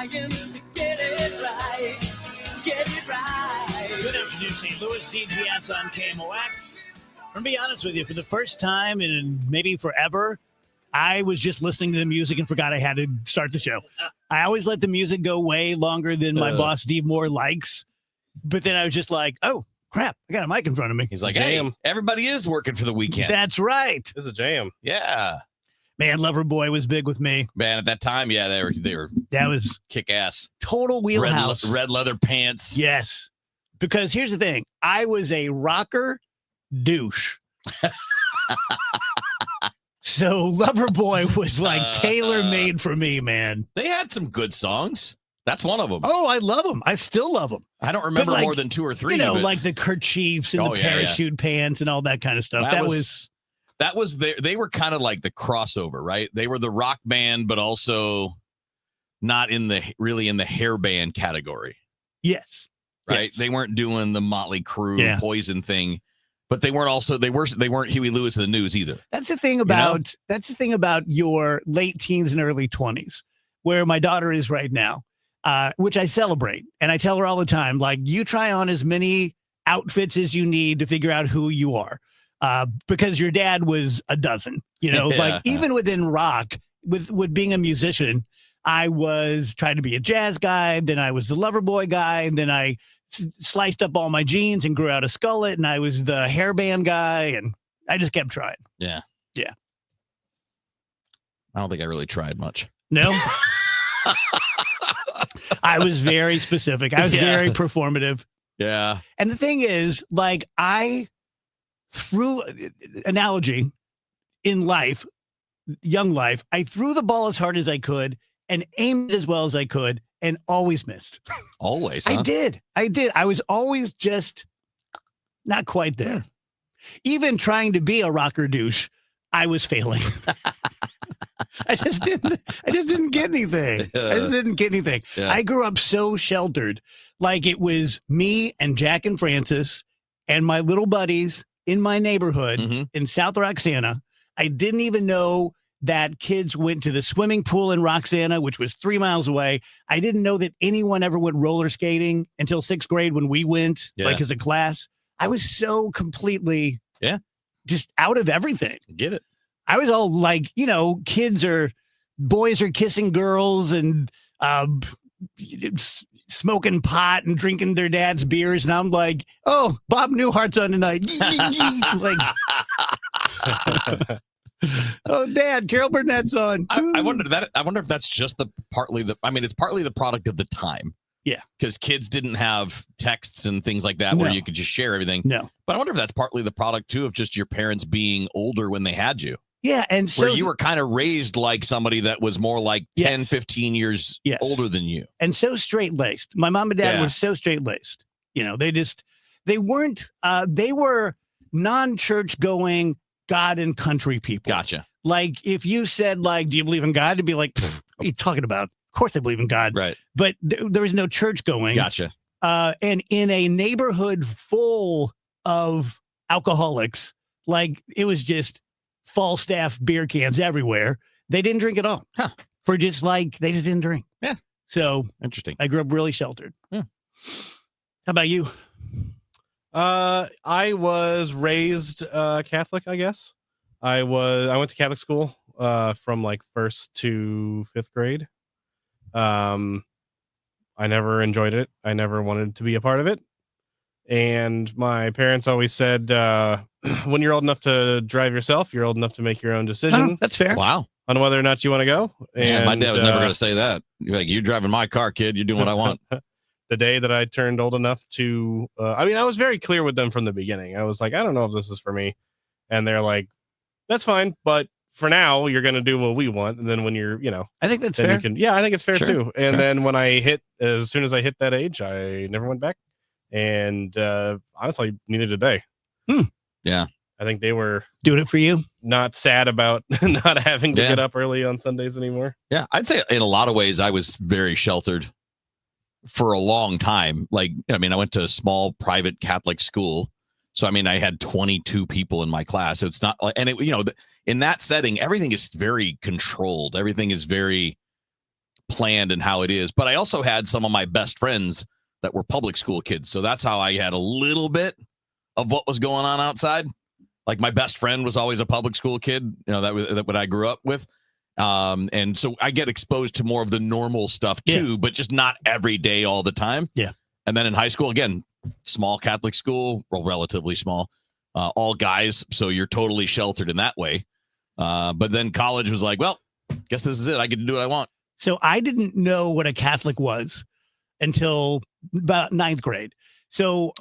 trying to get it right. Get it right. Good afternoon, St. Louis. DGS on KMOX. I'm going to be honest with you. For the first time in maybe forever, I was just listening to the music and forgot I had to start the show. I always let the music go way longer than my boss, Steve Moore, likes. But then I was just like, oh, crap, I got a mic in front of me. He's like, hey, everybody is working for the weekend. That's right. This is a jam. Yeah. Man, Loverboy was big with me. Man, at that time, yeah, they were That was kick ass. total wheelhouse. Red leather pants. Yes. Because here's the thing. I was a rocker douche. So Loverboy was like tailor-made for me, man. They had some good songs. That's one of them. Oh, I love them. I still love them. I don't remember more than two or three. You know, like the kerchiefs and the parachute pants and all that kind of stuff. That was they were kind of like the crossover, right? They were the rock band, but also not really in the hair band category. Yes. Right. Yes. They weren't doing the Motley Crue Poison thing, but they weren't Huey Lewis and the News either. That's the thing about your late teens and early 20s, where my daughter is right now. Which I celebrate. And I tell her all the time, like, you try on as many outfits as you need to figure out who you are. Because your dad was a dozen, like even within rock, with being a musician, I was trying to be a jazz guy. Then I was the Loverboy guy. And then I sliced up all my jeans and grew out a skullet. And I was the hairband guy. And I just kept trying. Yeah. Yeah. I don't think I really tried much. No. I was very specific. I was very performative. Yeah. And the thing is, like, through analogy in life, young life, I threw the ball as hard as I could and aimed as well as I could and always missed. Always, huh? I did. I was always just not quite there. Even trying to be a rocker douche, I was failing. I just didn't get anything. Yeah. I grew up so sheltered. Like, it was me and Jack and Francis and my little buddies in my neighborhood in South Roxana. I didn't even know that kids went to the swimming pool in Roxana, which was 3 miles away. I didn't know that anyone ever went roller skating until 6th grade when we went, like, as a class. I was so completely just out of everything. Get it. I was all like, boys are kissing girls and smoking pot and drinking their dad's beers. And I'm like, oh, Bob Newhart's on tonight. Like, oh, Dad, Carol Burnett's on. I wonder if that's just it's partly the product of the time. Yeah. Because kids didn't have texts and things like that where you could just share everything. No. But I wonder if that's partly the product, too, of just your parents being older when they had you. Yeah. And so where you were kind of raised like somebody that was more like 10, 15 years older than you. And so straight-laced. My mom and dad were so straight-laced. They were non-church going God and country people. Gotcha. Like, if you said, like, do you believe in God? To be like, what are you talking about? Of course I believe in God. Right. But there was no church going. Gotcha. And in a neighborhood full of alcoholics, like, it was just Falstaff beer cans everywhere. They didn't drink at all. Huh. They just didn't drink. Yeah. So interesting. I grew up really sheltered. Yeah. How about you? I was raised Catholic, I guess. I went to Catholic school from like 1st to 5th grade. I never enjoyed it. I never wanted to be a part of it. And my parents always said, when you're old enough to drive yourself, you're old enough to make your own decision. Oh, that's fair. Wow. On whether or not you want to go. And my dad was never going to say that. Like, you're driving my car, kid. You're doing what I want. The day that I turned old enough to, I was very clear with them from the beginning. I was like, I don't know if this is for me. And they're like, that's fine. But for now, you're going to do what we want. And then when you're, I think that's fair. I think it's fair too. And then when as soon as I hit that age, I never went back. And honestly, neither did they. Yeah. I think they were doing it for you. Not sad about not having to get up early on Sundays anymore. Yeah. I'd say in a lot of ways, I was very sheltered for a long time. Like, I went to a small private Catholic school. So, I had 22 people in my class. So it's not like, and in that setting, everything is very controlled. Everything is very planned and how it is. But I also had some of my best friends that were public school kids. So that's how I had a little bit of what was going on outside. Like my best friend was always a public school kid, that was what I grew up with. And so I get exposed to more of the normal stuff too, but just not every day all the time. Yeah. And then in high school, again, small Catholic school, well, relatively small, all guys. So you're totally sheltered in that way. But then college was like, well, guess this is it. I get to do what I want. So I didn't know what a Catholic was until about ninth grade. So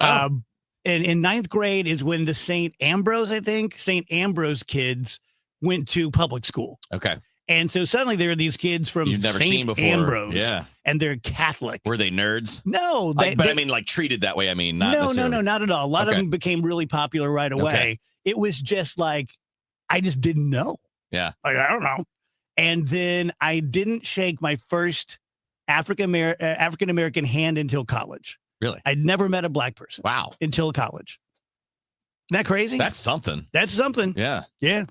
in ninth grade is when the St. Ambrose kids went to public school. Okay. And so suddenly there are these kids from You've never seen St. before. Ambrose. Yeah. And they're Catholic. Were they nerds? No. I mean, like treated that way. I mean, not no, necessarily. not at all. A lot of them became really popular right away. Okay. It was just like, I just didn't know. Yeah. Like, I don't know. And then I didn't shake my first African-American hand until college. Really? I'd never met a black person. Wow. Until college. Isn't that crazy? That's something. That's something. Yeah. Yeah.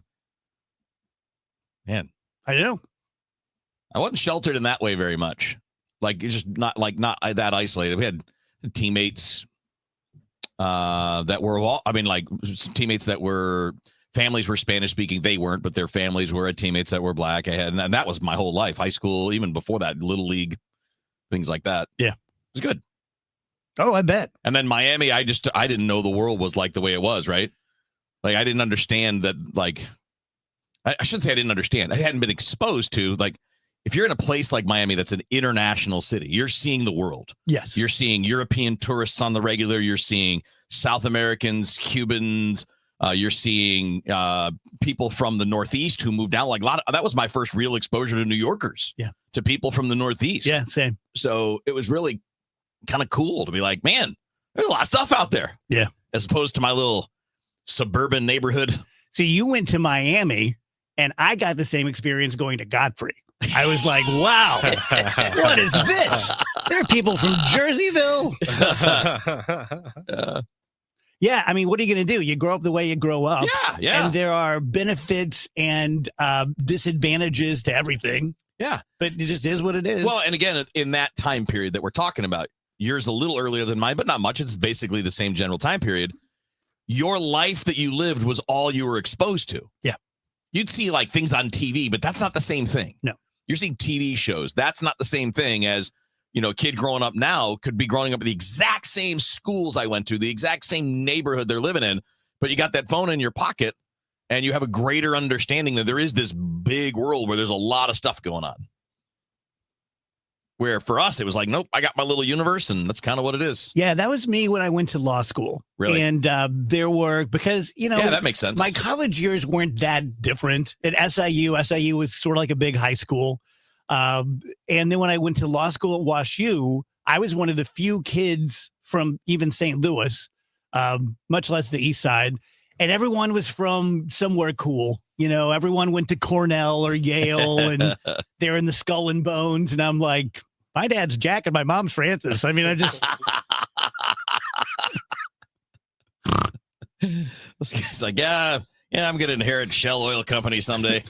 Man. I know. I wasn't sheltered in that way very much. Like, it's just not that isolated. We had teammates that were teammates that were families were Spanish speaking. They weren't, but their families were teammates that were black. I had, and that was my whole life, high school, even before that, little league, things like that. Yeah. It was good. Oh, I bet. And then Miami, I didn't know the world was like the way it was, right? Like, I didn't understand that, like, I shouldn't say I didn't understand. I hadn't been exposed to, like, if you're in a place like Miami that's an international city, you're seeing the world. Yes. You're seeing European tourists on the regular. You're seeing South Americans, Cubans. You're seeing people from the Northeast who moved down. Like, that was my first real exposure to New Yorkers. Yeah. To people from the Northeast. Yeah, same. So it was really kind of cool to be like, man, there's a lot of stuff out there. Yeah. As opposed to my little suburban neighborhood. So you went to Miami, and I got the same experience going to Godfrey. I was like, wow, what is this? There are people from Jerseyville. Yeah, I mean, what are you going to do? You grow up the way you grow up. Yeah. And there are benefits and disadvantages to everything. Yeah. But it just is what it is. Well, and again, in that time period that we're talking about, yours a little earlier than mine, but not much. It's basically the same general time period. Your life that you lived was all you were exposed to. Yeah. You'd see like things on TV, but that's not the same thing. No. You're seeing TV shows. That's not the same thing as, a kid growing up now could be growing up in the exact same schools I went to, the exact same neighborhood they're living in, but you got that phone in your pocket and you have a greater understanding that there is this big world where there's a lot of stuff going on. Where for us, it was like, nope, I got my little universe, and that's kind of what it is. Yeah, that was me when I went to law school. Really? And there were, because, yeah, that makes sense. My college years weren't that different. At SIU was sort of like a big high school. And then when I went to law school at WashU, I was one of the few kids from even St. Louis, much less the East Side. And everyone was from somewhere cool. Everyone went to Cornell or Yale, and they're in the Skull and Bones. And I'm like, my dad's Jack and my mom's Francis. I mean, I just. This guy's like, yeah, I'm going to inherit Shell Oil Company someday.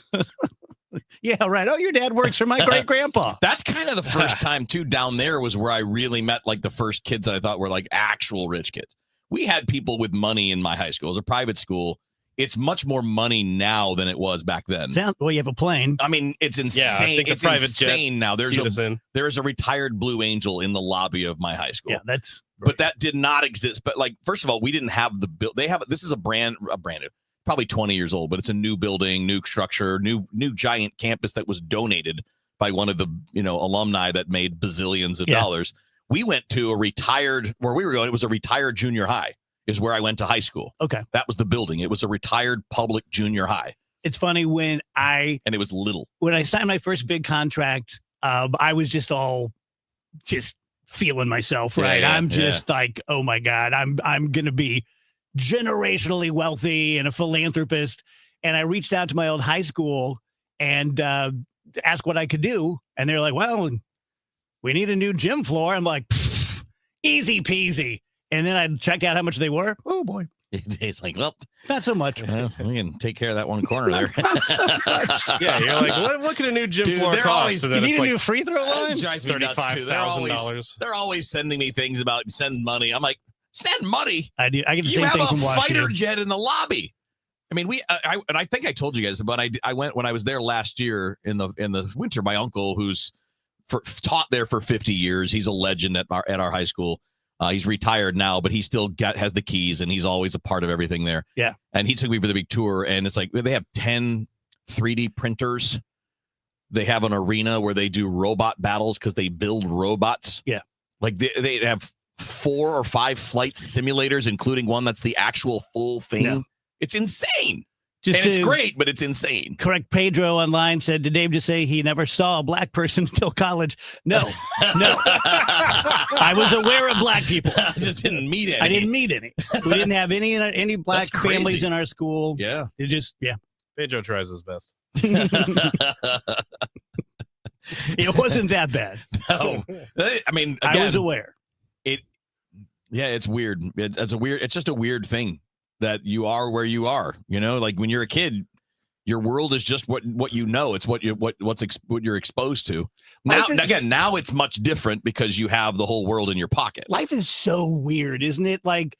Yeah, right. Oh, your dad works for my great grandpa. That's kind of the first time, too, down there was where I really met like the first kids that I thought were like actual rich kids. We had people with money in my high school. It was a private school. It's much more money now than it was back then. Well, you have a plane. I mean, it's insane. Yeah, I think it's a private insane now. There is a retired Blue Angel in the lobby of my high school. Yeah, that's. But that did not exist. But like, first of all, we didn't have the build. This is a brand new, probably 20 years old, but it's a new building, new structure, new giant campus that was donated by one of the alumni that made bazillions of dollars. We went to where we were going. It was a retired junior high. Is where I went to high school. Okay. That was the building. It was a retired public junior high. It's funny and it was little. When I signed my first big contract, I was just feeling myself, right? Yeah, I'm just like, oh my God, I'm going to be generationally wealthy and a philanthropist. And I reached out to my old high school and asked what I could do. And they're like, well, we need a new gym floor. I'm like, easy peasy. And then I checked out how much they were. Oh boy. It's like, well, Not so much. we can take care of that one corner there. Yeah, you're like, what could a new gym Dude, floor they're cost? always- So You that need it's a like new free throw line? Drives me nuts, too. $35,000. They're always sending me things about send money. I'm like, send money? I do. I get the You same have thing a from Washington. fighter jet in the lobby. I mean, I think I told you guys, but I went when I was there last year in the winter. My uncle, who's taught there for 50 years, he's a legend at our high school. He's retired now, but he still has the keys, and he's always a part of everything there. Yeah. And he took me for the big tour, and it's like they have 10 3D printers. They have an arena where they do robot battles because they build robots. Yeah. Like they have 4 or 5 flight simulators, including one that's the actual full thing. Yeah. It's insane. Just And it's to great, but it's insane. correct, Pedro online said, did Dave just say he never saw a black person until college? No, no. I was aware of black people. I just didn't meet any. I didn't meet any. We didn't have any black That's crazy. families in our school. Yeah. It just, yeah. Pedro tries his best. It wasn't that bad. No. I mean, again, I was aware. yeah, it's weird. It's just a weird thing that you are where you are. You know, like when you're a kid, your world is just what you know. It's what you're exposed to. Now, now it's much different because you have the whole world in your pocket. Life is so weird, isn't it? Like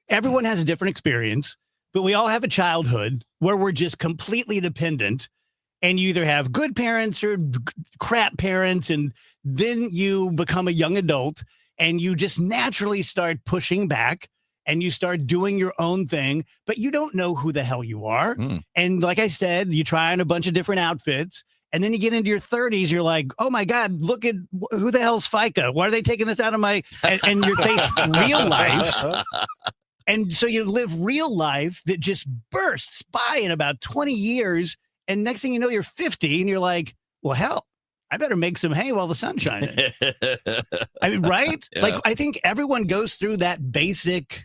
everyone has a different experience, but we all have a childhood where we're just completely dependent. And you either have good parents or crap parents, and then you become a young adult and you just naturally start pushing back and you start doing your own thing, but you don't know who the hell you are. And like I said, you try on a bunch of different outfits, and then you get into your 30s, you're like, oh my God, look at who the hell's FICA? Why are they taking this out of my, and you face real life. And so you live real life that just bursts by in about 20 years. And next thing you know, you're 50 and you're like, well, hell, I better make some hay while the sun's shining. I mean, right? Yeah. Like, I think everyone goes through that basic,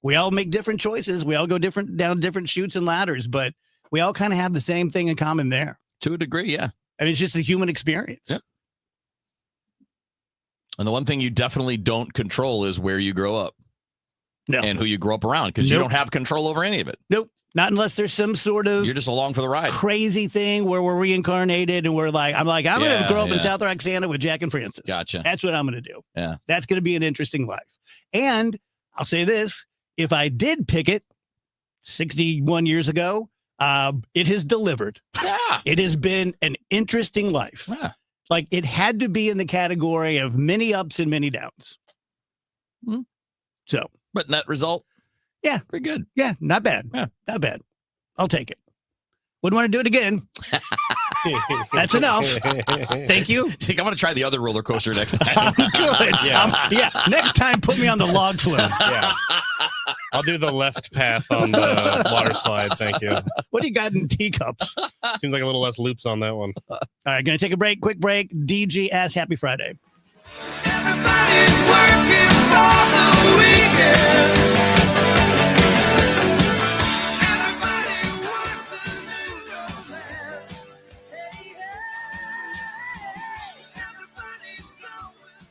we all make different choices. We all go down different chutes and ladders, but we all kind of have the same thing in common there. To a degree, yeah. I mean, it's just a human experience. Yep. And the one thing you definitely don't control is where you grow up. No. And who you grow up around, because you Nope. don't have control over any of it. Nope. Not unless there's some sort of You're just along for the ride. crazy thing where we're reincarnated and we're like, I'm going Yeah, to grow up in yeah. South Roxana with Jack and Francis. Gotcha. That's what I'm going to do. Yeah. That's going to be an interesting life. And I'll say this, if I did pick it 61 years ago, it has delivered. Yeah. It has been an interesting life. Yeah. Like it had to be in the category of many ups and many downs. Hmm. So, But net result, yeah, pretty good. yeah, not bad. Yeah. Not bad. I'll take it. Wouldn't want to do it again. That's enough. Thank you. See, I'm going to try the other roller coaster next time. Good. Yeah. Next time, put me on the log flume. Yeah. I'll do the left path on the water slide. Thank you. What do you got in teacups? Seems like a little less loops on that one. All right, going to take a break. Quick break. DGS, happy Friday. Everybody's working for the weekend. Everybody wants a new romance. Hey, everybody's going.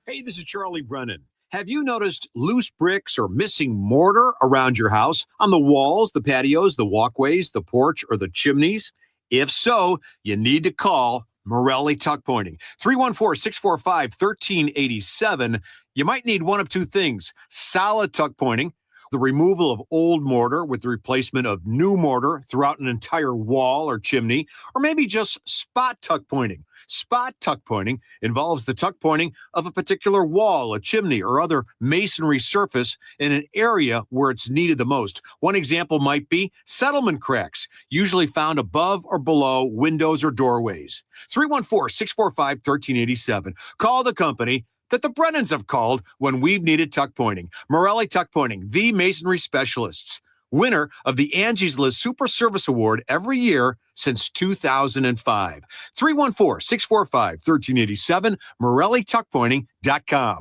Hey, this is Charlie Brennan. Have you noticed loose bricks or missing mortar around your house, on the walls, the patios, the walkways, the porch, or the chimneys? If so, you need to call Morelli Tuck Pointing. 314-645-1387. You might need one of two things: solid tuck pointing, the removal of old mortar with the replacement of new mortar throughout an entire wall or chimney, or maybe just spot tuck pointing. Spot tuck pointing involves the tuck pointing of a particular wall, a chimney, or other masonry surface in an area where it's needed the most. One example might be settlement cracks, usually found above or below windows or doorways. 314-645-1387. Call the company that the Brennans have called when we've needed tuck pointing. Morelli Tuck Pointing, the masonry specialists. Winner of the Angie's List Super Service Award every year since 2005. 314-645-1387, MorelliTuckPointing.com.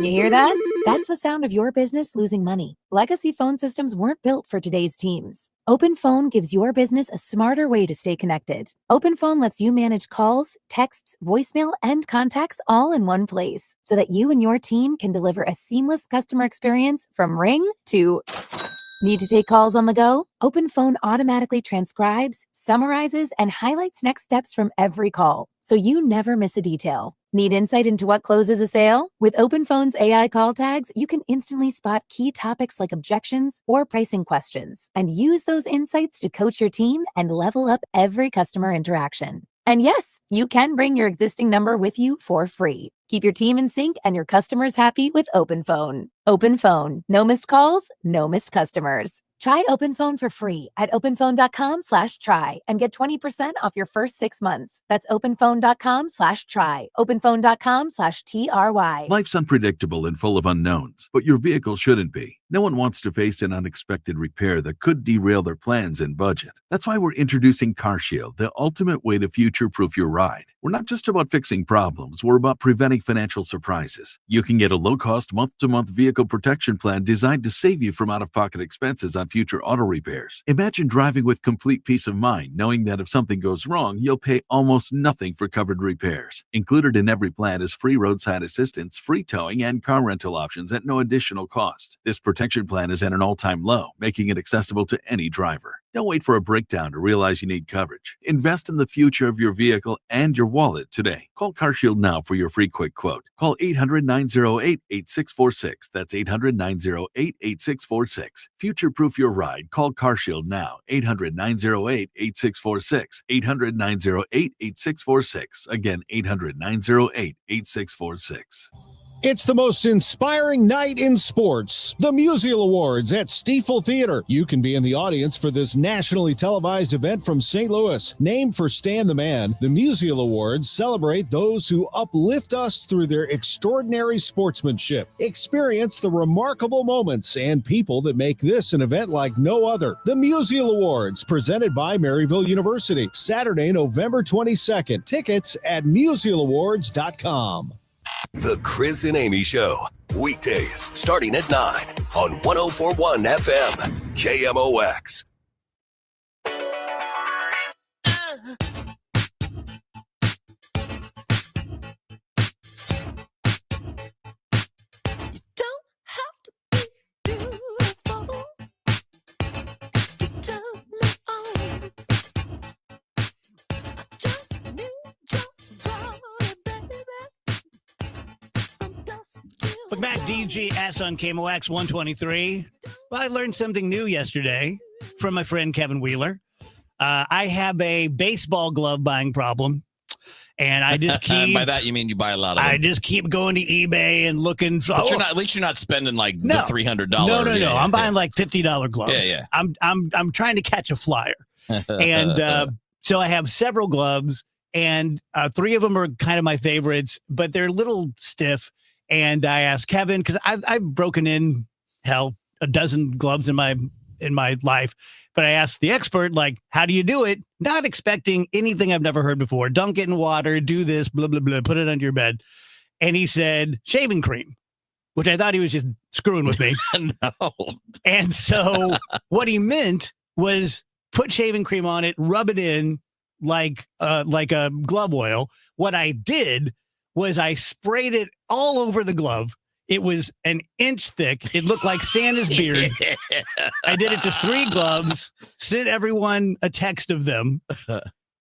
You hear that? That's the sound of your business losing money. Legacy phone systems weren't built for today's teams. OpenPhone gives your business a smarter way to stay connected. OpenPhone lets you manage calls, texts, voicemail, and contacts all in one place so that you and your team can deliver a seamless customer experience from ring to... Need to take calls on the go? OpenPhone automatically transcribes, summarizes, and highlights next steps from every call, so you never miss a detail. Need insight into what closes a sale? With OpenPhone's AI call tags, you can instantly spot key topics like objections or pricing questions, and use those insights to coach your team and level up every customer interaction. And yes, you can bring your existing number with you for free. Keep your team in sync and your customers happy with OpenPhone. OpenPhone. No missed calls, no missed customers. Try OpenPhone for free at openphone.com/try and get 20% off your first 6 months. That's openphone.com/try. openphone.com/TRY. Life's unpredictable and full of unknowns, but your vehicle shouldn't be. No one wants to face an unexpected repair that could derail their plans and budget. That's why we're introducing CarShield, the ultimate way to future-proof your ride. We're not just about fixing problems, we're about preventing financial surprises. You can get a low-cost month-to-month vehicle protection plan designed to save you from out-of-pocket expenses on future auto repairs. Imagine driving with complete peace of mind, knowing that if something goes wrong, you'll pay almost nothing for covered repairs. Included in every plan is free roadside assistance, free towing, and car rental options at no additional cost. This protection plan is at an all-time low, making it accessible to any driver. Don't wait for a breakdown to realize you need coverage. Invest in the future of your vehicle and your wallet today. Call CarShield now for your free quick quote. Call 800-908-8646. That's 800-908-8646. Future-proof your ride. Call CarShield now. 800-908-8646. 800-908-8646. Again, 800-908-8646. It's the most inspiring night in sports. The Musial Awards at Stiefel Theater. You can be in the audience for this nationally televised event from St. Louis. Named for Stan the Man, the Musial Awards celebrate those who uplift us through their extraordinary sportsmanship. Experience the remarkable moments and people that make this an event like no other. The Musial Awards, presented by Maryville University. Saturday, November 22nd. Tickets at musialawards.com. The Chris and Amy Show, weekdays starting at 9 on 104.1 FM, KMOX. Look back, DGS on KMOX 123. Well, I learned something new yesterday from my friend Kevin Wheeler. I have a baseball glove buying problem, and I just keep... By that, you mean you buy a lot of them. I just keep going to eBay and looking for... But at least you're not spending like the $300. No. I'm buying like $50 gloves. Yeah. I'm trying to catch a flyer. And so I have several gloves, and 3 of them are kind of my favorites, but they're a little stiff. And I asked Kevin, because I've broken in a dozen gloves in my life, but I asked the expert, like, how do you do it? Not expecting anything I've never heard before. Don't get in water, do this, blah, blah, blah, put it under your bed. And he said, shaving cream, which I thought he was just screwing with me. No. And so what he meant was put shaving cream on it, rub it in like a glove oil. What I did was I sprayed it all over the glove. It was an inch thick. It looked like Santa's beard. I did it to 3 gloves, sent everyone a text of them.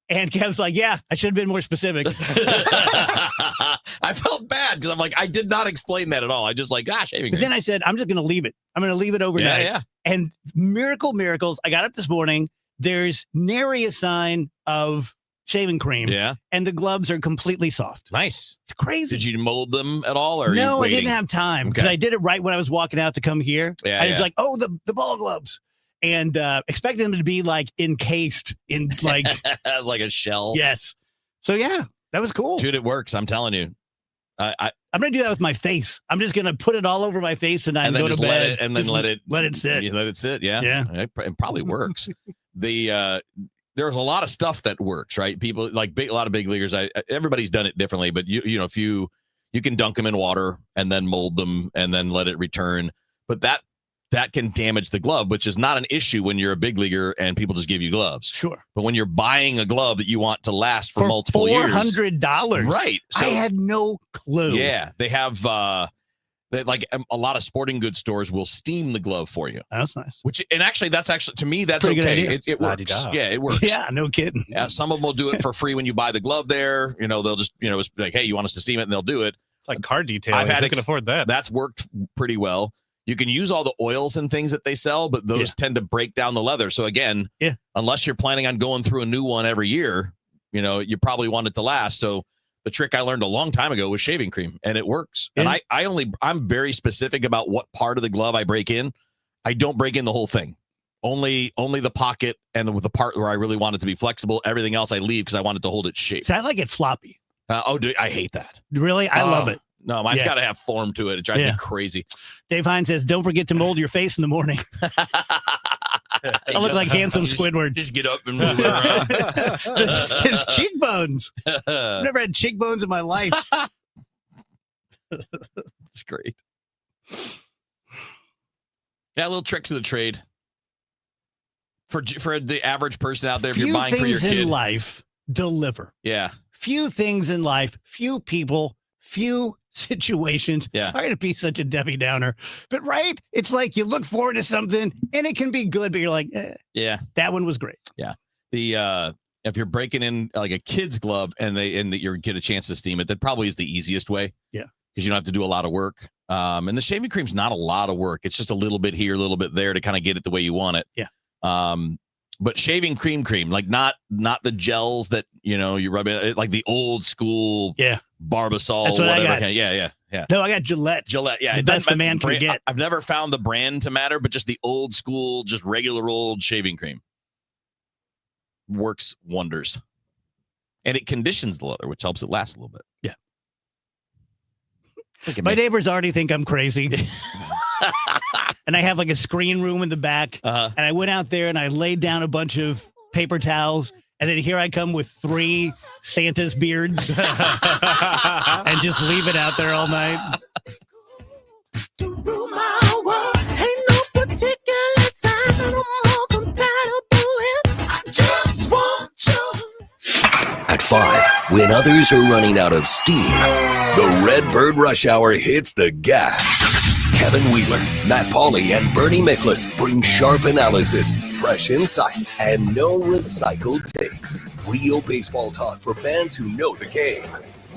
And Kev's like, yeah, I should have been more specific. I felt bad because I'm like, I did not explain that at all. I just shaving cream. But then I said, I'm just going to leave it. I'm going to leave it overnight. Yeah. And miracles. I got up this morning. There's nary a sign of shaving cream. Yeah. And the gloves are completely soft. Nice. It's crazy. Did you mold them at all? Or no, I I didn't have time because I did it right when I was walking out to come here. Yeah. I was like, oh, the ball gloves. And expecting them to be like encased in like like a shell. Yes. So yeah, that was cool. Dude, it works. I'm telling you. I'm gonna do that with my face. I'm just gonna put it all over my face and go to bed. Let it sit. You let it sit. Yeah. Yeah. It probably works. There's a lot of stuff that works, right? People like a lot of big leaguers. Everybody's done it differently, but you know, if you You can dunk them in water and then mold them and then let it return. But that can damage the glove, which is not an issue when you're a big leaguer and people just give you gloves. Sure. But when you're buying a glove that you want to last for multiple years. $400. Right. I had no clue. Yeah. They have like a lot of sporting goods stores will steam the glove for you. That's nice. That's actually to me, that's Pretty good okay. idea. It works. Yeah, it works. Yeah, no kidding. Yeah, some of them will do it for free when you buy the glove there. They'll just, it's like, hey, you want us to steam it? And they'll do it. It's like car detailing. Who can afford that? That's worked pretty well. You can use all the oils and things that they sell, but those tend to break down the leather. So again, unless you're planning on going through a new one every year, you probably want it to last. So the trick I learned a long time ago was shaving cream, and it works. And I'm very specific about what part of the glove I break in. I don't break in the whole thing. Only the pocket and the part where I really want it to be flexible. Everything else I leave because I want it to hold its shape. See, I like it floppy. Dude, I hate that. Really? I love it. No, mine's got to have form to it. It drives me crazy. Dave Hines says, don't forget to mold your face in the morning. I look like handsome Squidward. Just get up and move around. his cheekbones. I've never had cheekbones in my life. It's great. Yeah, little tricks of the trade. For the average person out there, if you're buying for your kid. Few things in life deliver. Yeah. Few things in life, few people, few situations. Yeah. Sorry to be such a Debbie Downer, but right? It's like you look forward to something and it can be good, but you're like, yeah, that one was great. Yeah. If you're breaking in like a kid's glove and you get a chance to steam it, that probably is the easiest way. Yeah. Because you don't have to do a lot of work. And the shaving cream's not a lot of work. It's just a little bit here, a little bit there to kind of get it the way you want it. Yeah. But shaving cream, like not the gels that you rub it, like the old school Barbasol. That's what whatever. I got. Yeah. No, I got Gillette. Yeah, the best the man can get. I've never found the brand to matter, but just the old school, just regular old shaving cream works wonders, and it conditions the leather, which helps it last a little bit. Yeah. My neighbors already think I'm crazy. And I have like a screen room in the back. And I went out there and I laid down a bunch of paper towels. And then here I come with 3 Santa's beards and just leave it out there all night. At 5, when others are running out of steam, the Redbird Rush Hour hits the gas. Kevin Wheeler, Matt Pauley, and Bernie Miklasz bring sharp analysis, fresh insight, and no recycled takes. Real baseball talk for fans who know the game.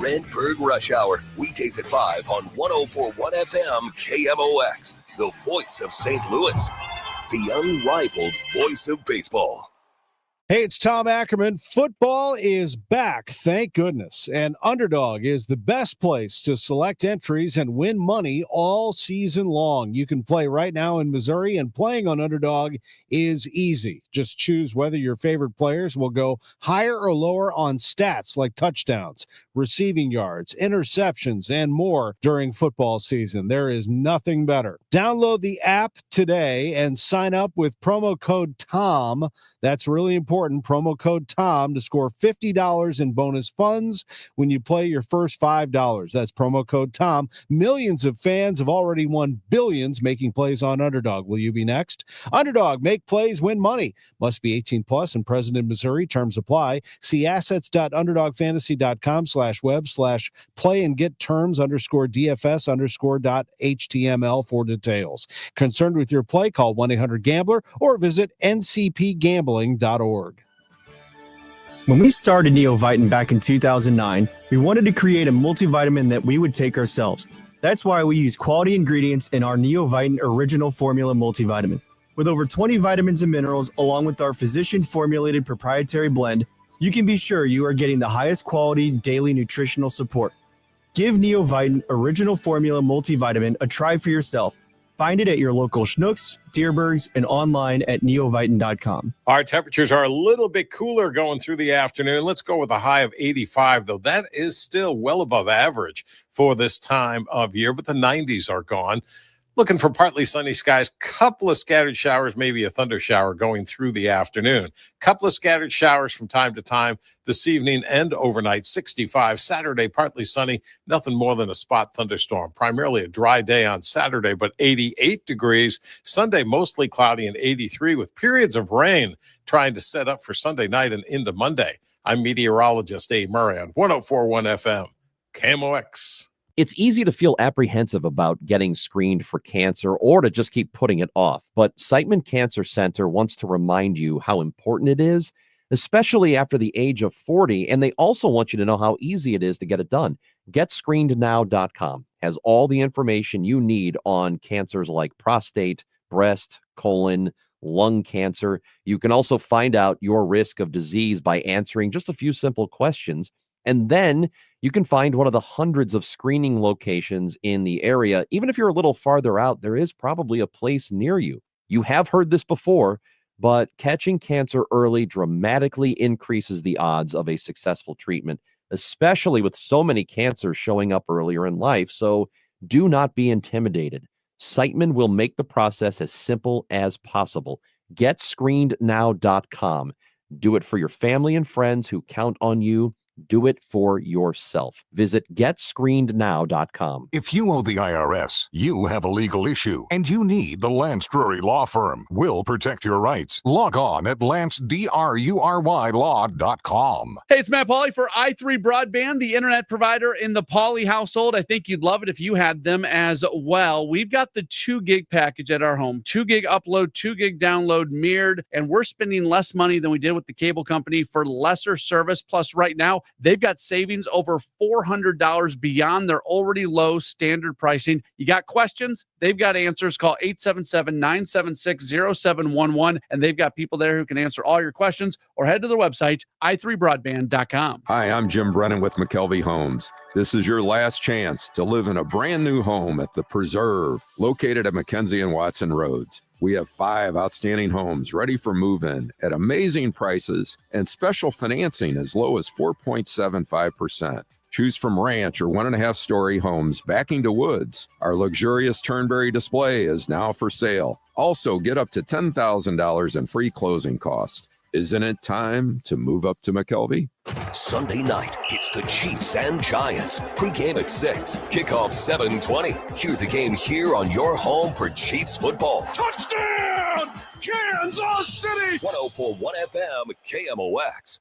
Redbird Rush Hour, weekdays at 5 on 104.1 FM KMOX, the voice of St. Louis, the unrivaled voice of baseball. Hey, it's Tom Ackerman. Football is back, thank goodness. And Underdog is the best place to select entries and win money all season long. You can play right now in Missouri, and playing on Underdog is easy. Just choose whether your favorite players will go higher or lower on stats like touchdowns, receiving yards, interceptions, and more during football season. There is nothing better. Download the app today and sign up with promo code TOM. That's really important. Promo code TOM to score $50 in bonus funds when you play your first $5. That's promo code TOM. Millions of fans have already won billions making plays on Underdog. Will you be next? Underdog, make plays, win money. Must be 18 plus and present in Missouri. Terms apply. See assets.underdogfantasy.com/web/play and get terms _DFS_.html for details. Concerned with your play? Call 1-800-GAMBLER or visit ncpgambling.org. When we started Neovitin back in 2009, we wanted to create a multivitamin that we would take ourselves. That's why we use quality ingredients in our Neovitin Original Formula multivitamin. With over 20 vitamins and minerals, along with our physician-formulated proprietary blend, you can be sure you are getting the highest quality daily nutritional support. Give Neovitin Original Formula multivitamin a try for yourself. Find it at your local Schnucks, Dierbergs, and online at neovitin.com. Our temperatures are a little bit cooler going through the afternoon. Let's go with a high of 85, though. That is still well above average for this time of year, but the 90s are gone. Looking for partly sunny skies, couple of scattered showers, maybe a thunder shower going through the afternoon. Couple of scattered showers from time to time this evening and overnight. 65 Saturday, partly sunny, nothing more than a spot thunderstorm. Primarily a dry day on Saturday, but 88 degrees. Sunday, mostly cloudy and 83 with periods of rain trying to set up for Sunday night and into Monday. I'm meteorologist A. Murray on 104.1 FM, KMOX. It's easy to feel apprehensive about getting screened for cancer or to just keep putting it off. But Siteman Cancer Center wants to remind you how important it is, especially after the age of 40. And they also want you to know how easy it is to get it done. GetScreenedNow.com has all the information you need on cancers like prostate, breast, colon, lung cancer. You can also find out your risk of disease by answering just a few simple questions. And then you can find one of the hundreds of screening locations in the area. Even if you're a little farther out, there is probably a place near you. You have heard this before, but catching cancer early dramatically increases the odds of a successful treatment, especially with so many cancers showing up earlier in life. So do not be intimidated. Siteman will make the process as simple as possible. GetScreenedNow.com. Do it for your family and friends who count on you. Do it for yourself. Visit GetScreenedNow.com. If you owe the IRS, you have a legal issue, and you need the Lance Drury Law Firm. We'll protect your rights. Log on at LanceDruryLaw.com. Hey, it's Matt Pauley for i3 Broadband, the internet provider in the Pauley household. I think you'd love it if you had them as well. We've got the 2 gig package at our home, 2 gig upload, 2 gig download mirrored, and we're spending less money than we did with the cable company for lesser service. Plus, right now, they've got savings over $400 beyond their already low standard pricing. You got questions? They've got answers. Call 877-976-0711, and they've got people there who can answer all your questions, or head to their website, i3broadband.com. Hi, I'm Jim Brennan with McKelvey Homes. This is your last chance to live in a brand new home at The Preserve, located at Mackenzie and Watson Roads. We have 5 outstanding homes ready for move-in at amazing prices and special financing as low as 4.75%. Choose from ranch or 1.5-story homes backing to woods. Our luxurious Turnberry display is now for sale. Also, get up to $10,000 in free closing costs. Isn't it time to move up to McKelvey? Sunday night, it's the Chiefs and Giants. Pre-game at 6, kickoff 7:20. Hear the game here on your home for Chiefs football. Touchdown, Kansas City! 104.1 FM, KMOX.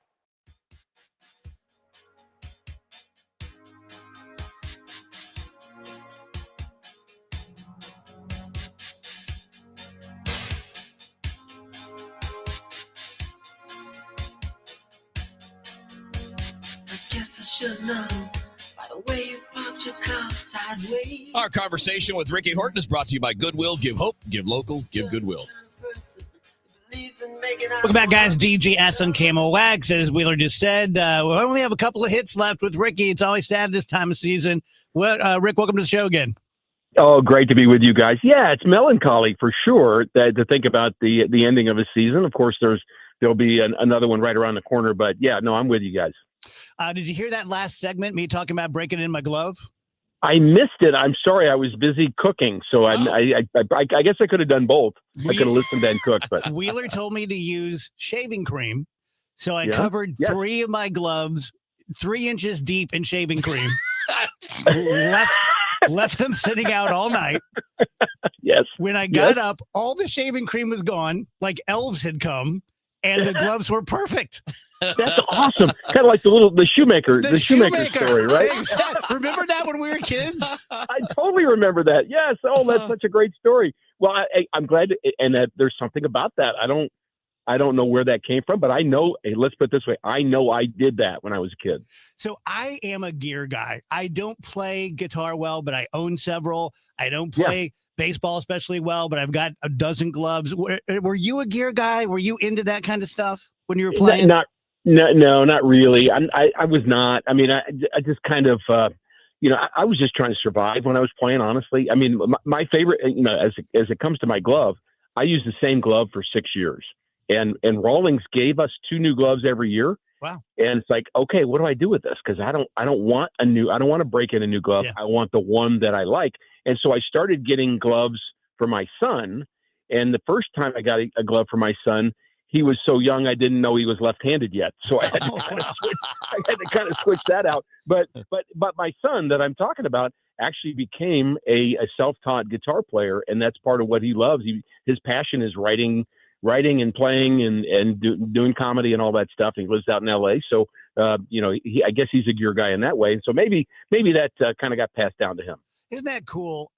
Guess I should know by the way you popped your car sideways. Our conversation with Ricky Horton is brought to you by Goodwill. Give hope, give local, give Goodwill. Welcome back, guys. DGS on KMOX. As Wheeler just said, we only have a couple of hits left with Ricky. It's always sad this time of season. Rick, welcome to the show again. Oh, great to be with you guys. Yeah, it's melancholy for sure to think about the ending of a season. Of course, there'll be another one right around the corner. But yeah, no, I'm with you guys. Did you hear that last segment, me talking about breaking in my glove? I missed it. I'm sorry. I was busy cooking. So I guess I could have done both. I could have listened and cooked. But Wheeler told me to use shaving cream. So I covered 3 of my gloves 3 inches deep in shaving cream. left them sitting out all night. Yes. When I got up, all the shaving cream was gone, like elves had come, and the gloves were perfect. That's awesome. Kind of like the shoemaker story, right? Exactly. Remember that when we were kids? I totally remember that. Yes. Oh, that's such a great story. Well, I'm glad, and that there's something about that. I don't know where that came from, but I know. Hey, let's put it this way: I know I did that when I was a kid. So I am a gear guy. I don't play guitar well, but I own several. I don't play baseball especially well, but I've got a dozen gloves. Were you a gear guy? Were you into that kind of stuff when you were playing? No, not really. I was not. I mean, I just kind of, I was just trying to survive when I was playing, honestly. I mean, my favorite, as it comes to my glove, I used the same glove for 6 years. And Rawlings gave us 2 new gloves every year. Wow. And it's like, okay, what do I do with this? Because I don't want to break in a new glove. Yeah. I want the one that I like. And so I started getting gloves for my son. And the first time I got a glove for my son, he was so young I didn't know he was left-handed yet. So I had to kind of switch that out. But my son that I'm talking about actually became a self-taught guitar player, and that's part of what he loves. His passion is writing and playing and doing comedy and all that stuff. He lives out in LA. So, I guess he's a gear guy in that way. And so maybe that kind of got passed down to him. Isn't that cool?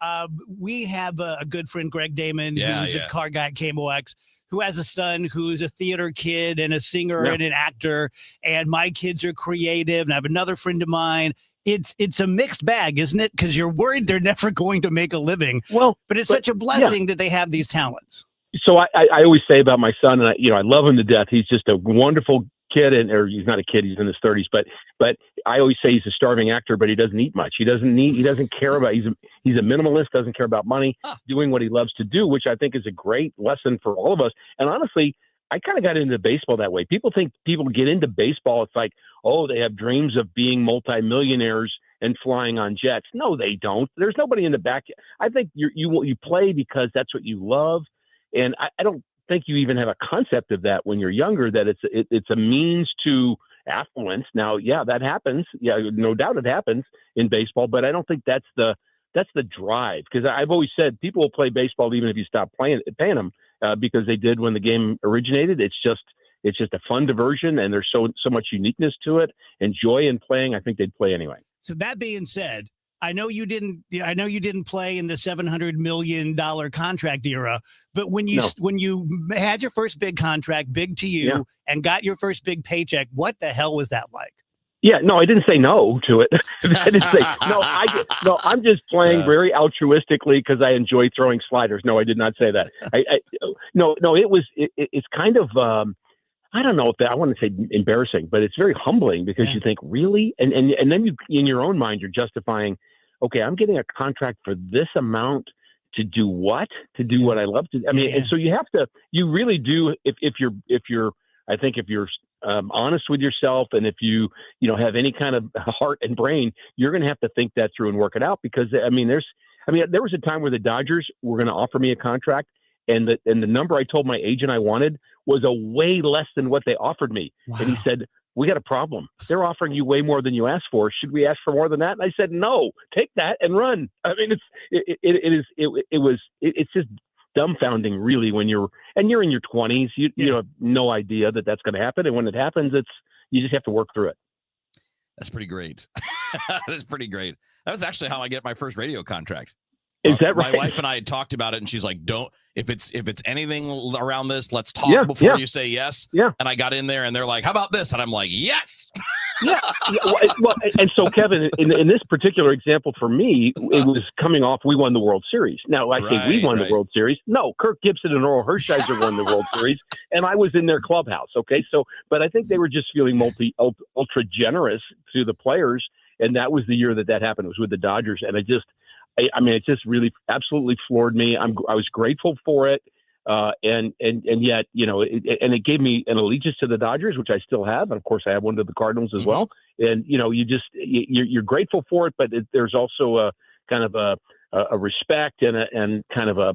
We have a good friend, Greg Damon, who's Yeah. a car guy at KMOX, who has a son who's a theater kid and a singer Yeah. and an actor. And my kids are creative. And I have another friend of mine. It's a mixed bag, isn't it? Because you're worried they're never going to make a living. Well, but it's such a blessing that they have these talents. So I always say about my son, and I love him to death. He's just a wonderful kid, or he's not a kid, he's in his 30s, but I always say he's a starving actor, but he doesn't eat much. He doesn't care about, he's a minimalist, doesn't care about money, doing what he loves to do, which I think is a great lesson for all of us. And honestly, I kind of got into baseball that way. People think people get into baseball, it's like, oh, they have dreams of being multimillionaires and flying on jets. No, they don't. There's nobody in the back. I think you play because that's what you love. And I don't think you even have a concept of that when you're younger, that it's a means to affluence. Now, yeah, that happens. Yeah, no doubt it happens in baseball, but I don't think that's the drive. Because I've always said people will play baseball even if you stop paying them because they did when the game originated. It's just a fun diversion, and there's so much uniqueness to it and joy in playing. I think they'd play anyway. So that being said, I know you didn't play in the $700 million contract era, but when you had your first big contract, big to you, and got your first big paycheck, what the hell was that like? Yeah, no, I didn't say no to it. I didn't say no. I'm just playing very altruistically because I enjoy throwing sliders. No, I did not say that. No. It's kind of I don't know if I want to say embarrassing, but it's very humbling because you think, really, and then you in your own mind you're justifying, okay, I'm getting a contract for this amount to do what? To do what I love to. I mean, and so you really do if you're honest with yourself, and if you have any kind of heart and brain, you're going to have to think that through and work it out. Because there was a time where the Dodgers were going to offer me a contract, and the number I told my agent I wanted was a way less than what they offered me. Wow. And he said, "We got a problem. They're offering you way more than you asked for. Should we ask for more than that?" And I said, "No, take that and run." I mean, it's just dumbfounding, really, when you're in your 20s. You have no idea that that's going to happen, and when it happens, you just have to work through it. That's pretty great. That's pretty great. That was actually how I get my first radio contract. Is that right? My wife and I had talked about it, and she's like, "Don't if it's anything around this, let's talk before you say yes." Yeah. And I got in there, and they're like, "How about this?" And I'm like, "Yes." Well, and so Kevin, in this particular example for me, it was coming off. We won the World Series. Now I think we won the World Series. No, Kirk Gibson and Oral Hershiser won the World Series, and I was in their clubhouse. Okay, but I think they were just feeling ultra generous to the players, and that was the year that happened. It was with the Dodgers, and it just really absolutely floored me. I was grateful for it. And yet, it gave me an allegiance to the Dodgers, which I still have. And of course I have one to the Cardinals as well. And, you're grateful for it, but there's also a kind of a respect and kind of a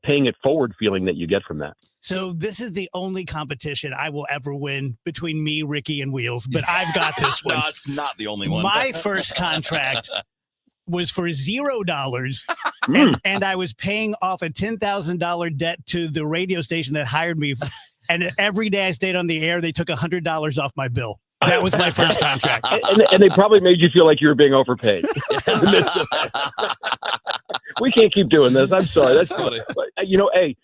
paying it forward feeling that you get from that. So this is the only competition I will ever win between me, Ricky, and Wheels, but I've got this one. No, it's not the only one. My first contract was for $0, and I was paying off a $10,000 debt to the radio station that hired me. And every day I stayed on the air, they took $100 off my bill. That was my first contract. And they probably made you feel like you were being overpaid. We can't keep doing this. I'm sorry. That's funny. Hey,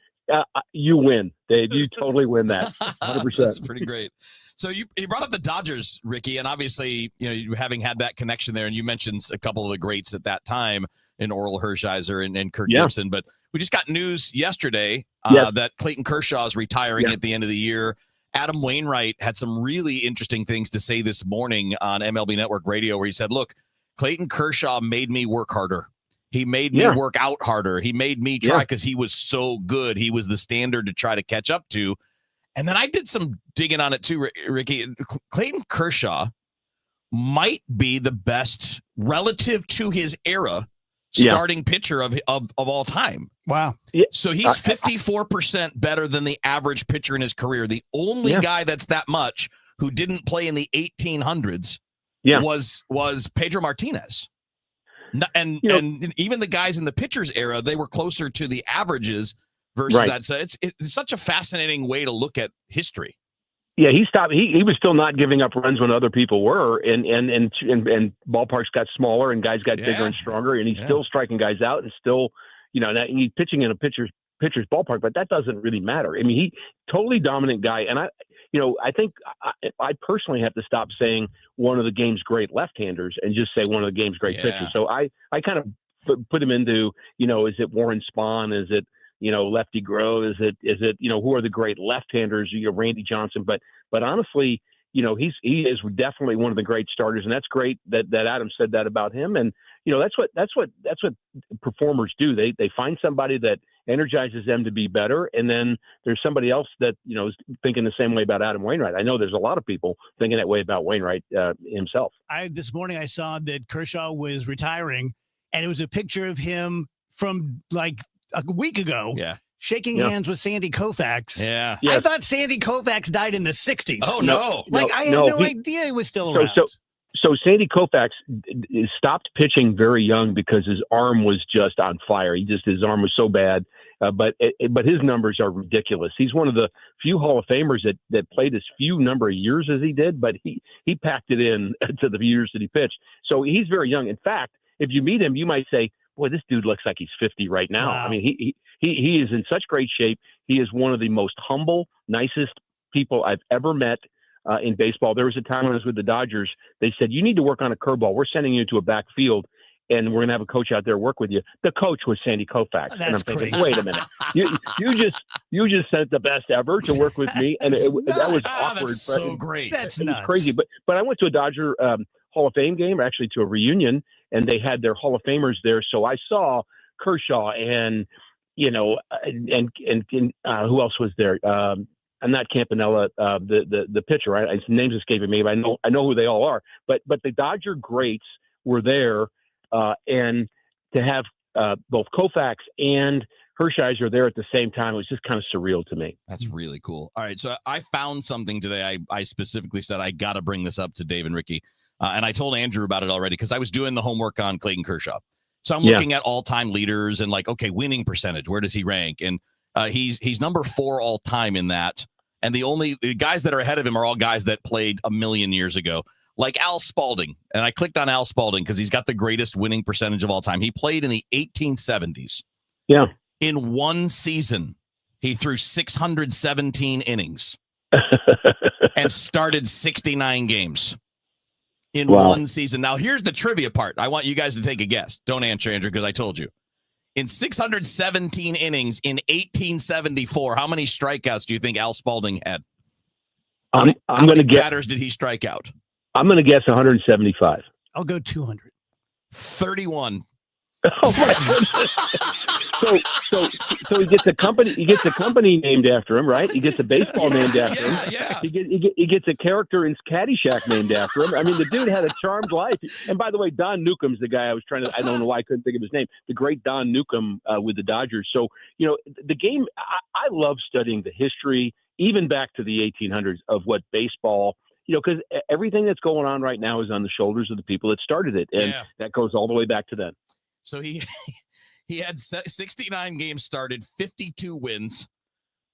you win, Dave. You totally win that. 100%. That's pretty great. So you brought up the Dodgers, Ricky, and obviously, you having had that connection there, and you mentioned a couple of the greats at that time in Oral Hershiser and Kirk Gibson, but we just got news yesterday that Clayton Kershaw is retiring at the end of the year. Adam Wainwright had some really interesting things to say this morning on MLB Network Radio, where he said, "Look, Clayton Kershaw made me work harder. He made me work out harder. He made me try because he was so good. He was the standard to try to catch up to." And then I did some digging on it too, Ricky. Clayton Kershaw might be the best relative to his era starting pitcher of all time. Wow. So he's 54% better than the average pitcher in his career. The only guy that's that much who didn't play in the 1800s was Pedro Martinez. And even the guys in the pitchers era, they were closer to the averages versus that. So it's such a fascinating way to look at history. Yeah, he stopped. He was still not giving up runs when other people were, and ballparks got smaller and guys got bigger and stronger, and he's still striking guys out and still, he's pitching in a pitcher's ballpark, but that doesn't really matter. I mean, he totally dominant guy, and I think I personally have to stop saying one of the game's great left-handers and just say one of the game's great pitchers. So I kind of put him into, is it Warren Spahn? Is it Lefty Grove? Is it who are the great left-handers? Randy Johnson. But honestly, he is definitely one of the great starters, and that's great that Adam said that about him. And that's what performers do. They find somebody that energizes them to be better, and then there's somebody else that is thinking the same way about Adam Wainwright. I know there's a lot of people thinking that way about Wainwright himself. This morning I saw that Kershaw was retiring, and it was a picture of him from like a week ago. Yeah. Shaking hands with Sandy Koufax. Yeah. I thought Sandy Koufax died in the 60s. Oh, no. I had no idea he was still around. So Sandy Koufax stopped pitching very young because his arm was just on fire. His arm was so bad. But his numbers are ridiculous. He's one of the few Hall of Famers that played as few number of years as he did, but he packed it in to the years that he pitched. So he's very young. In fact, if you meet him, you might say, boy, this dude looks like he's 50 right now. Wow. I mean, he is in such great shape. He is one of the most humble, nicest people I've ever met in baseball. There was a time when I was with the Dodgers. They said, you need to work on a curveball. We're sending you to a backfield, and we're going to have a coach out there work with you. The coach was Sandy Koufax. And I'm thinking, wait a minute. You just sent the best ever to work with me. And that was awkward. That's so great. It was crazy. But I went to a Dodger Hall of Fame game, actually to a reunion, and they had their Hall of Famers there. So I saw Kershaw and who else was there? I'm not Campanella, the pitcher, right? His name's escaping me, but I know who they all are. But the Dodger greats were there, and to have both Koufax and Hershiser there at the same time was just kind of surreal to me. That's really cool. All right, so I found something today. I specifically said I got to bring this up to Dave and Ricky, and I told Andrew about it already because I was doing the homework on Clayton Kershaw. So I'm looking at all-time leaders and winning percentage. Where does he rank? And he's number 4 all time in that. And the guys that are ahead of him are all guys that played a million years ago, like Al Spalding. And I clicked on Al Spalding because he's got the greatest winning percentage of all time. He played in the 1870s. Yeah. In one season, he threw 617 innings and started 69 games. In one season. Now, here's the trivia part. I want you guys to take a guess. Don't answer, Andrew, because I told you. In 617 innings in 1874, how many strikeouts do you think Al Spalding had? I'm going to guess. Batters did he strike out? I'm going to guess 175. I'll go 200. 31. Oh my goodness! So he gets a company. He gets a company named after him, right? He gets a baseball named after him. Yeah. He gets a character in Caddyshack named after him. I mean, the dude had a charmed life. And by the way, Don Newcomb's the guy I was trying to. I don't know why I couldn't think of his name. The great Don Newcomb with the Dodgers. So the game. I love studying the history, even back to the 1800s, of what baseball. Because everything that's going on right now is on the shoulders of the people that started it, and that goes all the way back to then. So he had 69 games started, 52 wins,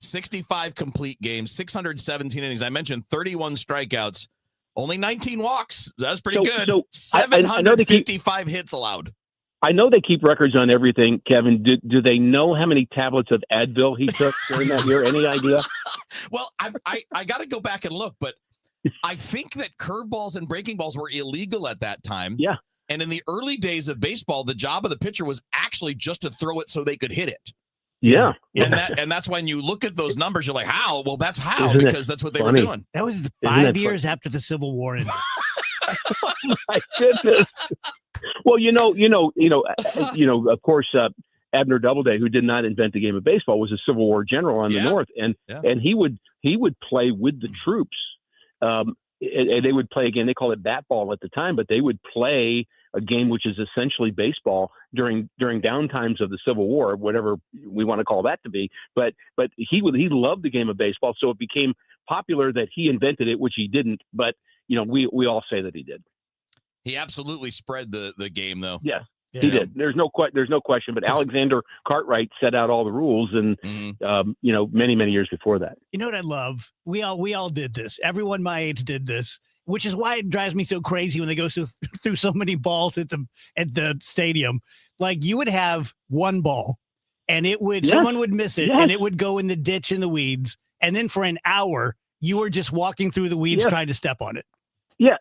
65 complete games, 617 innings. I mentioned 31 strikeouts, only 19 walks. That's pretty good. So 755 hits allowed. I know they keep records on everything, Kevin. Do they know how many tablets of Advil he took during that year? Any idea? Well, I got to go back and look, but I think that curveballs and breaking balls were illegal at that time. Yeah. And in the early days of baseball, the job of the pitcher was actually just to throw it so they could hit it. Yeah. And that's when you look at those numbers, you're like, how? Well, that's how, because that's what they were doing. That was 5 years after the Civil War ended. Oh my goodness. Well, of course, Abner Doubleday, who did not invent the game of baseball, was a Civil War general in the North, and he would play with the troops. And they would play again. They called it bat ball at the time, but they would play a game which is essentially baseball during downtimes of the Civil War, whatever we want to call that to be. But he loved the game of baseball, so it became popular that he invented it, which he didn't. But we all say that he did. He absolutely spread the game, though. Yes. He did. There's no question. But Alexander Cartwright set out all the rules, and many years before that. You know what I love? We all did this. Everyone my age did this, which is why it drives me so crazy when they go through so many balls at the stadium. Like, you would have one ball, and someone would miss it, and it would go in the ditch in the weeds, and then for an hour you were just walking through the weeds trying to step on it. Yeah,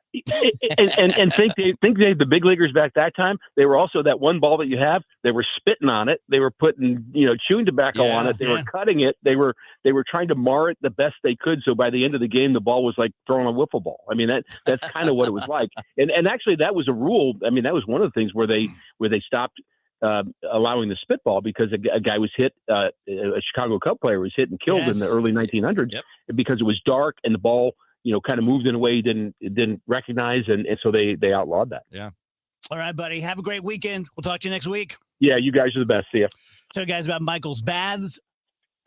and think the big leaguers back that time, they were also that one ball that you have. They were spitting on it. They were putting chewing tobacco on it. They were cutting it. They were trying to mar it the best they could. So by the end of the game, the ball was like throwing a wiffle ball. I mean, that's kind of what it was like. And actually, that was a rule. I mean, that was one of the things where they stopped allowing the spitball, because a guy was hit. A Chicago Cub player was hit and killed in the early 1900s because it was dark and the ball kind of moved in a way he didn't recognize, and so they outlawed that. Yeah. All right, buddy. Have a great weekend. We'll talk to you next week. Yeah, you guys are the best. See ya. So, guys, about Michael's Baths.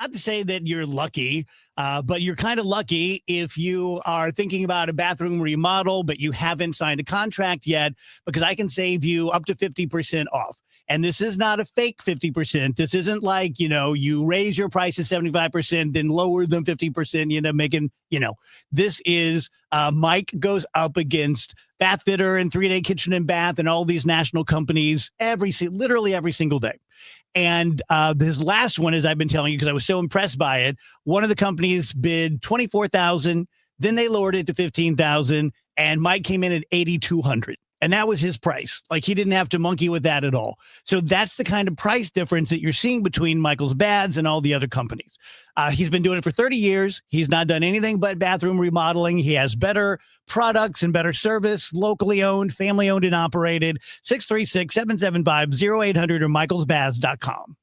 Not to say that you're lucky, but you're kind of lucky if you are thinking about a bathroom remodel, but you haven't signed a contract yet, because I can save you up to 50% off. And this is not a fake 50%. This isn't like, you raise your price to 75%, then lower them 50%, this is Mike goes up against Bath Fitter and 3 Day Kitchen and Bath and all these national companies literally every single day. And this last one, as I've been telling you, because I was so impressed by it, one of the companies bid $24,000, then they lowered it to $15,000, and Mike came in at $8,200. And that was his price. Like, he didn't have to monkey with that at all. So that's the kind of price difference that you're seeing between Michael's Baths and all the other companies. He's been doing it for 30 years. He's not done anything but bathroom remodeling. He has better products and better service, locally owned, family owned and operated. 636-775-0800 or michaelsbaths.com.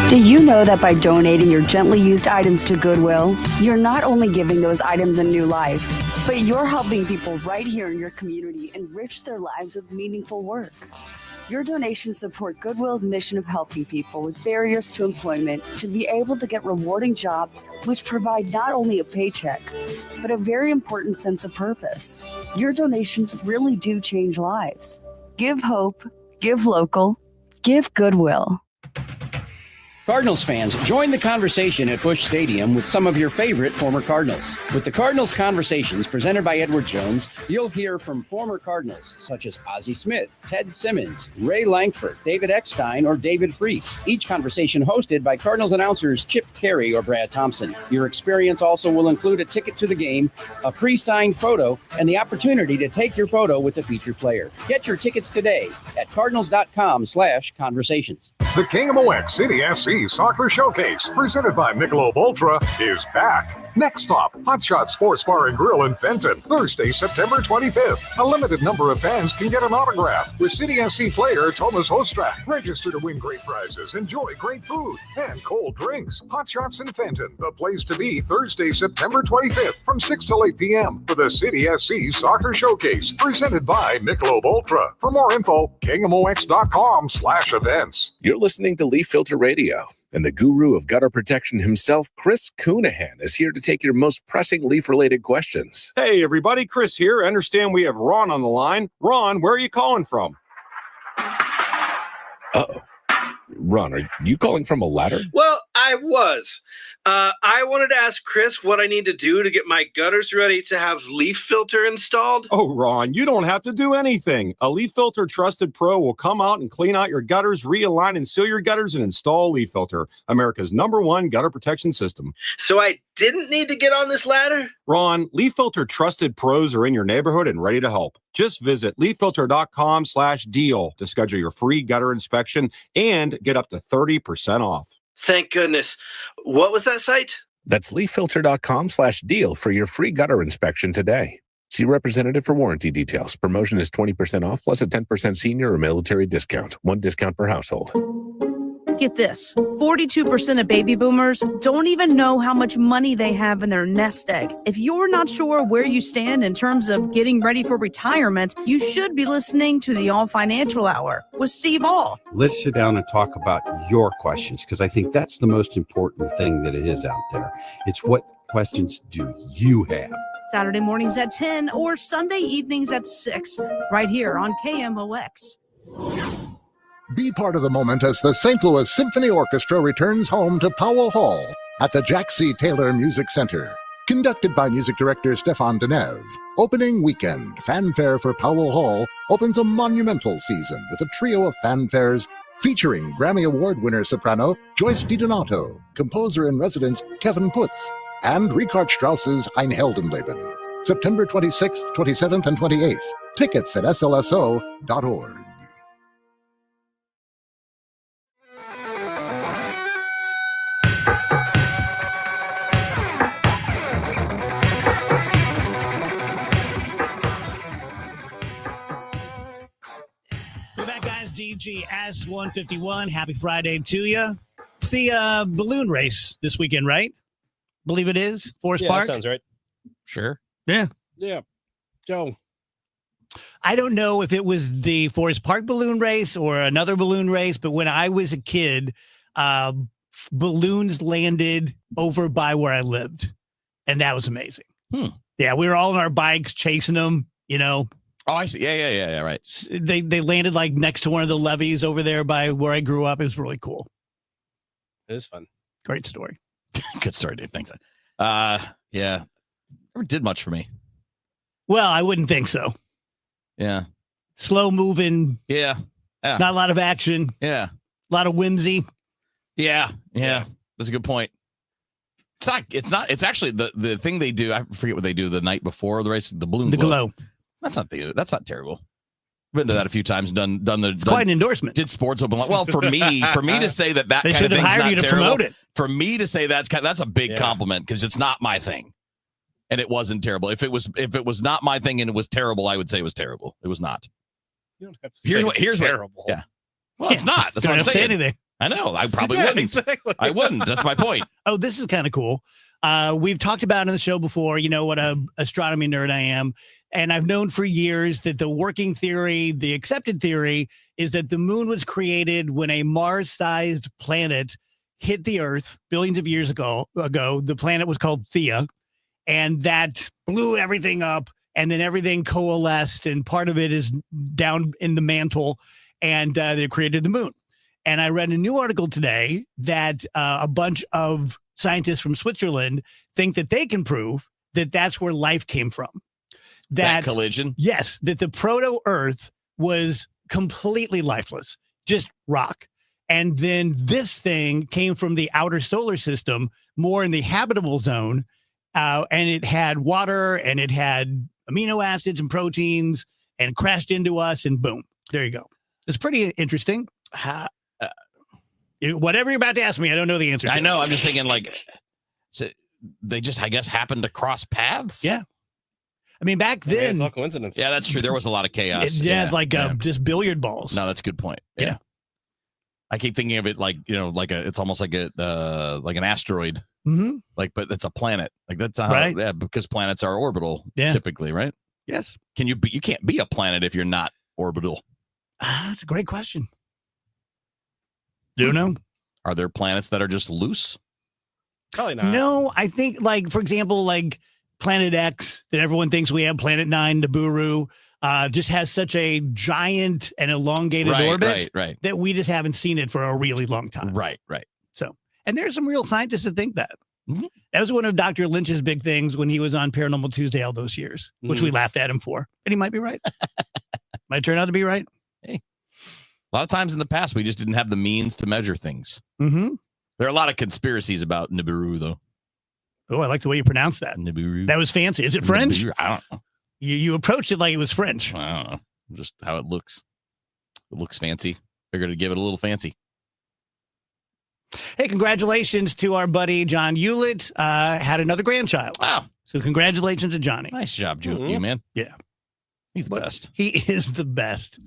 Do you know that by donating your gently used items to Goodwill, you're not only giving those items a new life, but you're helping people right here in your community enrich their lives with meaningful work? Your donations support Goodwill's mission of helping people with barriers to employment to be able to get rewarding jobs, which provide not only a paycheck, but a very important sense of purpose. Your donations really do change lives. Give hope, give local, give Goodwill. Cardinals fans, join the conversation at Busch Stadium with some of your favorite former Cardinals. With the Cardinals Conversations presented by Edward Jones, you'll hear from former Cardinals such as Ozzie Smith, Ted Simmons, Ray Langford, David Eckstein, or David Freese. Each conversation hosted by Cardinals announcers Chip Carey or Brad Thompson. Your experience also will include a ticket to the game, a pre-signed photo, and the opportunity to take your photo with the featured player. Get your tickets today at cardinals.com/conversations. The KMOX City FC Soccer Showcase, presented by Michelob Ultra, is back. Next stop, Hot Shot Sports Bar and Grill in Fenton, Thursday, September 25th. A limited number of fans can get an autograph with City SC player Thomas Hostrak. Register to win great prizes, enjoy great food, and cold drinks. Hot Shots in Fenton, the place to be, Thursday, September 25th from 6 till 8 p.m. for the City SC Soccer Showcase, presented by Michelob Ultra. For more info, KMOX.com/events. You're listening to Leaf Filter Radio, and the guru of gutter protection himself, Chris Coonahan, is here to take your most pressing leaf-related questions. Hey, everybody, Chris here. I understand we have Ron on the line. Ron, where are you calling from? Uh-oh. Ron, are you calling from a ladder? Well, I was. I wanted to ask Chris what I need to do to get my gutters ready to have Leaf Filter installed. Oh, Ron, you don't have to do anything. A Leaf Filter Trusted Pro will come out and clean out your gutters, realign and seal your gutters, and install Leaf Filter, America's #1 gutter protection system. So I didn't need to get on this ladder? Ron, Leaf Filter Trusted Pros are in your neighborhood and ready to help. Just visit leaffilter.com/deal to schedule your free gutter inspection and get up to 30% off. Thank goodness. What was that site? That's leaffilter.com/deal for your free gutter inspection today. See representative for warranty details. Promotion is 20% off plus a 10% senior or military discount. One discount per household. Get this, 42% of baby boomers don't even know how much money they have in their nest egg. If you're not sure where you stand in terms of getting ready for retirement, you should be listening to the All Financial Hour with Steve All. Let's sit down and talk about your questions, because I think that's the most important thing that it is out there. It's what questions do you have? Saturday mornings at 10 or Sunday evenings at 6, right here on KMOX. Be part of the moment as the St. Louis Symphony Orchestra returns home to Powell Hall at the Jack C. Taylor Music Center. Conducted by music director Stefan Deneve, opening weekend Fanfare for Powell Hall opens a monumental season with a trio of fanfares featuring Grammy Award winner soprano Joyce DiDonato, composer-in-residence Kevin Putz, and Richard Strauss's Ein Heldenleben. September 26th, 27th, and 28th. Tickets at slso.org. We're back, guys. DGS 151. Happy Friday to you. It's the balloon race this weekend, right? Believe it is. Forest Park. That sounds right. Sure. Yeah. Yeah. Joe. I don't know if it was the Forest Park balloon race or another balloon race, but when I was a kid, balloons landed over by where I lived, and that was amazing. Yeah, we were all on our bikes chasing them, you know. Oh, I see. Yeah, right. They landed like next to one of the levees over there by where I grew up. It was really cool. It is fun. Great story. Good story, Dave. Thanks. Yeah. Never did much for me. Well, I wouldn't think so. Yeah. Slow moving. Yeah. Not a lot of action. Yeah. A lot of whimsy. Yeah. That's a good point. It's actually the thing they do. I forget what they do the night before the race, the balloon glow. That's not terrible. I've been to that a few times. Done quite an endorsement. Did sports open? Well, for me to say that they kind of thing's hired not you to terrible. promote it. For me to say that's a big compliment, because it's not my thing, and it wasn't terrible. If it was not my thing and it was terrible, I would say it was terrible. It was not. You don't have to Here's terrible. Yeah. Well, it's not. That's what I'm saying. Anything. I know. I probably wouldn't. Exactly. I wouldn't. That's my point. Oh, this is kind of cool. We've talked about in the show before, you know, what a astronomy nerd I am. And I've known for years that the working theory, the accepted theory, is that the moon was created when a Mars-sized planet hit the Earth billions of years ago. The planet was called Theia, and that blew everything up, and then everything coalesced, and part of it is down in the mantle, and they created the moon. And I read a new article today that a bunch of scientists from Switzerland think that they can prove that that's where life came from. That collision? Yes, that the proto-Earth was completely lifeless, just rock. And then this thing came from the outer solar system, more in the habitable zone, and it had water, and it had amino acids and proteins, and crashed into us, and boom, there you go. It's pretty interesting. Whatever you're about to ask me, I don't know the answer to. I know. I'm just thinking, so they just, I guess, happened to cross paths? Yeah. I mean, back then, it's all coincidence. Yeah, that's true. There was a lot of chaos. Just billiard balls. No, that's a good point. Yeah. I keep thinking of it it's almost like an asteroid. Mm-hmm. But it's a planet. Like that's how, right. Yeah, because planets are orbital typically, right? Yes. You can't be a planet if you're not orbital. That's a great question. Do you know? Are there planets that are just loose? Probably not. No, I think, for example, Planet X, that everyone thinks we have, Planet 9, Nibiru, just has such a giant and elongated orbit that we just haven't seen it for a really long time. Right. So, and there's some real scientists that think that. Mm-hmm. That was one of Dr. Lynch's big things when he was on Paranormal Tuesday all those years, which we laughed at him for. And he might be right. Might turn out to be right. Hey, a lot of times in the past, we just didn't have the means to measure things. Mm-hmm. There are a lot of conspiracies about Nibiru, though. Oh, I like the way you pronounce that. Nibiru. That was fancy. Is it French? Nibiru? I don't know. You approached it like it was French. I don't know. Just how it looks. It looks fancy. Figured to give it a little fancy. Hey, congratulations to our buddy John Hewlett. Had another grandchild. Wow. So congratulations to Johnny. Nice job, you man. Yeah. He's the best. He is the best.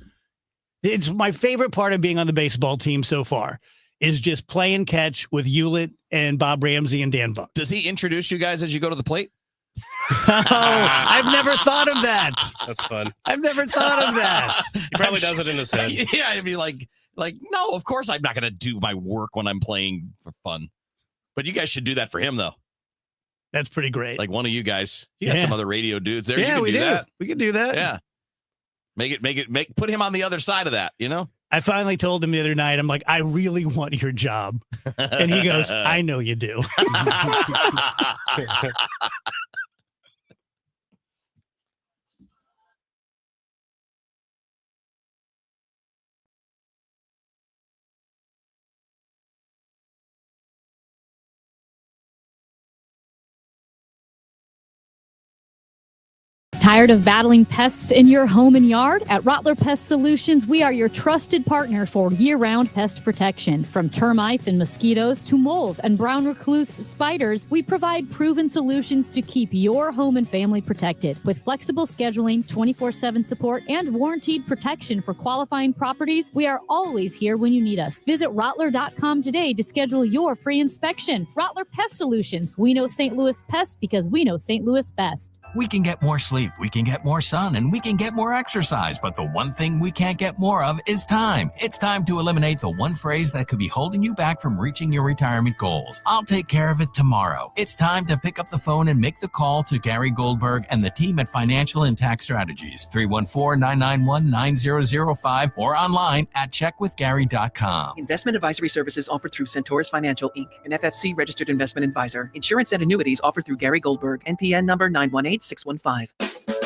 It's my favorite part of being on the baseball team so far is just playing catch with Hewlett and Bob Ramsey and Dan Buck. Does he introduce you guys as you go to the plate? Oh, I've never thought of that. That's fun. I've never thought of that. He probably does it in his head. Yeah, I'd be like, no, of course I'm not going to do my work when I'm playing for fun. But you guys should do that for him, though. That's pretty great. Like one of you guys. You got some other radio dudes there. Yeah, you we can do that. We can do that. Yeah. Put him on the other side of that, you know? I finally told him the other night, I'm like, I really want your job. And he goes, I know you do. Tired of battling pests in your home and yard? At Rottler Pest Solutions, we are your trusted partner for year-round pest protection. From termites and mosquitoes to moles and brown recluse spiders, we provide proven solutions to keep your home and family protected. With flexible scheduling, 24/7 support, and warranted protection for qualifying properties, we are always here when you need us. Visit Rottler.com today to schedule your free inspection. Rottler Pest Solutions. We know St. Louis pests because we know St. Louis best. We can get more sleep, we can get more sun, and we can get more exercise, but the one thing we can't get more of is time. It's time to eliminate the one phrase that could be holding you back from reaching your retirement goals. I'll take care of it tomorrow. It's time to pick up the phone and make the call to Gary Goldberg and the team at Financial and Tax Strategies, 314-991-9005, or online at checkwithgary.com. Investment advisory services offered through Centaurus Financial, Inc., an FFC registered investment advisor. Insurance and annuities offered through Gary Goldberg, NPN number 918615.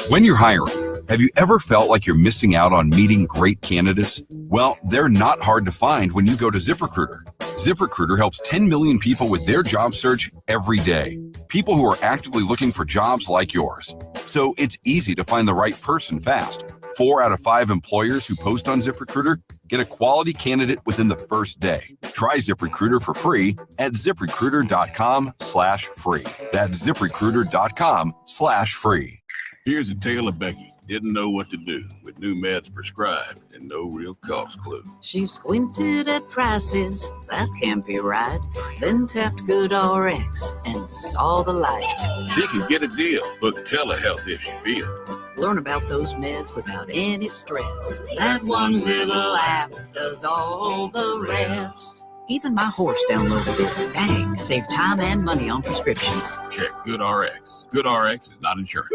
When you're hiring, have you ever felt like you're missing out on meeting great candidates? Well, they're not hard to find when you go to ZipRecruiter. ZipRecruiter helps 10 million people with their job search every day. People who are actively looking for jobs like yours. So it's easy to find the right person fast. 4 out of 5 employers who post on ZipRecruiter get a quality candidate within the first day. Try ZipRecruiter for free at ZipRecruiter.com/free. That's ZipRecruiter.com/free. Here's a tale of Becky. Didn't know what to do with new meds prescribed and no real cost clue. She squinted at prices, that can't be right. Then tapped GoodRx and saw the light. She can get a deal. Book telehealth if she feels. Learn about those meds without any stress. That one little app does all the rest. Even my horse downloaded it. Dang, saved time and money on prescriptions. Check GoodRx. GoodRx is not insurance.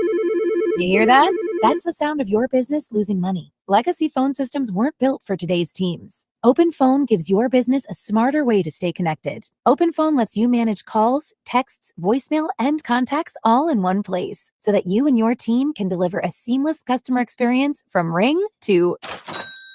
You hear that? That's the sound of your business losing money. Legacy phone systems weren't built for today's teams. OpenPhone gives your business a smarter way to stay connected. OpenPhone lets you manage calls, texts, voicemail, and contacts all in one place so that you and your team can deliver a seamless customer experience from ring to...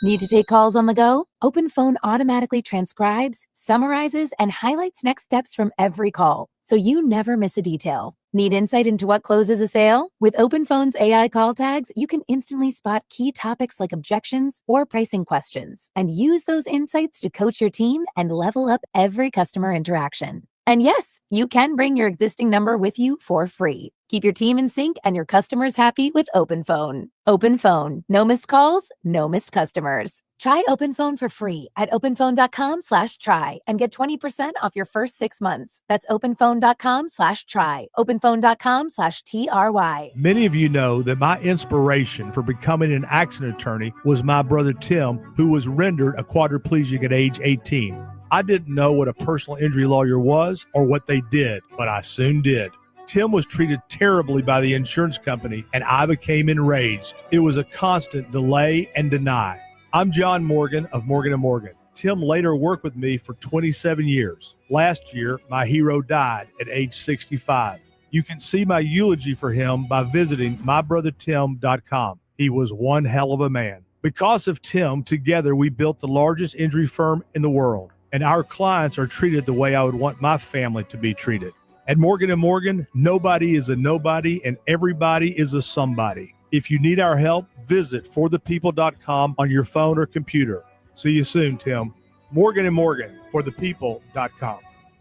Need to take calls on the go? OpenPhone automatically transcribes, summarizes, and highlights next steps from every call, so you never miss a detail. Need insight into what closes a sale? With OpenPhone's AI call tags, you can instantly spot key topics like objections or pricing questions, and use those insights to coach your team and level up every customer interaction. And yes, you can bring your existing number with you for free. Keep your team in sync and your customers happy with OpenPhone. OpenPhone. No missed calls, no missed customers. Try OpenPhone for free at openphone.com/try and get 20% off your first 6 months. That's openphone.com/try. Openphone.com/TRY. Many of you know that my inspiration for becoming an accident attorney was my brother Tim, who was rendered a quadriplegic at age 18. I didn't know what a personal injury lawyer was or what they did, but I soon did. Tim was treated terribly by the insurance company, and I became enraged. It was a constant delay and deny. I'm John Morgan of Morgan & Morgan. Tim later worked with me for 27 years. Last year, my hero died at age 65. You can see my eulogy for him by visiting mybrothertim.com. He was one hell of a man. Because of Tim, together we built the largest injury firm in the world, and our clients are treated the way I would want my family to be treated. At Morgan & Morgan, nobody is a nobody and everybody is a somebody. If you need our help, visit forthepeople.com on your phone or computer. See you soon, Tim. Morgan & Morgan, forthepeople.com.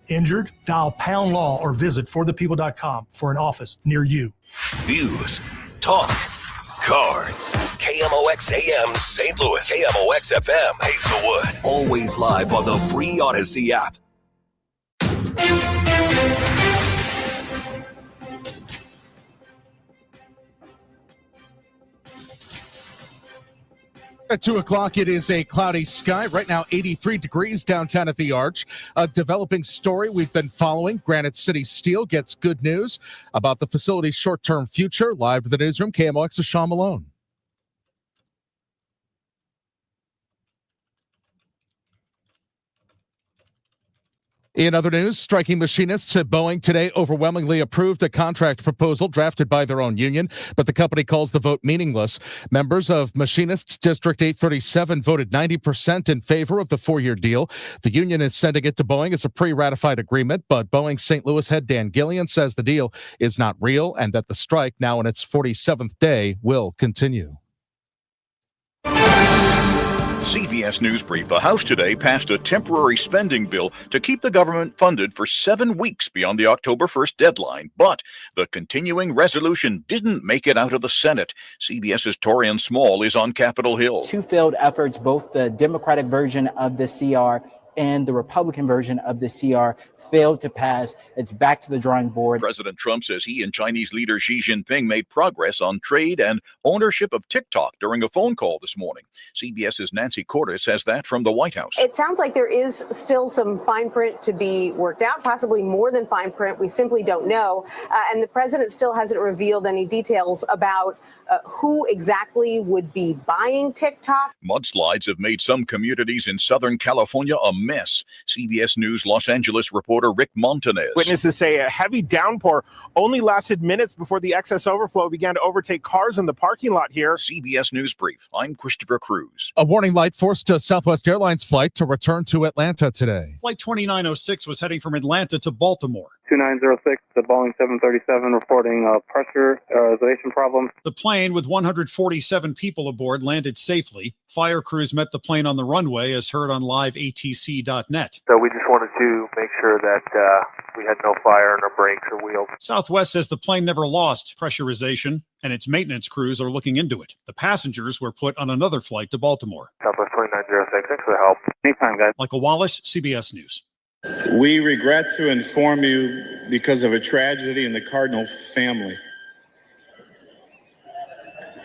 Injured? Dial pound law or visit forthepeople.com for an office near you. Views, talk, cards. KMOX AM St. Louis, KMOX FM Hazelwood. Always live on the free Odyssey app. At 2 o'clock, it is a cloudy sky. Right now, 83 degrees downtown at the Arch. A developing story we've been following. Granite City Steel gets good news about the facility's short-term future. Live to the newsroom, KMOX's Sean Malone. In other news, striking machinists at Boeing today overwhelmingly approved a contract proposal drafted by their own union, but the company calls the vote meaningless. Members of Machinists District 837 voted 90% in favor of the 4-year deal. The union is sending it to Boeing as a pre-ratified agreement, but Boeing St. Louis head Dan Gillian says the deal is not real and that the strike, now in its 47th day, will continue. CBS News Brief. The House today passed a temporary spending bill to keep the government funded for 7 weeks beyond the October 1st deadline. But the continuing resolution didn't make it out of the Senate. CBS's Torian Small is on Capitol Hill. Two failed efforts, both the Democratic version of the CR and the Republican version of the CR failed to pass. It's back to the drawing board. President Trump says he and Chinese leader Xi Jinping made progress on trade and ownership of TikTok during a phone call this morning. CBS's Nancy Cordes has that from the White House. It sounds like there is still some fine print to be worked out, possibly more than fine print. We simply don't know. And the president still hasn't revealed any details about who exactly would be buying TikTok. Mudslides have made some communities in Southern California a mess. CBS News Los Angeles reporter Rick Montanez. Witnesses say a heavy downpour only lasted minutes before the excess overflow began to overtake cars in the parking lot here. CBS News Brief. I'm Christopher Cruz. A warning light forced a Southwest Airlines flight to return to Atlanta today. Flight 2906 was heading from Atlanta to Baltimore. 2906, the Boeing 737 reporting pressure elevation problem. The plane with 147 people aboard landed safely. Fire crews met the plane on the runway, as heard on liveatc.net. So we just wanted to make sure that we had no fire in our brakes or wheels. Southwest says the plane never lost pressurization, and its maintenance crews are looking into it. The passengers were put on another flight to Baltimore. Southwest 2906, thanks for the help. Anytime, guys. Michael Wallace, CBS News. We regret to inform you, because of a tragedy in the Cardinal family,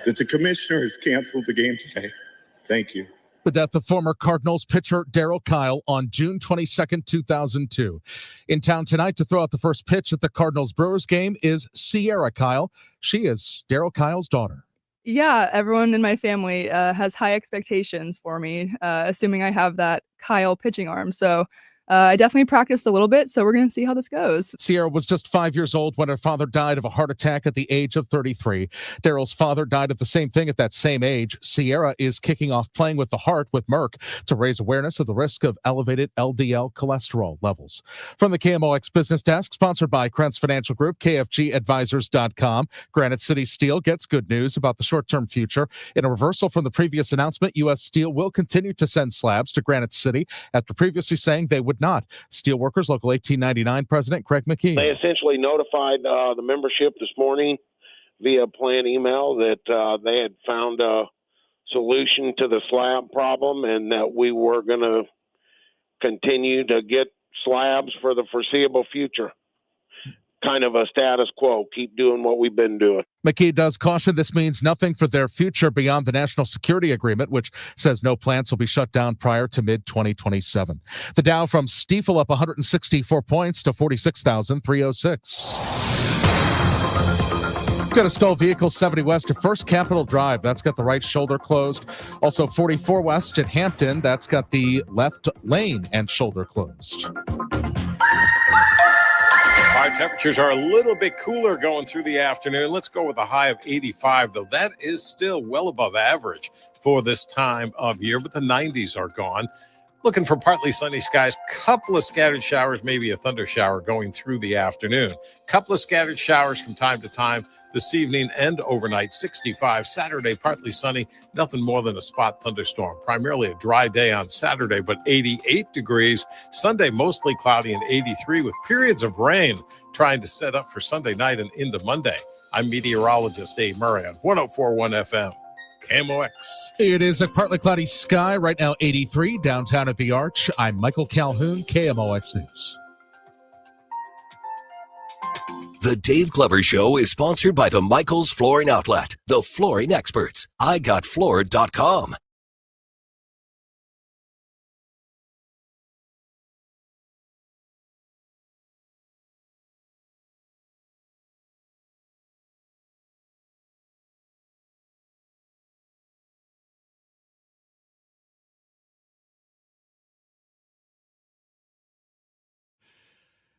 that the commissioner has canceled the game today. Thank you. The death of former Cardinals pitcher Darryl Kile on June 22nd, 2002. In town tonight to throw out the first pitch at the Cardinals-Brewers game is Sierra Kile. She is Darryl Kile's daughter. Yeah, everyone in my family has high expectations for me, assuming I have that Kile pitching arm. So I definitely practiced a little bit, so we're going to see how this goes. Sierra was just 5 years old when her father died of a heart attack at the age of 33. Darryl's father died of the same thing at that same age. Sierra is kicking off Playing with the Heart with Merck to raise awareness of the risk of elevated LDL cholesterol levels. From the KMOX Business Desk, sponsored by Krentz Financial Group, KFGadvisors.com. Granite City Steel gets good news about the short-term future. In a reversal from the previous announcement, U.S. Steel will continue to send slabs to Granite City after previously saying they would not. Steelworkers Local 1899 President Craig McKee. They essentially notified the membership this morning via plan email that they had found a solution to the slab problem and that we were going to continue to get slabs for the foreseeable future. Kind of a status quo, keep doing what we've been doing. McKee does caution this means nothing for their future beyond the National Security Agreement, which says no plants will be shut down prior to mid-2027. The Dow from Stifel up 164 points to 46,306. Got a stalled vehicle 70 west of First Capitol Drive. That's got the right shoulder closed. Also 44 west at Hampton. That's got the left lane and shoulder closed. Our temperatures are a little bit cooler going through the afternoon. Let's go with a high of 85, though. That is still well above average for this time of year, but the 90s are gone. Looking for partly sunny skies, couple of scattered showers, maybe a thunder shower going through the afternoon. Couple of scattered showers from time to time this evening and overnight. 65 Saturday, partly sunny, nothing more than a spot thunderstorm. Primarily a dry day on Saturday, but 88 degrees. Sunday, mostly cloudy and 83 with periods of rain trying to set up for Sunday night and into Monday. I'm meteorologist Dave Murray on 104.1 FM. KMOX. It is a partly cloudy sky right now, 83 downtown at the Arch. I'm Michael Calhoun, KMOX News. The Dave Glover Show is sponsored by the Michaels Flooring Outlet, the flooring experts. IGotFloored.com.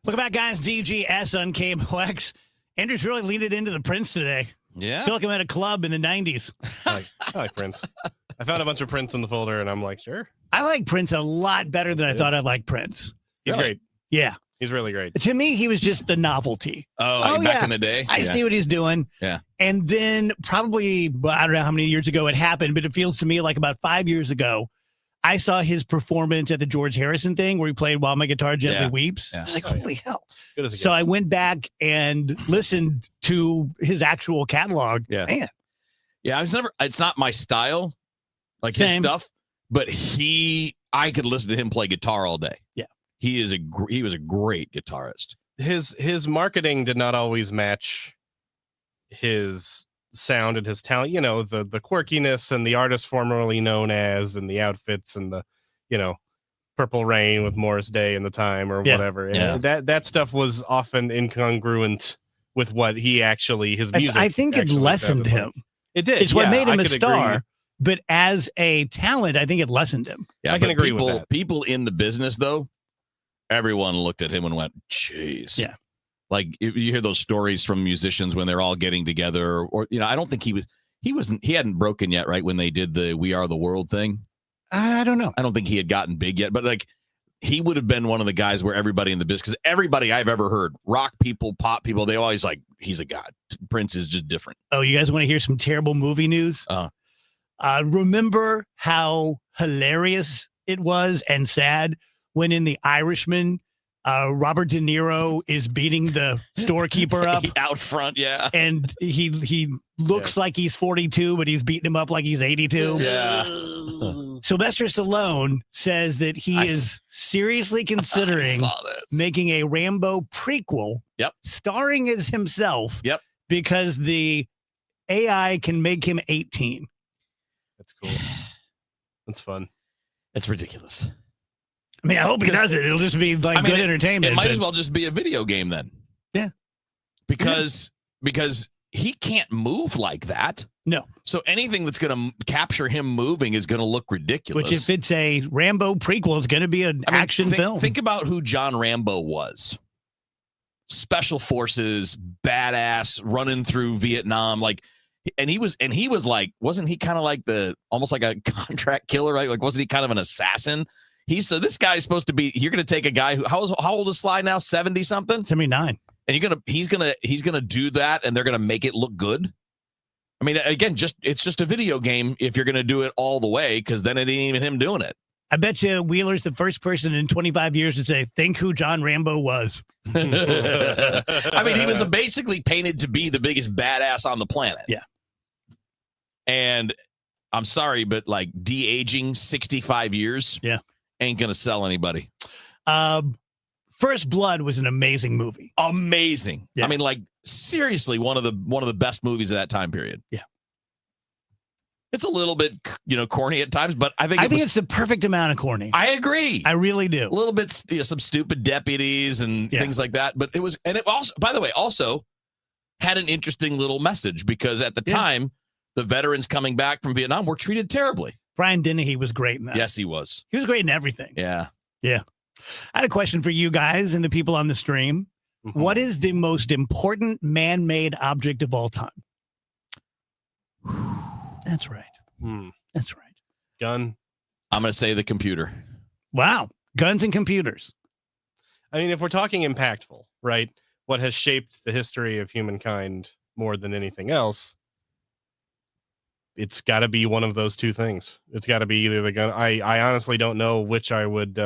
Welcome back, guys. DGS on KMOX. Andrew's really leaned into the Prince today. Yeah. I feel like I'm at a club in the 90s. I like Prince. I found a bunch of Prince in the folder, and I'm like, sure. I like Prince a lot better than I thought I'd like Prince. He's great. Yeah. He's really great. To me, he was just the novelty. Back in the day? I see what he's doing. Yeah. And then probably, I don't know how many years ago it happened, but it feels to me like about 5 years ago, I saw his performance at the George Harrison thing where he played While My Guitar Gently Weeps. I was like, holy hell. Good as it So gets. I went back and listened to his actual catalog. Yeah. Man. Yeah, I was never. It's not my style, like his Same. stuff. But I could listen to him play guitar all day. Yeah, he was a great guitarist. His marketing did not always match his sound and his talent. You know, the quirkiness and the artist formerly known as, and the outfits and the, Purple Rain with Morris Day in the time or whatever. And that stuff was often incongruent with what he actually his music. I think it actually lessened sounded him. like. It did. It's what yeah, made him I a could star. agree. But as a talent, I think it lessened him. Yeah, I can but agree with that. People in the business, though, everyone looked at him and went, "Jeez." Yeah. Like you hear those stories from musicians when they're all getting together, or I don't think he hadn't broken yet, right? When they did the "We Are the World" thing, I don't know. I don't think he had gotten big yet, but like he would have been one of the guys where everybody in the business, because everybody I've ever heard, rock people, pop people, they always like, he's a god. Prince is just different. Oh, you guys want to hear some terrible movie news? Remember how hilarious it was and sad when in The Irishman, Robert De Niro is beating the storekeeper up out front, yeah, and he looks like he's 42, but he's beating him up like he's 82. Yeah. Sylvester Stallone says that he is seriously considering making a Rambo prequel, starring as himself, because the AI can make him 18. That's cool. That's fun. It's ridiculous. I mean, I hope he does it. It'll just be like good entertainment. It might as well just be a video game then. Yeah. Because he can't move like that. No. So anything that's going to capture him moving is going to look ridiculous. Which, if it's a Rambo prequel, it's going to be an action film. Think about who John Rambo was. Special forces, badass, running through Vietnam, and he was like, wasn't he kind of like almost like a contract killer, right? Like, wasn't he kind of an assassin? So this guy's supposed to be. You're going to take a guy how old is Sly now? 70 something, 79, and he's gonna do that, and they're gonna make it look good. I mean, again, it's just a video game if you're gonna do it all the way, because then it ain't even him doing it. I bet you Wheeler's the first person in 25 years to say, "Think who John Rambo was." I mean, he was basically painted to be the biggest badass on the planet. Yeah. And I'm sorry, but like de-aging 65 years, ain't gonna sell anybody. First Blood was an amazing movie. Amazing. Yeah. I mean, like seriously, one of the best movies of that time period. Yeah. It's a little bit, corny at times, but I think it's the perfect amount of corny. I agree. I really do. A little bit, some stupid deputies and things like that. But it also, by the way, also had an interesting little message, because at the time, the veterans coming back from Vietnam were treated terribly. Brian Dennehy was great in that. Yes, he was. He was great in everything. Yeah. Yeah. I had a question for you guys and the people on the stream. Mm-hmm. What is the most important man-made object of all time? That's right. That's right. Gun. I'm going to say the computer. Wow. Guns and computers. I mean, if we're talking impactful, right? What has shaped the history of humankind more than anything else, it's got to be one of those two things. It's got to be either the gun. I honestly don't know which I would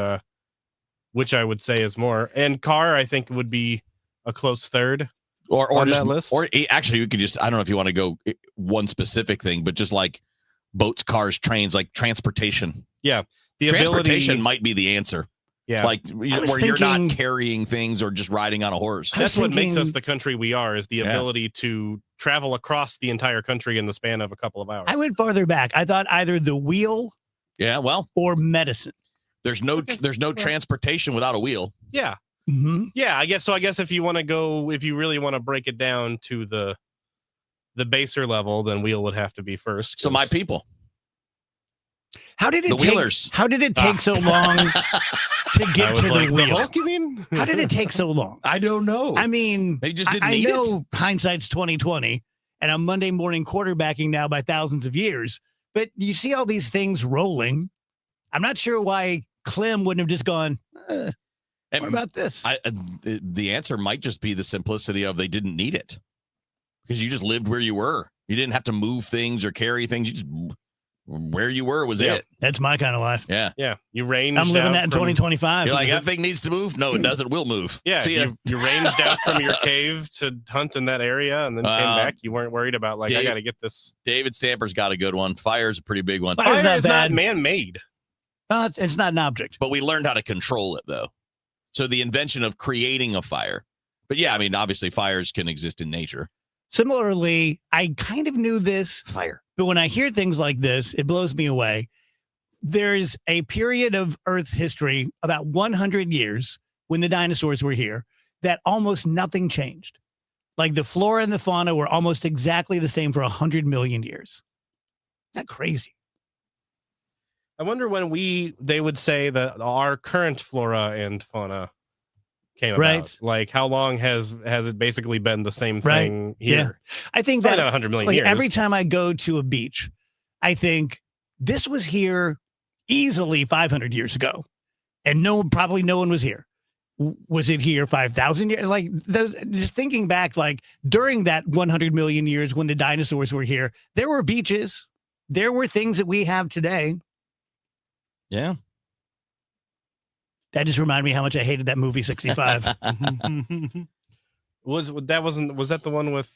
say is more. And car, I think, would be a close third. or on just that list? or actually, you could just, I don't know if you want to go one specific thing, but just like boats, cars, trains, like transportation. Yeah. The Transportation ability, might be the answer. Yeah. Like where you're not carrying things or just riding on a horse. That's what makes us the country we are, is the ability to travel across the entire country in the span of a couple of hours. I went farther back. I thought either the wheel or medicine. There's no transportation without a wheel. Yeah. Mm-hmm. Yeah, I guess if you want to go, if you really want to break it down to the baser level, then wheel would have to be first. So my people. How did it The take, wheelers. How did it take so long to get to the wheel? Hulk, you mean? How did it take so long? I don't know. I mean, they just didn't I need know it. hindsight's 20/20, and I'm Monday morning quarterbacking now by thousands of years. But you see all these things rolling. I'm not sure why Clem wouldn't have just gone. What about this? The answer might just be the simplicity of they didn't need it because you just lived where you were. You didn't have to move things or carry things. You just where you were was it. That's my kind of life. Yeah. Yeah. You ranged. I'm living out that in from- 2025. You're like, that thing needs to move? No, it doesn't. We'll move. Yeah. See ya. You ranged out from your cave to hunt in that area and then came back. You weren't worried about I got to get this. David Stamper's got a good one. Fire's a pretty big one. Fire's Fire not is bad. not man-made. It's not an object. But we learned how to control it, though. So the invention of creating a fire. But yeah, I mean, obviously fires can exist in nature. Similarly, I kind of knew this fire, but when I hear things like this, it blows me away. There's a period of Earth's history, about 100 years, when the dinosaurs were here, that almost nothing changed. Like the flora and the fauna were almost exactly the same for 100 million years. Isn't that crazy? I wonder when they would say that our current flora and fauna came Right. about. Like, how long has it basically been the same thing here? Yeah. I think Probably that not 100 million like, years. every time I go to a beach, I think this was here easily 500 years ago, and probably no one was here. Was it here 5,000 years? Like those, just thinking back, like during that 100 million years when the dinosaurs were here, there were beaches, there were things that we have today. Yeah. That just reminded me how much I hated that movie 65. Was that the one with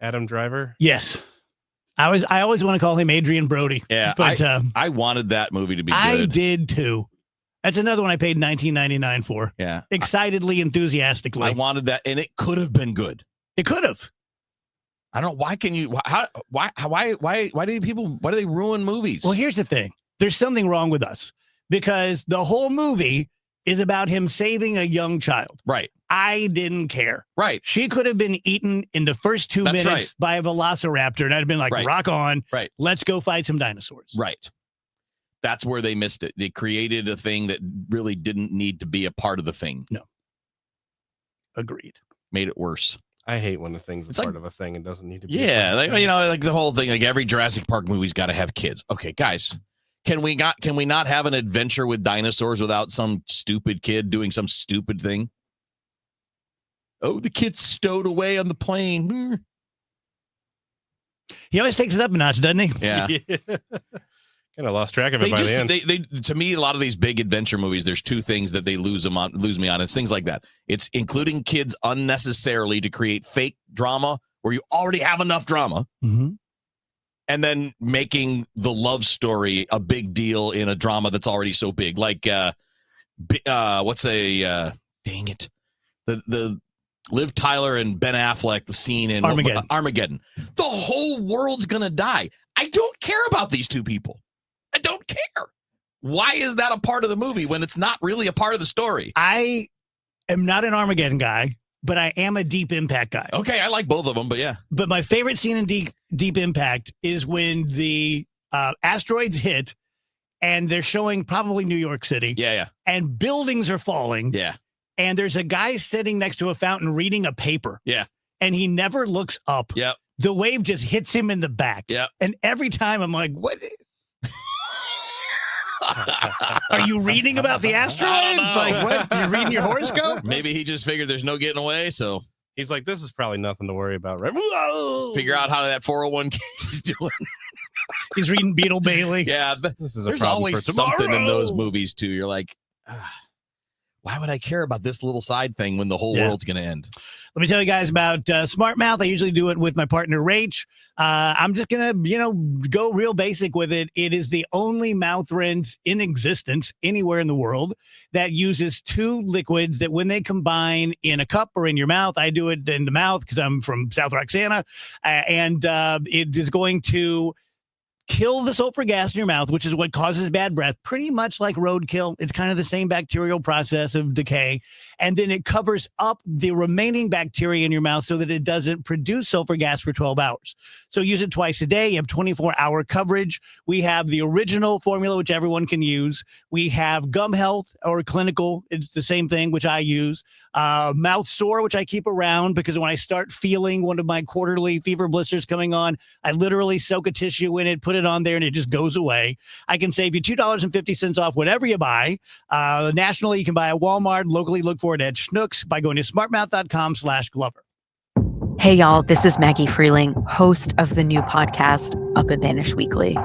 Adam Driver? Yes. I always want to call him Adrian Brody. Yeah. But I wanted that movie to be good. I did too. That's another one I paid $19.99 for. Yeah. Excitedly, enthusiastically. I wanted that, and it could have been good. It could have. I don't. Why can you? Why do they ruin movies? Well, here's the thing. There's something wrong with us because the whole movie is about him saving a young child. Right. I didn't care. Right. She could have been eaten in the first 2 That's minutes right. by a velociraptor, and I'd have been like, Right. rock on. Right. Let's go fight some dinosaurs. Right. That's where they missed it. They created a thing that really didn't need to be a part of the thing. No. Agreed. Made it worse. I hate when the thing's It's part of a thing and doesn't need to be. Yeah, like, like the whole thing. Like every Jurassic Park movie's got to have kids. Okay, guys, can we not have an adventure with dinosaurs without some stupid kid doing some stupid thing? Oh, the kid's stowed away on the plane. He always takes it up a notch, doesn't he? Yeah. Kind of lost track of it by the end. They to me, a lot of these big adventure movies, there's two things that they lose me on. It's things like that. It's including kids unnecessarily to create fake drama where you already have enough drama. Mm-hmm. And then making the love story a big deal in a drama that's already so big. Like, dang it. The Liv Tyler and Ben Affleck, the scene in Armageddon. The whole world's going to die. I don't care about these two people. I don't care. Why is that a part of the movie when it's not really a part of the story? I am not an Armageddon guy, but I am a Deep Impact guy. Okay, I like both of them, but yeah. But my favorite scene in Deep Impact is when the asteroids hit and they're showing probably New York City. Yeah. And buildings are falling. Yeah. And there's a guy sitting next to a fountain reading a paper. Yeah. And he never looks up. Yep. The wave just hits him in the back. Yep. And every time I'm like, what? Are you reading about the asteroid? Like, what? You're reading your horoscope? Maybe he just figured there's no getting away, so he's like, this is probably nothing to worry about, right? Whoa! Figure out how that 401k is doing. He's reading Beetle Bailey. Yeah, this is a there's problem always for tomorrow. something in those movies too. You're like, why would I care about this little side thing when the whole world's going to end? Let me tell you guys about Smart Mouth. I usually do it with my partner, Rach. I'm just going to, go real basic with it. It is the only mouth rinse in existence anywhere in the world that uses two liquids that when they combine in a cup or in your mouth, I do it in the mouth because I'm from South Roxana, and it is going to kill the sulfur gas in your mouth, which is what causes bad breath, pretty much like roadkill. It's kind of the same bacterial process of decay. And then it covers up the remaining bacteria in your mouth so that it doesn't produce sulfur gas for 12 hours. So use it twice a day. You have 24-hour coverage. We have the original formula, which everyone can use. We have Gum Health or Clinical. It's the same thing, which I use. Mouth Sore, which I keep around because when I start feeling one of my quarterly fever blisters coming on, I literally soak a tissue in it, put it on there, and it just goes away. I can save you $2.50 off whatever you buy. Nationally, you can buy at Walmart. Locally, look for it at Schnucks by going to smartmouth.com/Glover. Hey, y'all, this is Maggie Freeling, host of the new podcast, Up and Vanish Weekly.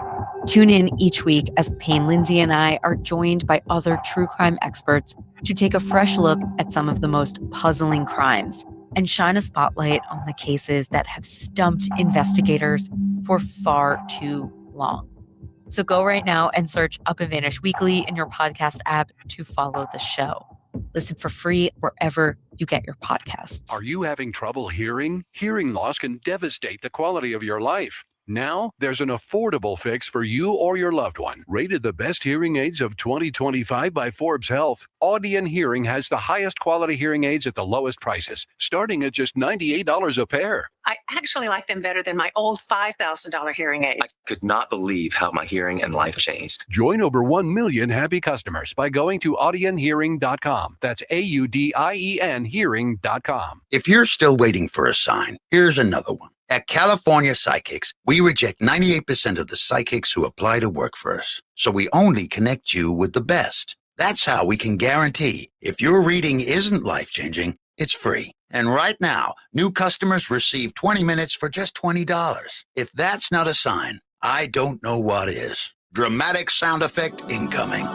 Tune in each week as Payne Lindsay and I are joined by other true crime experts to take a fresh look at some of the most puzzling crimes and shine a spotlight on the cases that have stumped investigators for far too long. So go right now and search Up and Vanish Weekly in your podcast app to follow the show. Listen for free wherever you get your podcasts. Are you having trouble hearing? Hearing loss can devastate the quality of your life. Now, there's an affordable fix for you or your loved one. Rated the best hearing aids of 2025 by Forbes Health, Audion Hearing has the highest quality hearing aids at the lowest prices, starting at just $98 a pair. I actually like them better than my old $5,000 hearing aids. I could not believe how my hearing and life changed. Join over 1 million happy customers by going to audionhearing.com. That's AUDIEN hearing.com. If you're still waiting for a sign, here's another one. At California Psychics, we reject 98% of the psychics who apply to work for us. So we only connect you with the best. That's how we can guarantee if your reading isn't life-changing, it's free. And right now, new customers receive 20 minutes for just $20. If that's not a sign, I don't know what is. Dramatic sound effect incoming.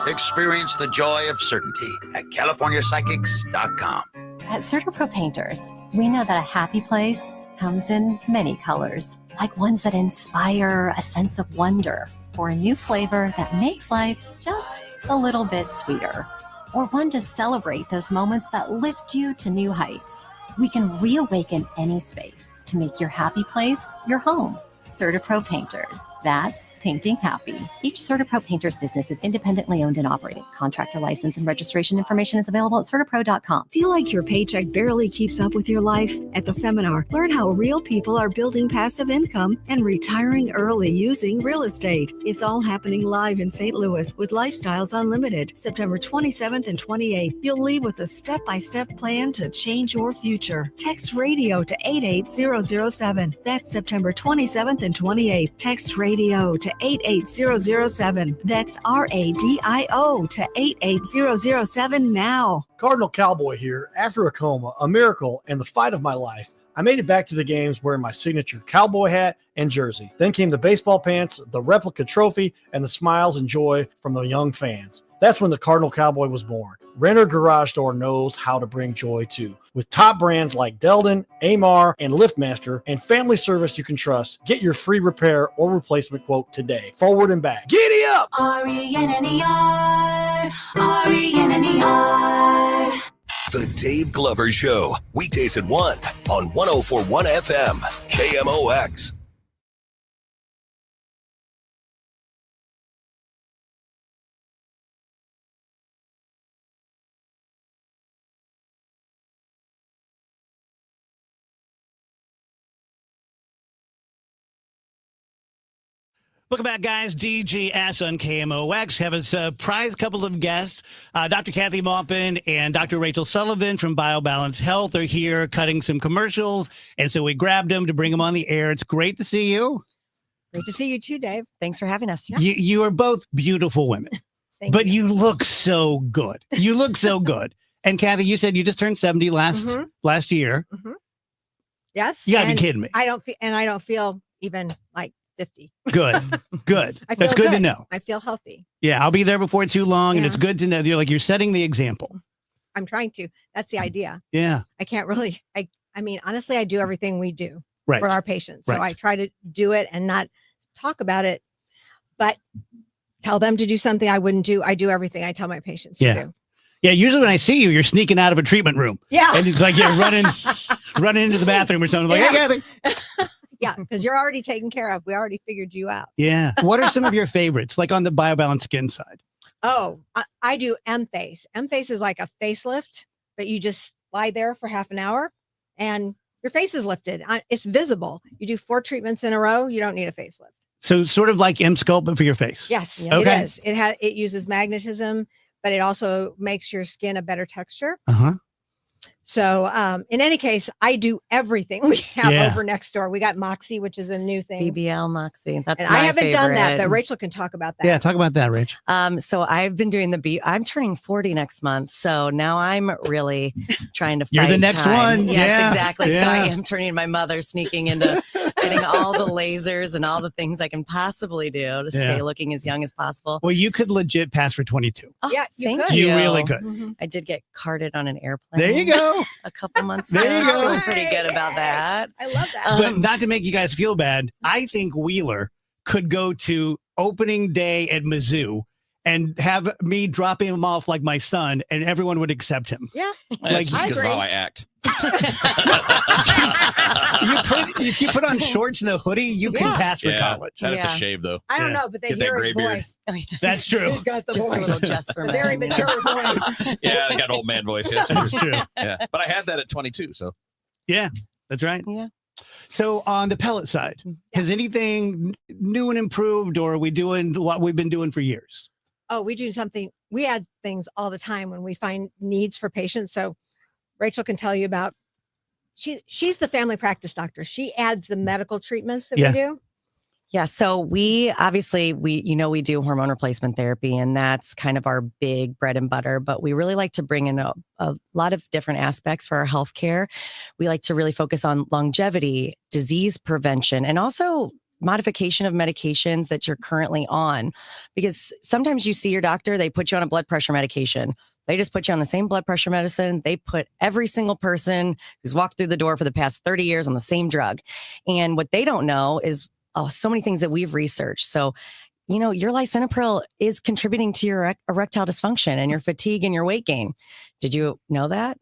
Experience the joy of certainty at CaliforniaPsychics.com. At CertaPro Painters, we know that a happy place comes in many colors, like ones that inspire a sense of wonder, or a new flavor that makes life just a little bit sweeter, or one to celebrate those moments that lift you to new heights. We can reawaken any space to make your happy place your home. CertaPro Painters. That's painting happy. Each CertaPro Painters business is independently owned and operated. Contractor license and registration information is available at CertaPro.com. Feel like your paycheck barely keeps up with your life? At the seminar, learn how real people are building passive income and retiring early using real estate. It's all happening live in St. Louis with Lifestyles Unlimited, September 27th and 28th. You'll leave with a step-by-step plan to change your future. Text radio to 88007. That's September 27th and 28th. Text radio to 88007. That's RADIO to 88007 now. Cardinal Cowboy here. After a coma, a miracle, and the fight of my life, I made it back to the games wearing my signature cowboy hat and jersey. Then came the baseball pants, the replica trophy, and the smiles and joy from the young fans. That's when the Cardinal Cowboy was born. Renner Garage Door knows how to bring joy too. With top brands like Delden, Amar, and LiftMaster, and family service you can trust, get your free repair or replacement quote today. Forward and back. Giddy up! RENNER, RENNER. The Dave Glover Show, weekdays at 1 on 104.1 FM, KMOX. Welcome back, guys. DGS on KMOX. Have a surprise couple of guests. Dr. Kathy Maupin and Dr. Rachel Sullivan from BioBalance Health are here cutting some commercials. And so we grabbed them to bring them on the air. It's great to see you. Great to see you too, Dave. Thanks for having us. Yeah. You are both beautiful women, but you look so good. You look so good. And Kathy, you said you just turned 70 last year. Mm-hmm. Yes. You gotta be kidding me. I don't feel even like 50. Good. Good. I That's feel good to know. I feel healthy. Yeah, I'll be there before too long, and Yeah. it's good to know. You're setting the example. I'm trying to. That's the idea. Yeah. I can't really. I mean, honestly, I do everything we do Right. for our patients. So Right. I try to do it and not talk about it, but tell them to do something I wouldn't do. I do everything I tell my patients to do. Yeah, usually when I see you, you're sneaking out of a treatment room. Yeah. And it's like you're running into the bathroom or something. Like, hey, Kathy. Yeah, because you're already taken care of. We already figured you out. Yeah. What are some of your favorites, like on the BioBalance Skin side? Oh, I do M-Face. M-Face is like a facelift, but you just lie there for half an hour and your face is lifted. It's visible. You do 4 treatments in a row. You don't need a facelift. So sort of like M-Sculpt, but for your face. Yes, Okay. it is. It uses magnetism, but it also makes your skin a better texture. Uh-huh. So in any case, I do everything we have Yeah. over next door. We got Moxie, which is a new thing. BBL Moxie. That's and my I haven't done that, but favorite. Rachel can talk about that. Yeah, talk about that, Rach. So I've been doing I'm turning 40 next month. So now I'm really trying to fight You're the next time. one. Yes, Yeah. exactly. So I Yeah. am turning my mother, sneaking into getting all the lasers and all the things I can possibly do to Yeah. stay looking as young as possible. Well, you could legit pass for 22. Oh, yeah, thank could. you. You really could. I did get carted on an airplane. There you go. A couple months There ago. you go. Feeling pretty good about that. I love that. But not to make you guys feel bad, I think Wheeler could go to opening day at Mizzou and have me drop him off like my son, and everyone would accept him. Yeah. That's just because of how I act. If you put on shorts and a hoodie, you can Yeah. pass for college. I'd have to shave though. I don't Yeah. know, but they Get that hear gray his beard. voice. That's true. He's got the Just voice. a little just for A men. very mature voice. Yeah, I got an old man voice. Yeah, That's true. Yeah, but I had that at 22. So Yeah, that's right. Yeah. So on the pellet side, has anything new and improved, or are we doing what we've been doing for years? Oh, we do something. We add things all the time when we find needs for patients. So Rachel can tell you about. She's the family practice doctor. She adds the medical treatments that Yeah. we do. Yeah, so we obviously we do hormone replacement therapy, and that's kind of our big bread and butter, but we really like to bring in a lot of different aspects for our healthcare. We like to really focus on longevity, disease prevention, and also modification of medications that you're currently on. Because sometimes you see your doctor, they put you on a blood pressure medication. They just put you on the same blood pressure medicine. They put every single person who's walked through the door for the past 30 years on the same drug. And what they don't know is so many things that we've researched. So, your lisinopril is contributing to your erectile dysfunction and your fatigue and your weight gain. Did you know that?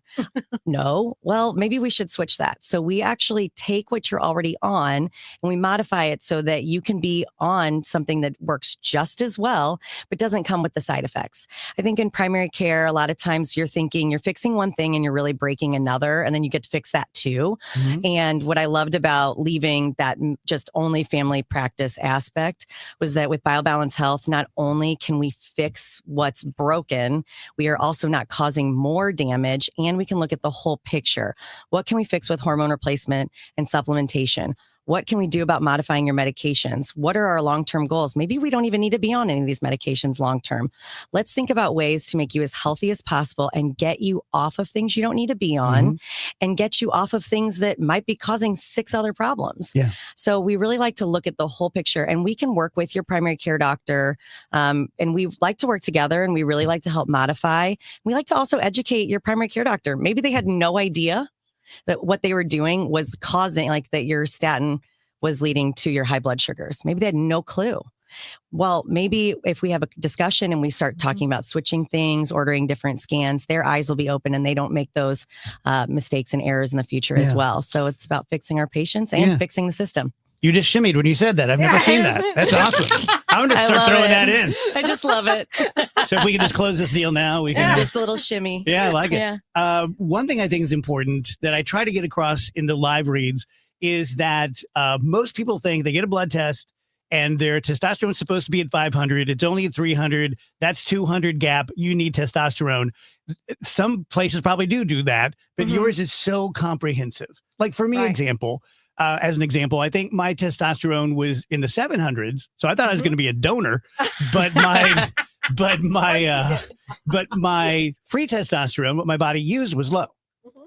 No. Well, maybe we should switch that. So we actually take what you're already on and we modify it so that you can be on something that works just as well, but doesn't come with the side effects. I think in primary care, a lot of times you're thinking you're fixing one thing and you're really breaking another, and then you get to fix that too. And what I loved about leaving that just only family practice aspect was that with BioBalance Health, not only can we fix what's broken, we are also not causing more damage, and we can look at the whole picture. What can we fix with hormone replacement and supplementation? What can we do about modifying your medications? What are our long-term goals? Maybe we don't even need to be on any of these medications long-term. Let's think about ways to make you as healthy as possible and get you off of things you don't need to be on and get you off of things that might be causing 6 other problems. Yeah. So we really like to look at the whole picture, and we can work with your primary care doctor. And we like to work together, and we really like to help modify. We like to also educate your primary care doctor. Maybe they had no idea that what they were doing was causing, like that your statin was leading to your high blood sugars. Maybe they had no clue. Well, maybe if we have a discussion and we start talking about switching things, ordering different scans, their eyes will be open and they don't make those mistakes and errors in the future as well. So it's about fixing our patients and fixing the system. You just shimmied when you said that. I've never seen that. That's awesome. I'm going to start throwing that in. I just love it. So if we can just close this deal now, we can. Just a little shimmy. Yeah, I like it. Yeah. One thing I think is important that I try to get across in the live reads is that most people think they get a blood test and their testosterone is supposed to be at 500. It's only at 300. That's 200 gap. You need testosterone. Some places probably do that, but yours is so comprehensive. Like for me, as an example, I think my testosterone was in the 700s. So I thought I was going to be a donor, but my free testosterone, what my body used, was low.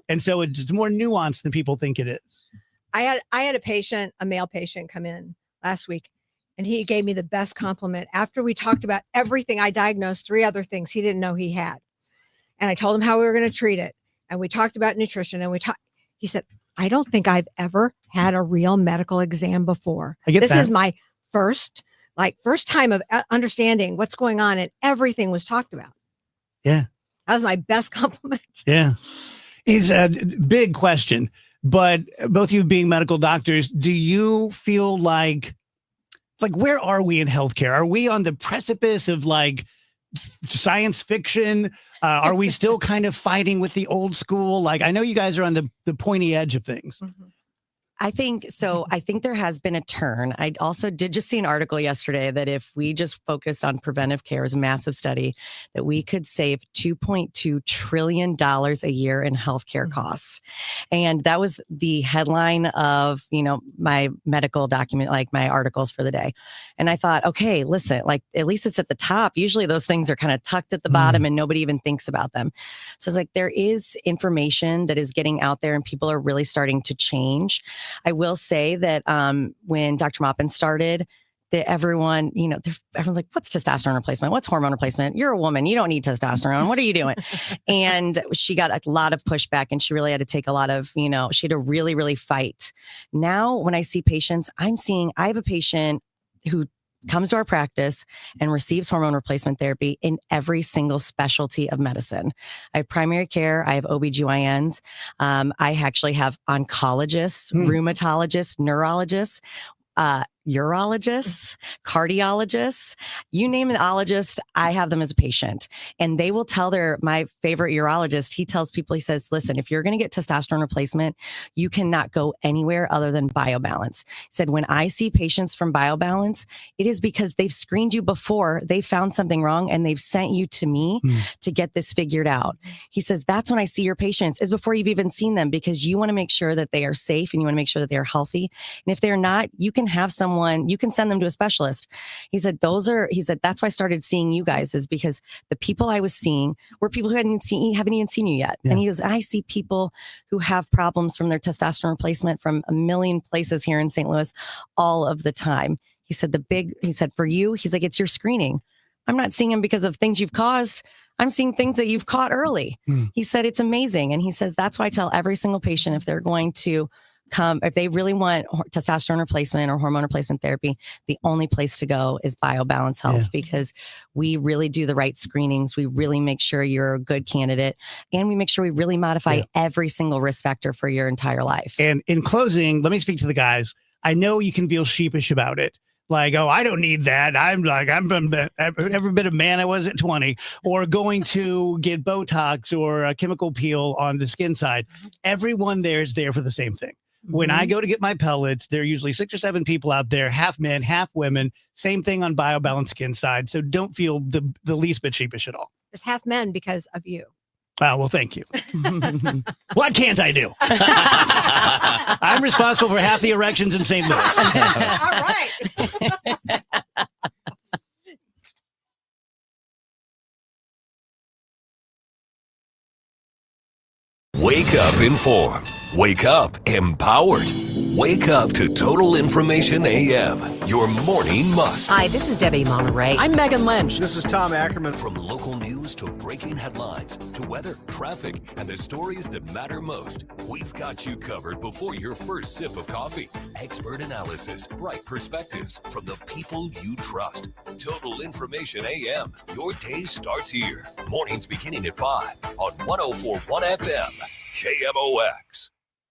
And so it's more nuanced than people think it is. I had a patient, a male patient, come in last week, And he gave me the best compliment after we talked about everything. I diagnosed 3 other things he didn't know he had. And I told him how we were going to treat it. And we talked about nutrition and he said, I don't think I've ever had a real medical exam before. This is my first time of understanding what's going on, and everything was talked about. Yeah. That was my best compliment. Yeah. It's a big question, but both of you being medical doctors, do you feel like where are we in healthcare? Are we on the precipice of like science fiction? Are we still kind of fighting with the old school? Like, I know you guys are on the pointy edge of things. Mm-hmm. I think so. I think there has been a turn. I also did just see an article yesterday that if we just focused on preventive care, as a massive study, that we could save $2.2 trillion a year in healthcare costs. And that was the headline of, my medical document, like my articles for the day. And I thought, okay, listen, like at least it's at the top. Usually those things are kind of tucked at the bottom and nobody even thinks about them. So it's like there is information that is getting out there and people are really starting to change. I will say that when Dr. Maupin started, that everyone, everyone's like, what's testosterone replacement? What's hormone replacement? You're a woman. You don't need testosterone. What are you doing? And she got a lot of pushback and she really had to take a lot of, she had to really, really fight. Now, when I see patients, I have a patient who comes to our practice and receives hormone replacement therapy in every single specialty of medicine. I have primary care. I have OBGYNs. I actually have oncologists, rheumatologists, neurologists, urologists, cardiologists, you name an ologist, I have them as a patient. And they will tell my favorite urologist, he tells people, he says, listen, if you're going to get testosterone replacement, you cannot go anywhere other than BioBalance. He said, when I see patients from BioBalance, it is because they've screened you before, they found something wrong, and they've sent you to me to get this figured out. He says, that's when I see your patients, is before you've even seen them, because you want to make sure that they are safe and you want to make sure that they're healthy. And if they're not, you can have you can send them to a specialist. He said, that's why I started seeing you guys, is because the people I was seeing were people who haven't even seen you yet. Yeah. And he goes, I see people who have problems from their testosterone replacement from a million places here in St. Louis all of the time. He said, for you, he's like, it's your screening. I'm not seeing them because of things you've caused. I'm seeing things that you've caught early. He said, it's amazing. And he says, that's why I tell every single patient, if they're going to if they really want testosterone replacement or hormone replacement therapy, the only place to go is BioBalance Health, because we really do the right screenings. We really make sure you're a good candidate, and we make sure we really modify every single risk factor for your entire life. And in closing, let me speak to the guys. I know you can feel sheepish about it. Like, oh, I don't need that. I'm every bit of man I was at 20, or going to get Botox or a chemical peel on the skin side. Everyone there is there for the same thing. When I go to get my pellets, there are usually 6 or 7 people out there, half men, half women. Same thing on BioBalance skin side. So don't feel the least bit sheepish at all. There's half men because of you. Oh, well, thank you. What can't I do? I'm responsible for half the erections in St. Louis. All right. Wake up informed. Wake up empowered. Wake up to Total Information AM, your morning must. Hi, this is Debbie Monterey. I'm Megan Lynch. This is Tom Ackerman. From local news to breaking headlines to weather, traffic, and the stories that matter most, we've got you covered before your first sip of coffee. Expert analysis, bright perspectives from the people you trust. Total Information AM. Your day starts here. Mornings beginning at 5 on 104.1 FM. KMOX.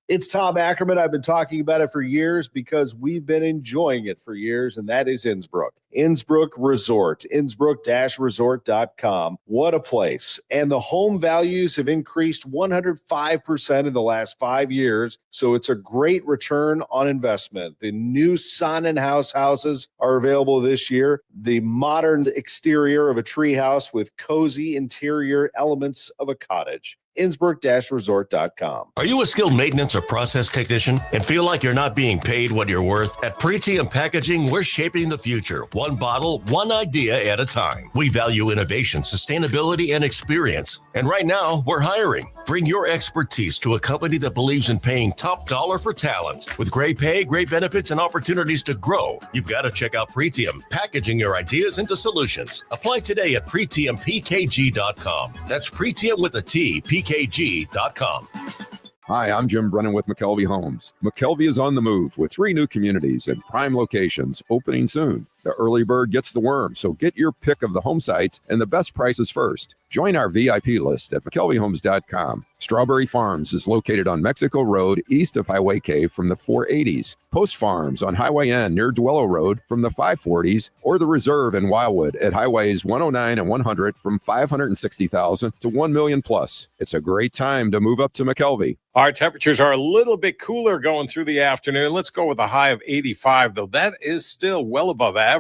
It's Tom Ackerman. I've been talking about it for years because we've been enjoying it for years, and that is Innsbrook. Innsbrook Resort, Innsbrook-resort.com. What a place. And the home values have increased 105% in the last 5 years, so it's a great return on investment. The new Sonnenhaus houses are available this year. The modern exterior of a treehouse with cozy interior elements of a cottage. Innsbruck-resort.com. Are you a skilled maintenance or process technician and feel like you're not being paid what you're worth? At Pretium Packaging, we're shaping the future, one bottle, one idea at a time. We value innovation, sustainability, and experience. And right now, we're hiring. Bring your expertise to a company that believes in paying top dollar for talent. With great pay, great benefits, and opportunities to grow, you've got to check out Pretium, packaging your ideas into solutions. Apply today at PretiumPKG.com. That's Pretium with a T, PKG.com. Hi, I'm Jim Brennan with McKelvey Homes. McKelvey is on the move with 3 new communities and prime locations opening soon. The early bird gets the worm, so get your pick of the home sites and the best prices first. Join our VIP list at McKelveyHomes.com. Strawberry Farms is located on Mexico Road, east of Highway K from the 480s. Post Farms on Highway N near Duello Road from the 540s, or the Reserve in Wildwood at Highways 109 and 100 from $560,000 to $1 million plus. It's a great time to move up to McKelvey. Our temperatures are a little bit cooler going through the afternoon. Let's go with a high of 85, though. That is still well above average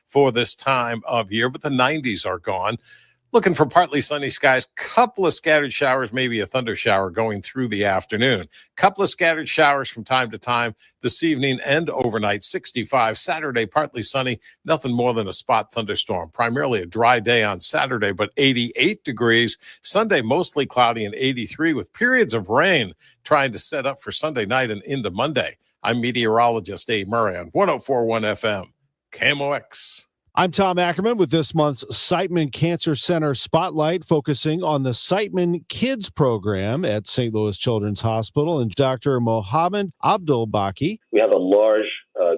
for this time of year, but the 90s are gone. Looking for partly sunny skies, couple of scattered showers, maybe a thunder shower going through the afternoon. Couple of scattered showers from time to time this evening and overnight. 65 Saturday, partly sunny, nothing more than a spot thunderstorm. Primarily a dry day on Saturday, but 88 degrees. Sunday, mostly cloudy and 83 with periods of rain trying to set up for Sunday night and into Monday. I'm meteorologist Dave Murray on 104.1 FM, KMOX. I'm Tom Ackerman with this month's Siteman Cancer Center Spotlight, focusing on the Siteman Kids program at St. Louis Children's Hospital and Dr. Mohammed Abdul-Baki. We have a large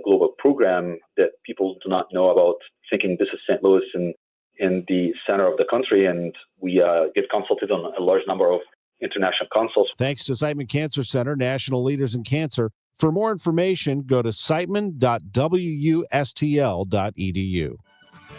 global program that people do not know about, thinking this is St. Louis in the center of the country, and we get consulted on a large number of international consults. Thanks to Siteman Cancer Center, national leaders in cancer. For more information, go to siteman.wustl.edu.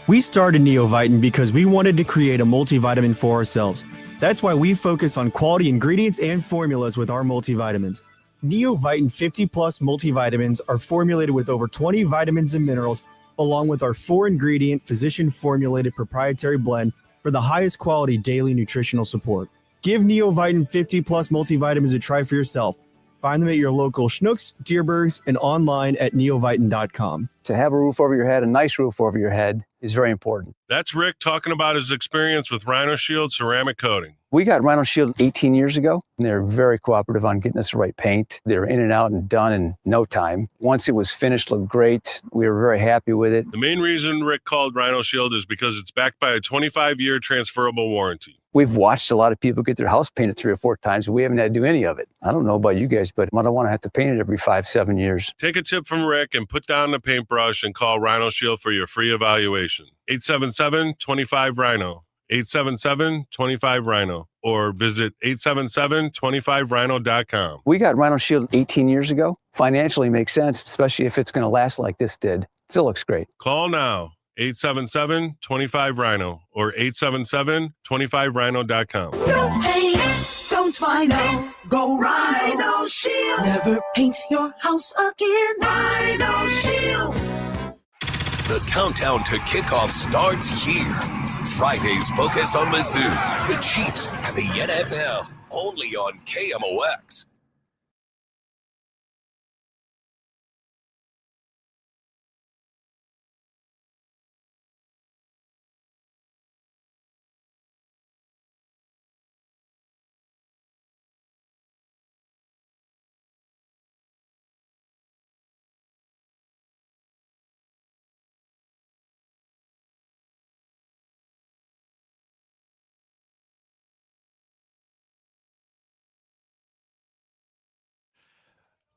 We started Neovitin because we wanted to create a multivitamin for ourselves. That's why we focus on quality ingredients and formulas with our multivitamins. Neovitin 50 Plus multivitamins are formulated with over 20 vitamins and minerals, along with our 4-ingredient physician-formulated proprietary blend for the highest quality daily nutritional support. Give Neovitin 50 Plus multivitamins a try for yourself. Find them at your local Schnucks, Dierbergs, and online at neovitin.com. To have a roof over your head, a nice roof over your head, is very important. That's Rick talking about his experience with Rhino Shield ceramic coating. We got Rhino Shield 18 years ago, and they're very cooperative on getting us the right paint. They're in and out and done in no time. Once it was finished, looked great. We were very happy with it. The main reason Rick called Rhino Shield is because it's backed by a 25-year transferable warranty. We've watched a lot of people get their house painted 3 or 4 times, and we haven't had to do any of it. I don't know about you guys, but I don't want to have to paint it every 5-7 years. Take a tip from Rick and put down the paintbrush and call Rhino Shield for your free evaluation. 877-25-RHINO. 877-25-RHINO. Or visit 877-25rhino.com. We got Rhino Shield 18 years ago. Financially makes sense, especially if it's going to last like this did. Still looks great. Call now. 877-25-RHINO or 877-25rhino.com. Don't paint, don't Rhino, go Rhino Shield. Never paint your house again. Rhino Shield. The countdown to kickoff starts here. Friday's focus on Mizzou, the Chiefs, and the NFL, only on KMOX.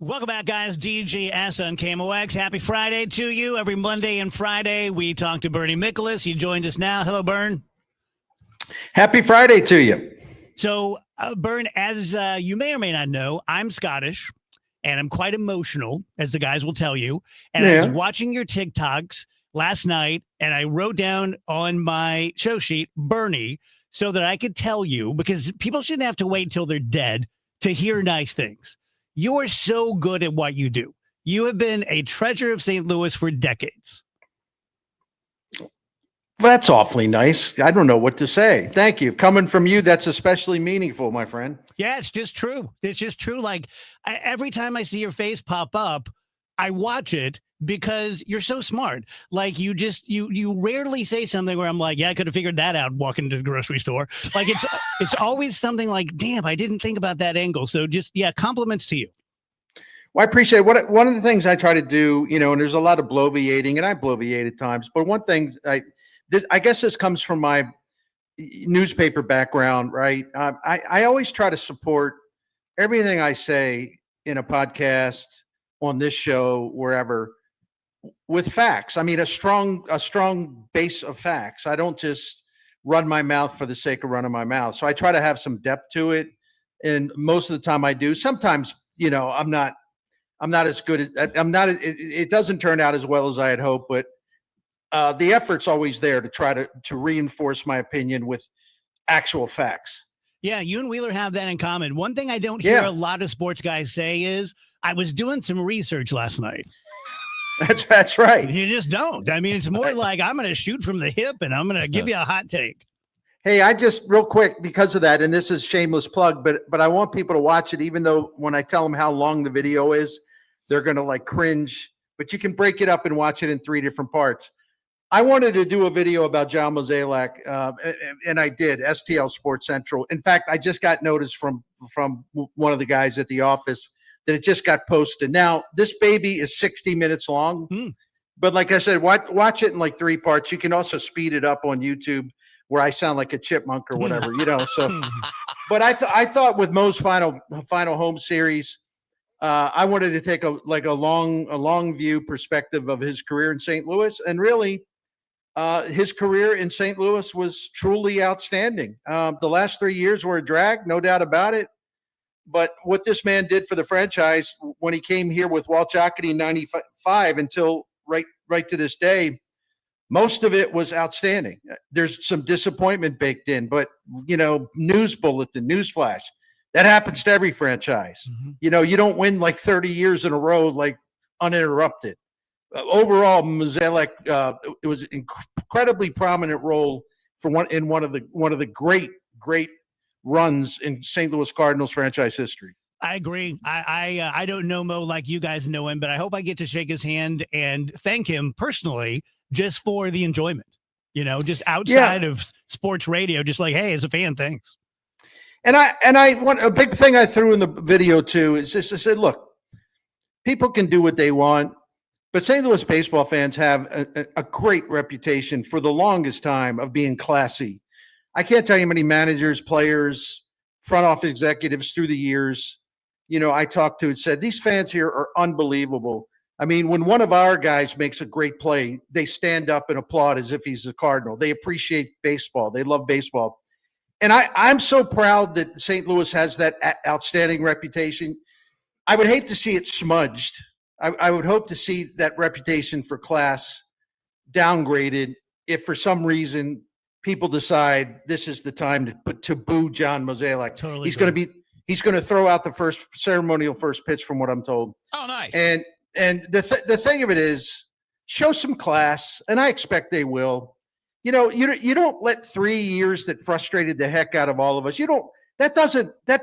Welcome back, guys. DGS on KMOX. Happy Friday to you. Every Monday and Friday, we talk to Bernie Miklasz. He joined us now. Hello, Bern. Happy Friday to you. So, Bern, as you may or may not know, I'm Scottish, and I'm quite emotional, as the guys will tell you. And I was watching your TikToks last night, and I wrote down on my show sheet, Bernie, so that I could tell you, because people shouldn't have to wait till they're dead to hear nice things. You are so good at what you do. You have been a treasure of St. Louis for decades. That's awfully nice. I don't know what to say. Thank you. Coming from you, that's especially meaningful, my friend. Yeah, it's just true. It's just true. Like every time I see your face pop up, I watch it because you're so smart. Like you rarely say something where I'm like, yeah, I could have figured that out walking to the grocery store. Like it's always something like, damn, I didn't think about that angle. So just, yeah, compliments to you. Well, I appreciate it. One of the things I try to do, and there's a lot of bloviating, and I bloviate at times, but one thing I guess this comes from my newspaper background, right? I always try to support everything I say in a podcast, on this show, wherever, with facts. I mean, a strong base of facts. I don't just run my mouth for the sake of running my mouth. So I try to have some depth to it, and most of the time I do. Sometimes, I'm not as good as it doesn't turn out as well as I had hoped, but the effort's always there to try to reinforce my opinion with actual facts. Yeah, you and Wheeler have that in common. One thing I don't hear a lot of sports guys say is, I was doing some research last night. That's right. You just don't. I mean, it's more like I'm going to shoot from the hip and I'm going to give you a hot take. Hey, I just real quick, because of that, and this is shameless plug, but I want people to watch it, even though when I tell them how long the video is, they're going to like cringe, but you can break it up and watch it in 3 different parts. I wanted to do a video about John Mozeliak, and I did, STL Sports Central. In fact, I just got notice from one of the guys at the office that it just got posted. Now, this baby is 60 minutes long, but like I said, watch it in like 3 parts. You can also speed it up on YouTube where I sound like a chipmunk or whatever, so. But I thought with Mo's final home series, I wanted to take a long view perspective of his career in St. Louis, and really, his career in St. Louis was truly outstanding. The last 3 years were a drag, no doubt about it. But what this man did for the franchise when he came here with Walt Jocketty in 95 until right to this day, most of it was outstanding. There's some disappointment baked in, but, news bulletin, news flash, that happens to every franchise. You don't win like 30 years in a row, like uninterrupted. Overall, Mozeliak, it was an incredibly prominent role for one of the great runs in St. Louis Cardinals franchise history. I agree. I don't know Mo like you guys know him, but I hope I get to shake his hand and thank him personally just for the enjoyment. Just outside of sports radio, just like, hey, as a fan, thanks. And I want a big thing I threw in the video too is just I said, look, people can do what they want. But St. Louis baseball fans have a great reputation for the longest time of being classy. I can't tell you how many managers, players, front office executives through the years, I talked to and said, these fans here are unbelievable. I mean, when one of our guys makes a great play, they stand up and applaud as if he's a Cardinal. They appreciate baseball. They love baseball. And I'm so proud that St. Louis has that outstanding reputation. I would hate to see it smudged. I would hope to see that reputation for class downgraded if for some reason people decide this is the time to boo John Mozeliak. Totally. He's going to throw out the ceremonial first pitch from what I'm told. Oh, nice. And the thing of it is, show some class, and I expect they will. You don't let 3 years that frustrated the heck out of all of us. That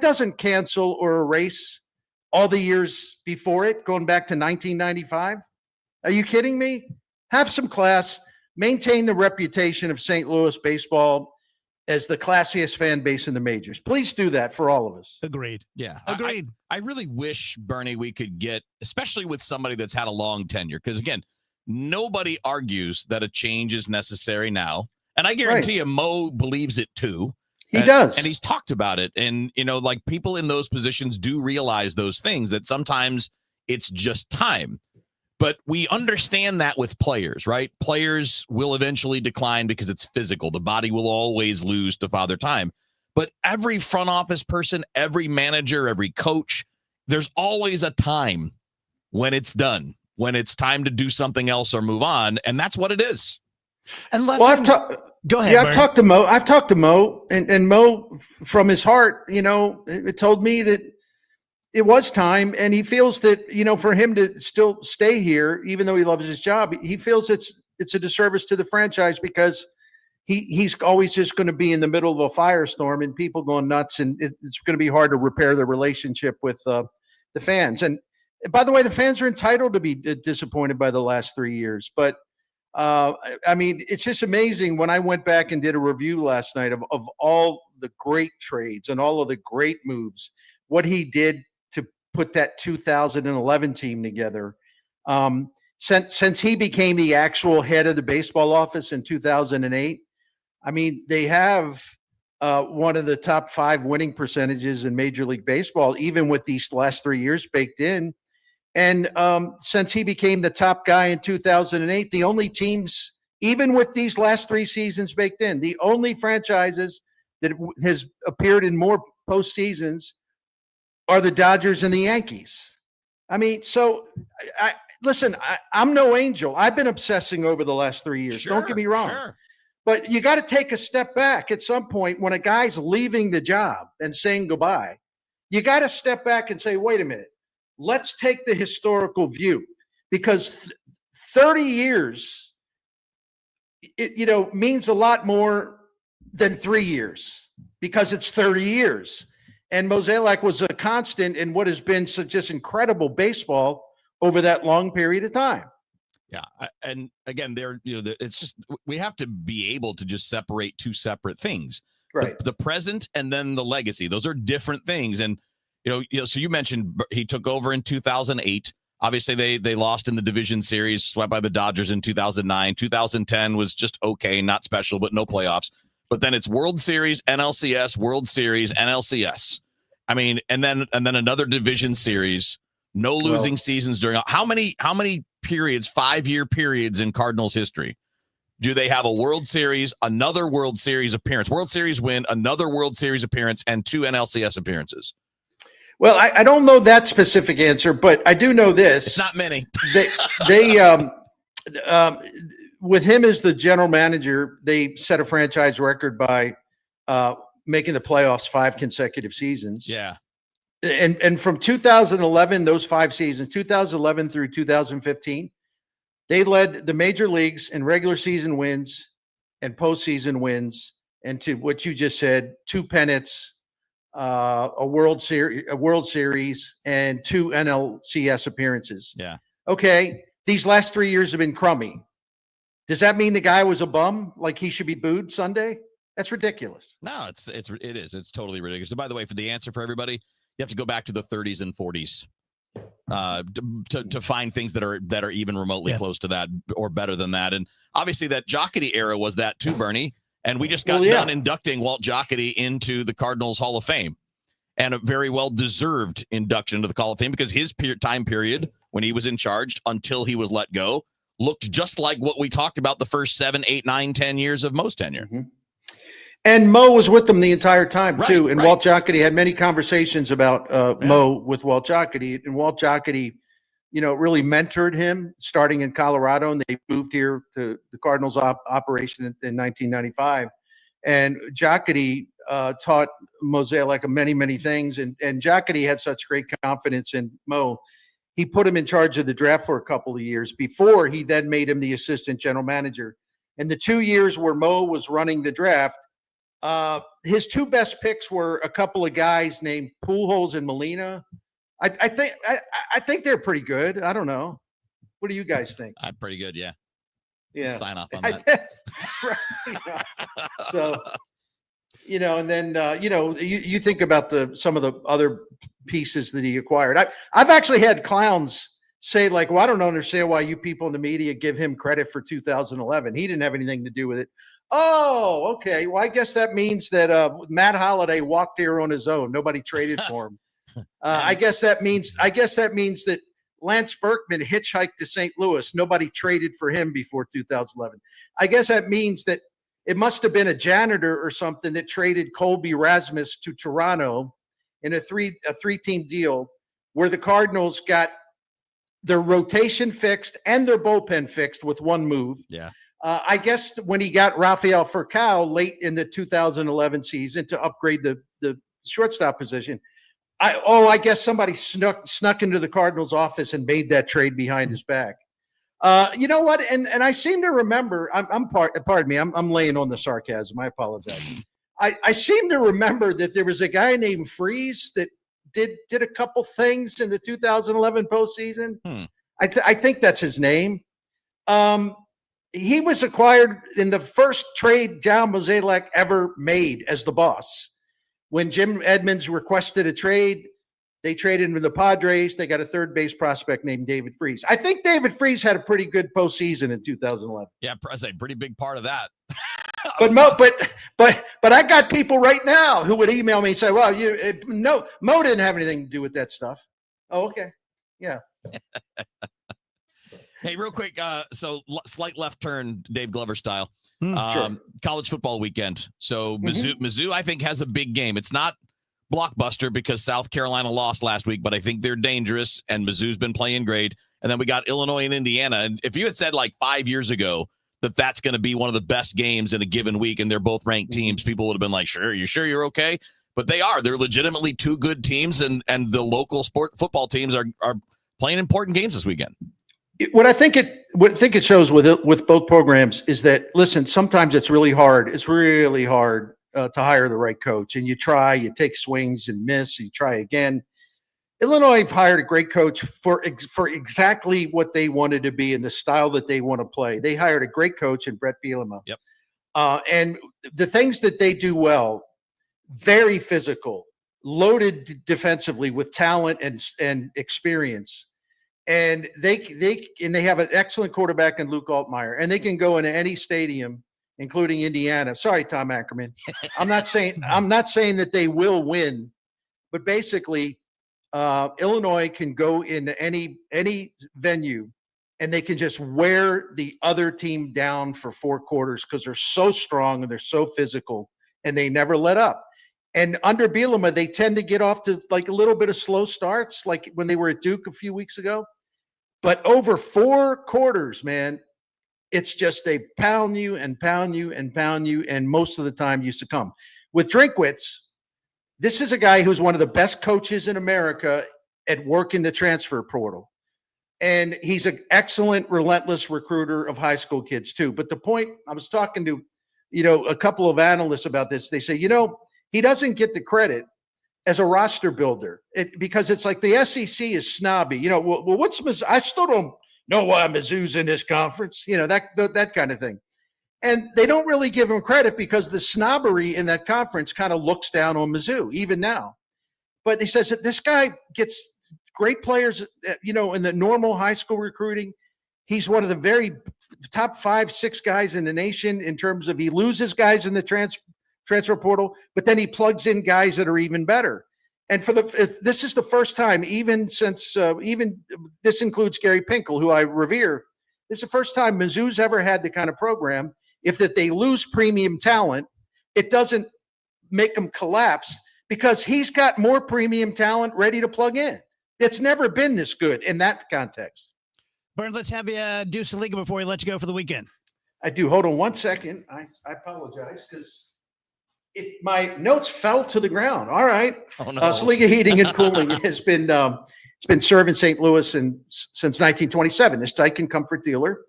doesn't cancel or erase all the years before it, going back to 1995. Are you kidding me? Have some class, maintain the reputation of St. Louis baseball as the classiest fan base in the majors. Please do that for all of us. Agreed. Yeah. Agreed. I really wish, Bernie, we could get, especially with somebody that's had a long tenure, because again, nobody argues that a change is necessary now. And I guarantee you, Mo believes it too. He does. And he's talked about it. And, like people in those positions do realize those things, that sometimes it's just time. But we understand that with players, right? Players will eventually decline because it's physical. The body will always lose to Father Time. But every front office person, every manager, every coach, there's always a time when it's done, when it's time to do something else or move on. And that's what it is. Go ahead. Yeah, I've talked to Mo, and Mo, from his heart, it told me that it was time, and he feels that for him to still stay here, even though he loves his job, he feels it's a disservice to the franchise because he's always just going to be in the middle of a firestorm and people going nuts, and it's going to be hard to repair the relationship with the fans. And by the way, the fans are entitled to be disappointed by the last 3 years. But I mean, it's just amazing. When I went back and did a review last night of all the great trades and all of the great moves, what he did to put that 2011 team together. Since he became the actual head of the baseball office in 2008, I mean, they have one of the top 5 winning percentages in Major League Baseball, even with these last 3 years baked in. And since he became the top guy in 2008, the only teams, even with these last 3 seasons baked in, the only franchises that has appeared in more postseasons are the Dodgers and the Yankees. I mean, so listen, I'm no angel. I've been obsessing over the last 3 years. Don't get me wrong. Sure. But you got to take a step back at some point when a guy's leaving the job and saying goodbye. You got to step back and say, wait a minute. Let's take the historical view, because 30 years, means a lot more than 3 years, because it's 30 years. And Mozeliak was a constant in what has been just incredible baseball over that long period of time. Yeah, and again, it's just we have to be able to just separate 2 separate things, right? The present and then the legacy. Those are different things, and. So you mentioned he took over in 2008. Obviously, they lost in the division series, swept by the Dodgers in 2009. 2010 was just okay, not special, but no playoffs. But then it's World Series, NLCS, World Series, NLCS. I mean, and then another division series. No losing seasons during how many periods? 5-year periods in Cardinals history. Do they have a World Series, another World Series appearance, World Series win, another World Series appearance, and 2 NLCS appearances? Well, I don't know that specific answer, but I do know this. It's not many. They with him as the general manager, they set a franchise record by making the playoffs 5 consecutive seasons. Yeah. And from 2011, those 5 seasons, 2011 through 2015, they led the major leagues in regular season wins and postseason wins, and to what you just said, 2 pennants, a World Series, and 2 NLCS appearances. Yeah. Okay. These last 3 years have been crummy. Does that mean the guy was a bum? Like he should be booed Sunday? That's ridiculous. No, it is. It's totally ridiculous. So by the way, for the answer for everybody, you have to go back to the 30s and 40s to find things that are even remotely close to that or better than that. And obviously that Jocketty era was that too, Bernie. And we just got done inducting Walt Jocketty into the Cardinals Hall of Fame, and a very well-deserved induction into the Hall of Fame, because his time period when he was in charge until he was let go looked just like what we talked about the first 7, 8, 9, 10 years of Mo's tenure. Mm-hmm. And Mo was with them the entire time, too. And Walt Jocketty had many conversations about Mo with Walt Jocketty. And Walt Jocketty, really mentored him starting in Colorado. And they moved here to the Cardinals operation in 1995. And Jocketty taught Mozeliak many, many things. And Jocketty had such great confidence in Mo. He put him in charge of the draft for a couple of years before he then made him the assistant general manager. And the 2 years where Mo was running the draft, his 2 best picks were a couple of guys named Pujols and Molina. I think they're pretty good. I don't know. What do you guys think? I'm pretty good. Yeah. Yeah. Sign off on that. So, and then, you think about some of the other pieces that he acquired. I've actually had clowns say like, well, I don't understand why you people in the media give him credit for 2011. He didn't have anything to do with it. Oh, okay. Well, I guess that means that Matt Holliday walked there on his own. Nobody traded for him. I guess that means that Lance Berkman hitchhiked to St. Louis. Nobody traded for him before 2011. I guess that means that it must have been a janitor or something that traded Colby Rasmus to Toronto in a three-team deal where the Cardinals got their rotation fixed and their bullpen fixed with one move. Yeah. I guess when he got Rafael Furcal late in the 2011 season to upgrade the shortstop position, I guess somebody snuck into the Cardinals office and made that trade behind his back. You know what? And I seem to remember. Pardon me. I'm laying on the sarcasm. I apologize. I seem to remember that there was a guy named Freeze that did a couple things in the 2011 postseason. I think that's his name. He was acquired in the first trade John Mozeliak ever made as the boss. When Jim Edmonds requested a trade, they traded him to the Padres. They got a third base prospect named David Freese. I think David Freese had a pretty good postseason in 2011. Yeah, a pretty big part of that. But I got people right now who would email me and say, "Well, Mo didn't have anything to do with that stuff." Oh, okay, yeah. Hey, real quick. So slight left turn, Dave Glover style. Sure. College football weekend. So Mizzou, I think, has a big game. It's not blockbuster because South Carolina lost last week, but I think they're dangerous, and Mizzou's been playing great. And then we got Illinois and Indiana. And if you had said like 5 years ago that that's going to be one of the best games in a given week and they're both ranked teams, people would have been like, sure you're okay? But they are. They're legitimately two good teams, and the local football teams are playing important games this weekend. What I think it shows with both programs is that, listen, sometimes it's really hard. It's really hard to hire the right coach, and you take swings and miss, you try again. Illinois hired a great coach for exactly what they wanted to be and the style that they want to play. They hired a great coach in Brett Bielema. Yep. And the things that they do well, very physical, loaded defensively with talent and experience. And they have an excellent quarterback in Luke Altmaier, and they can go into any stadium, including Indiana. Sorry, Tom Ackerman. I'm not saying that they will win, but basically, Illinois can go into any venue, and they can just wear the other team down for 4 quarters because they're so strong and they're so physical, and they never let up. And under Bielema, they tend to get off to like a little bit of slow starts, like when they were at Duke a few weeks ago. But over 4 quarters, man, it's just they pound you and pound you and pound you, and most of the time you succumb. With Drinkwitz, this is a guy who's one of the best coaches in America at working the transfer portal. And he's an excellent, relentless recruiter of high school kids too. But the point, I was talking to, a couple of analysts about this. They say, he doesn't get the credit as a roster builder because it's like the SEC is snobby. Well, what's Mizzou? I still don't know why Mizzou's in this conference. That kind of thing. And they don't really give him credit because the snobbery in that conference kind of looks down on Mizzou, even now. But he says that this guy gets great players, in the normal high school recruiting. He's one of the very top 5-6 guys in the nation in terms of he loses guys in the transfer portal, but then he plugs in guys that are even better. And this is the first time, even since this includes Gary Pinkel, who I revere. This is the first time Mizzou's ever had the kind of program. If they lose premium talent, it doesn't make them collapse because he's got more premium talent ready to plug in. It's never been this good in that context. Bern, let's have you do Saliga before we let you go for the weekend. I do. Hold on 1 second. I apologize because my notes fell to the ground. All right. Oh, no. Saliga Heating and Cooling has been it's been serving St. Louis since 1927. This Daikin Comfort dealer.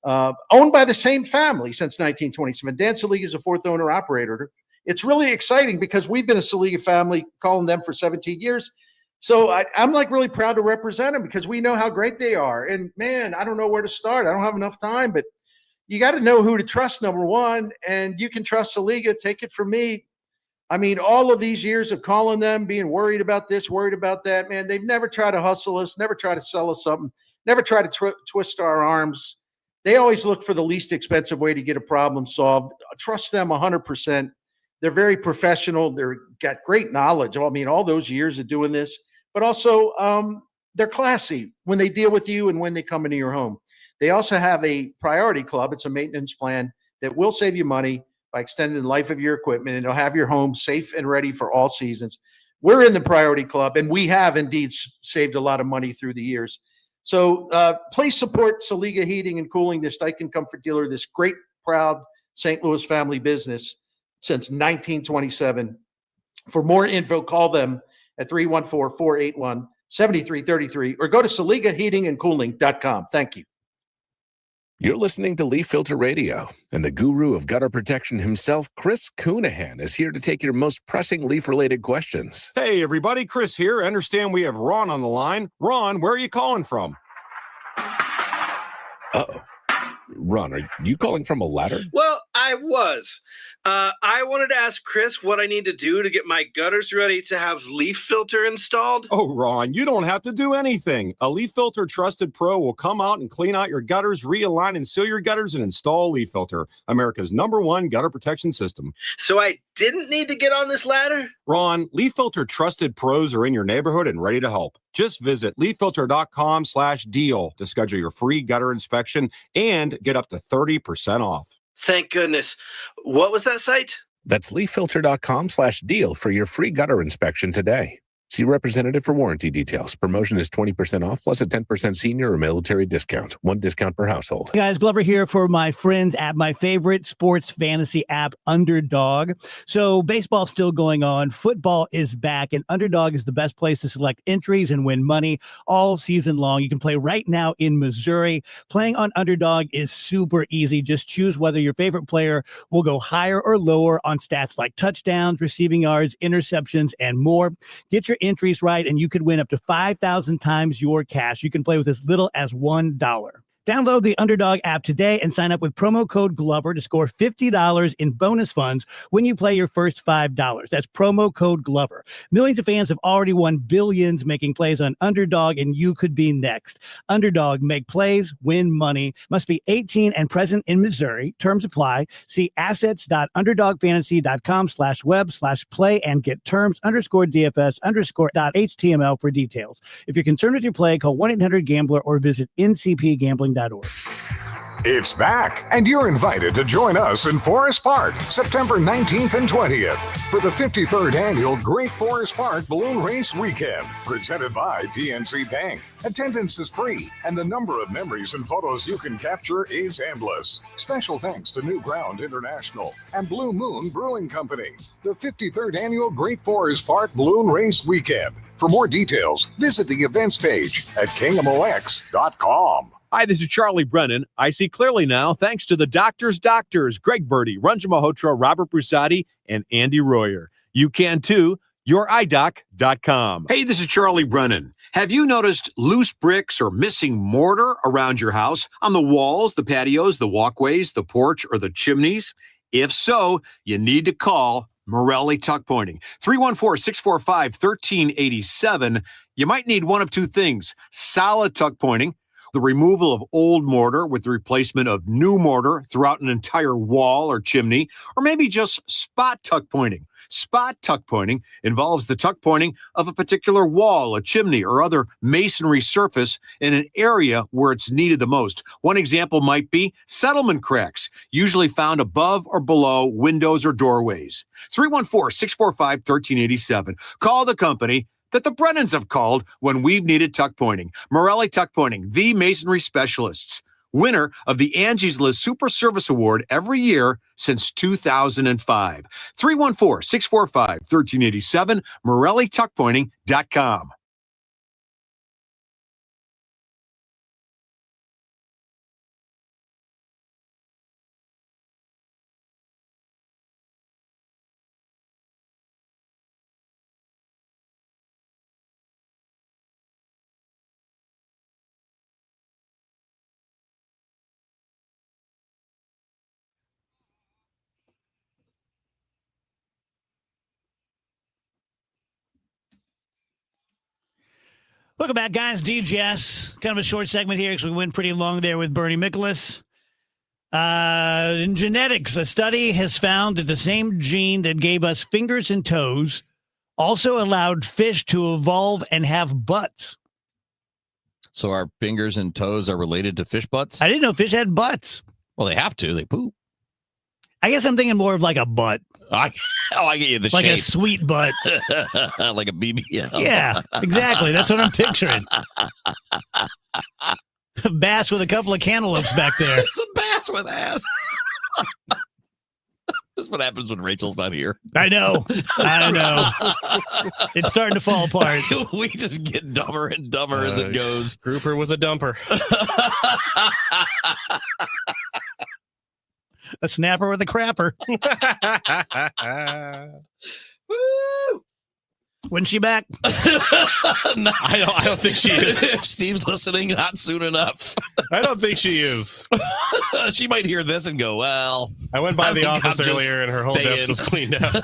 Owned by the same family since 1927. Dan Saliga is a 4th owner operator. It's really exciting because we've been a Saliga family calling them for 17 years. So I'm like really proud to represent them because we know how great they are. And man, I don't know where to start. I don't have enough time, but you got to know who to trust, number one, and you can trust Saliga. Take it from me. I mean, all of these years of calling them, being worried about this, worried about that, man, they've never tried to hustle us, never tried to sell us something, never tried to twist our arms. They always look for the least expensive way to get a problem solved. Trust them 100%. They're very professional. They've got great knowledge. I mean, all those years of doing this, but also they're classy when they deal with you and when they come into your home. They also have a priority club. It's a maintenance plan that will save you money by extending the life of your equipment, and it'll have your home safe and ready for all seasons. We're in the priority club, and we have indeed saved a lot of money through the years. So please support Saliga Heating and Cooling, this Daikin Comfort dealer, this great, proud St. Louis family business since 1927. For more info, call them at 314-481-7333 or go to SaligaHeatingandCooling.com. Thank you. You're listening to Leaf Filter Radio, and the guru of gutter protection himself, Chris Coonahan, is here to take your most pressing leaf-related questions. Hey, everybody, Chris here. I understand we have Ron on the line. Ron, where are you calling from? Uh-oh. Ron, are you calling from a ladder? Well, I was. I wanted to ask Chris what I need to do to get my gutters ready to have leaf filter installed. Oh, Ron, you don't have to do anything. A Leaf Filter Trusted Pro will come out and clean out your gutters, realign and seal your gutters, and install Leaf Filter, America's #1 gutter protection system. So I didn't need to get on this ladder? Ron, Leaf Filter Trusted Pros are in your neighborhood and ready to help. Just visit leaffilter.com/deal to schedule your free gutter inspection and get up to 30% off. Thank goodness. What was that site? That's leaffilter.com/deal for your free gutter inspection today. See representative for warranty details. Promotion is 20% off plus a 10% senior or military discount. One discount per household. Guys, Glover here for my friends at my favorite sports fantasy app, Underdog. So baseball's still going on. Football is back, and Underdog is the best place to select entries and win money all season long. You can play right now in Missouri. Playing on Underdog is super easy. Just choose whether your favorite player will go higher or lower on stats like touchdowns, receiving yards, interceptions, and more. Get your entries right, and you could win up to 5,000 times your cash. You can play with as little as $1. Download the Underdog app today and sign up with promo code Glover to score $50 in bonus funds when you play your first $5. That's promo code Glover. Millions of fans have already won billions making plays on Underdog, and you could be next. Underdog, make plays, win money. Must be 18 and present in Missouri. Terms apply. See assets.underdogfantasy.com/web/play and get terms _DFS_.html for details. If you're concerned with your play, call 1-800-GAMBLER or visit ncpgambling.org. It's back, and you're invited to join us in Forest Park, September 19th and 20th, for the 53rd Annual Great Forest Park Balloon Race Weekend, presented by PNC Bank. Attendance is free, and the number of memories and photos you can capture is endless. Special thanks to New Ground International and Blue Moon Brewing Company. The 53rd Annual Great Forest Park Balloon Race Weekend. For more details, visit the events page at KMOX.com. Hi, this is Charlie Brennan. I see clearly now thanks to the doctors, Greg Birdie, Ranjan Malhotra, Robert Brusati, and Andy Royer. You can too. YourEyeDoc.com. Hey, this is Charlie Brennan. Have you noticed loose bricks or missing mortar around your house, on the walls, the patios, the walkways, the porch, or the chimneys? If so, you need to call Morelli Tuck Pointing. 314-645-1387. You might need one of two things: solid tuck pointing, the removal of old mortar with the replacement of new mortar throughout an entire wall or chimney, or maybe just spot tuck pointing. Spot tuck pointing involves the tuck pointing of a particular wall, a chimney, or other masonry surface in an area where it's needed the most. One example might be settlement cracks, usually found above or below windows or doorways. 314-645-1387. Call the company that the Brennans have called when we've needed tuck pointing. Morelli Tuck Pointing, the masonry specialists. Winner of the Angie's List Super Service Award every year since 2005. 314-645-1387, MorelliTuckPointing.com. Welcome back, guys. DGS. Kind of a short segment here because we went pretty long there with Bernie Miklasz. In genetics, a study has found that the same gene that gave us fingers and toes also allowed fish to evolve and have butts. So our fingers and toes are related to fish butts? I didn't know fish had butts. Well, they have to. They poop. I guess I'm thinking more of like a butt. I get you the like shape. A sweet butt. Like a BBL. Yeah, exactly. That's what I'm picturing. A bass with a couple of cantaloupes back there. It's a bass with ass. This what happens when Rachel's not here. I know. It's starting to fall apart. We just get dumber and dumber as it goes. Group her with a dumper. A snapper with a crapper. Woo! When's she back? No, I don't think she is. If Steve's listening, not soon enough. I don't think she is. She might hear this and go, well. I went by the think office I'm earlier and her whole desk was cleaned out.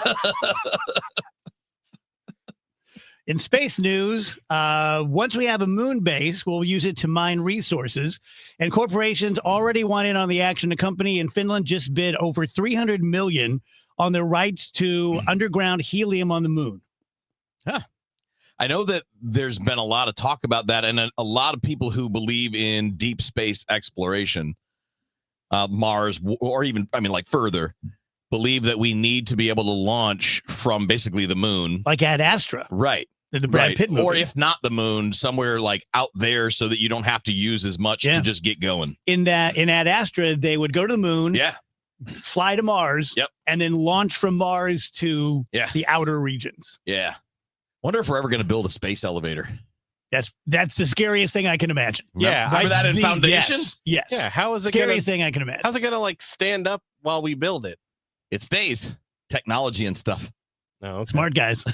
In space news, once we have a moon base, we'll use it to mine resources. And corporations already want in on the action. A company in Finland just bid over $300 million on the rights to underground helium on the moon. Huh. I know that there's been a lot of talk about that, and a lot of people who believe in deep space exploration, Mars, or even, like further, believe that we need to be able to launch from basically the moon. Like Ad Astra. Right. The Brad Pitt movie. Or if not the moon, somewhere like out there so that you don't have to use as much to just get going. In Ad Astra, they would go to the moon. Yeah. Fly to Mars. Yep. And then launch from Mars to the outer regions. Yeah. Wonder if we're ever going to build a space elevator. That's the scariest thing I can imagine. Yeah. Remember that in Foundation? Yes. Yeah. How is it scariest thing I can imagine? How's it going to stand up while we build it? It stays. Technology and stuff. Oh, okay. Smart guys.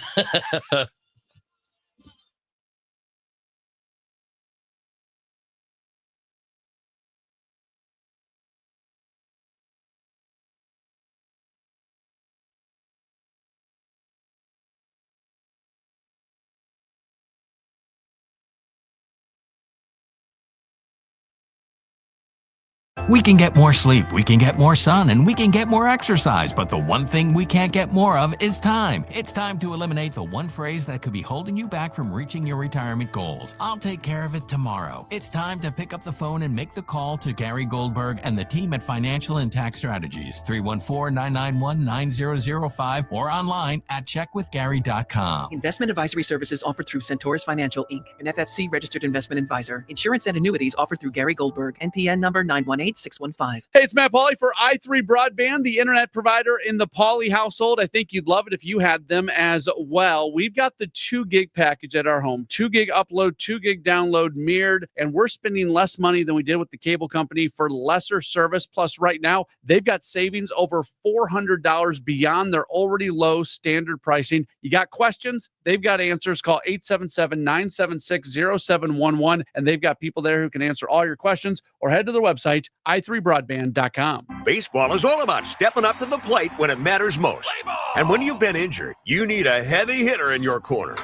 We can get more sleep, we can get more sun, and we can get more exercise, but the one thing we can't get more of is time. It's time to eliminate the one phrase that could be holding you back from reaching your retirement goals. I'll take care of it tomorrow. It's time to pick up the phone and make the call to Gary Goldberg and the team at Financial and Tax Strategies, 314-991-9005, or online at checkwithgary.com. Investment advisory services offered through Centaurus Financial, Inc., an FFC registered investment advisor. Insurance and annuities offered through Gary Goldberg, NPN number 918-615. Hey, it's Matt Pauley for i3 Broadband, the internet provider in the Pauley household. I think you'd love it if you had them as well. We've got the 2 gig package at our home, 2 gig upload, 2 gig download mirrored, and we're spending less money than we did with the cable company for lesser service. Plus, right now, they've got savings over $400 beyond their already low standard pricing. You got questions? They've got answers. Call 877-976-0711, and they've got people there who can answer all your questions, or head to their website, i3broadband.com. Baseball is all about stepping up to the plate when it matters most. And when you've been injured, you need a heavy hitter in your corner.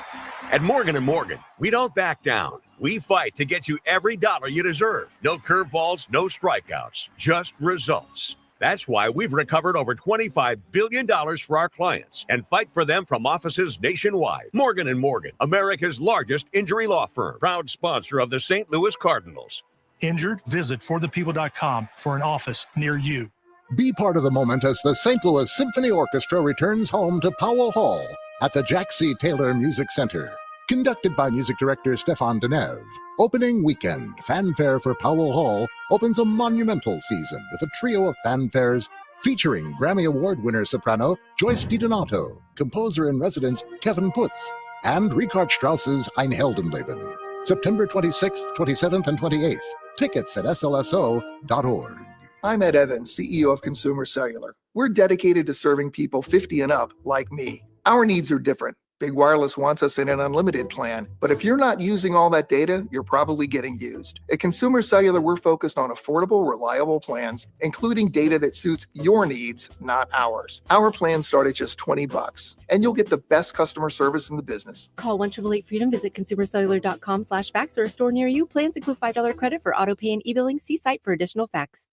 At Morgan & Morgan, we don't back down. We fight to get you every dollar you deserve. No curveballs, no strikeouts, just results. That's why we've recovered over $25 billion for our clients and fight for them from offices nationwide. Morgan & Morgan, America's largest injury law firm, proud sponsor of the St. Louis Cardinals. Injured? Visit forthepeople.com for an office near you. Be part of the moment as the St. Louis Symphony Orchestra returns home to Powell Hall at the Jack C. Taylor Music Center. Conducted by music director Stefan Deneve. Opening weekend, Fanfare for Powell Hall opens a monumental season with a trio of fanfares featuring Grammy Award winner soprano Joyce DiDonato, composer in residence Kevin Putz, and Richard Strauss's Ein Heldenleben. September 26th, 27th, and 28th. Tickets at slso.org. I'm Ed Evans, CEO of Consumer Cellular. We're dedicated to serving people 50 and up like me. Our needs are different. Big Wireless wants us in an unlimited plan, but if you're not using all that data, you're probably getting used. At Consumer Cellular, we're focused on affordable, reliable plans, including data that suits your needs, not ours. Our plans start at just $20, and you'll get the best customer service in the business. Call 1-888-FREEDOM, visit consumercellular.com/fax or a store near you. Plans include $5 credit for auto pay and e-billing. See site for additional facts.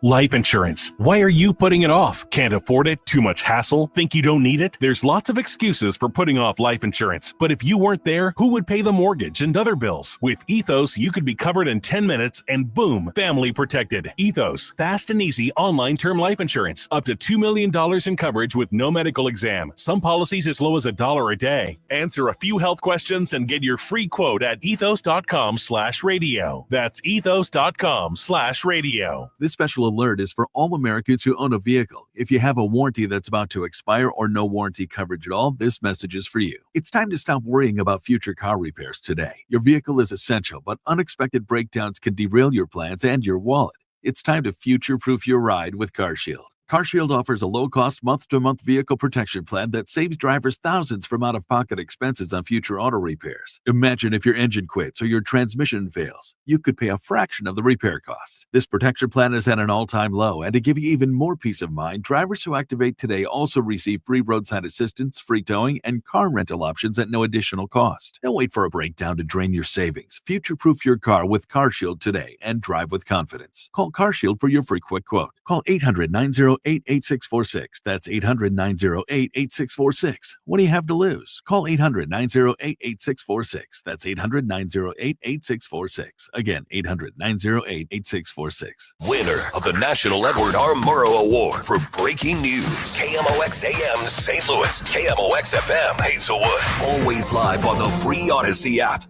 Life insurance. Why are you putting it off? Can't afford it? Too much hassle? Think you don't need it? There's lots of excuses for putting off life insurance. But if you weren't there, who would pay the mortgage and other bills? With Ethos, you could be covered in 10 minutes and boom, family protected. Ethos, fast and easy online term life insurance. Up to $2 million in coverage with no medical exam. Some policies as low as $1 a day. Answer a few health questions and get your free quote at ethos.com/radio. That's ethos.com/radio. This special alert is for all Americans who own a vehicle. If you have a warranty that's about to expire or no warranty coverage at all, this message is for you. It's time to stop worrying about future car repairs today. Your vehicle is essential, but unexpected breakdowns can derail your plans and your wallet. It's time to future-proof your ride with CarShield. CarShield offers a low-cost month-to-month vehicle protection plan that saves drivers thousands from out-of-pocket expenses on future auto repairs. Imagine if your engine quits or your transmission fails. You could pay a fraction of the repair cost. This protection plan is at an all-time low, and to give you even more peace of mind, drivers who activate today also receive free roadside assistance, free towing, and car rental options at no additional cost. Don't wait for a breakdown to drain your savings. Future-proof your car with CarShield today and drive with confidence. Call CarShield for your free quick quote. Call 800-908-8646. That's 800-908-8646. What do you have to lose? Call 800-908-8646. That's 800-908-8646. Again, 800-908-8646. Winner of the National Edward R. Murrow Award for Breaking News. KMOX AM St. Louis. KMOX FM Hazelwood. Always live on the free Odyssey app.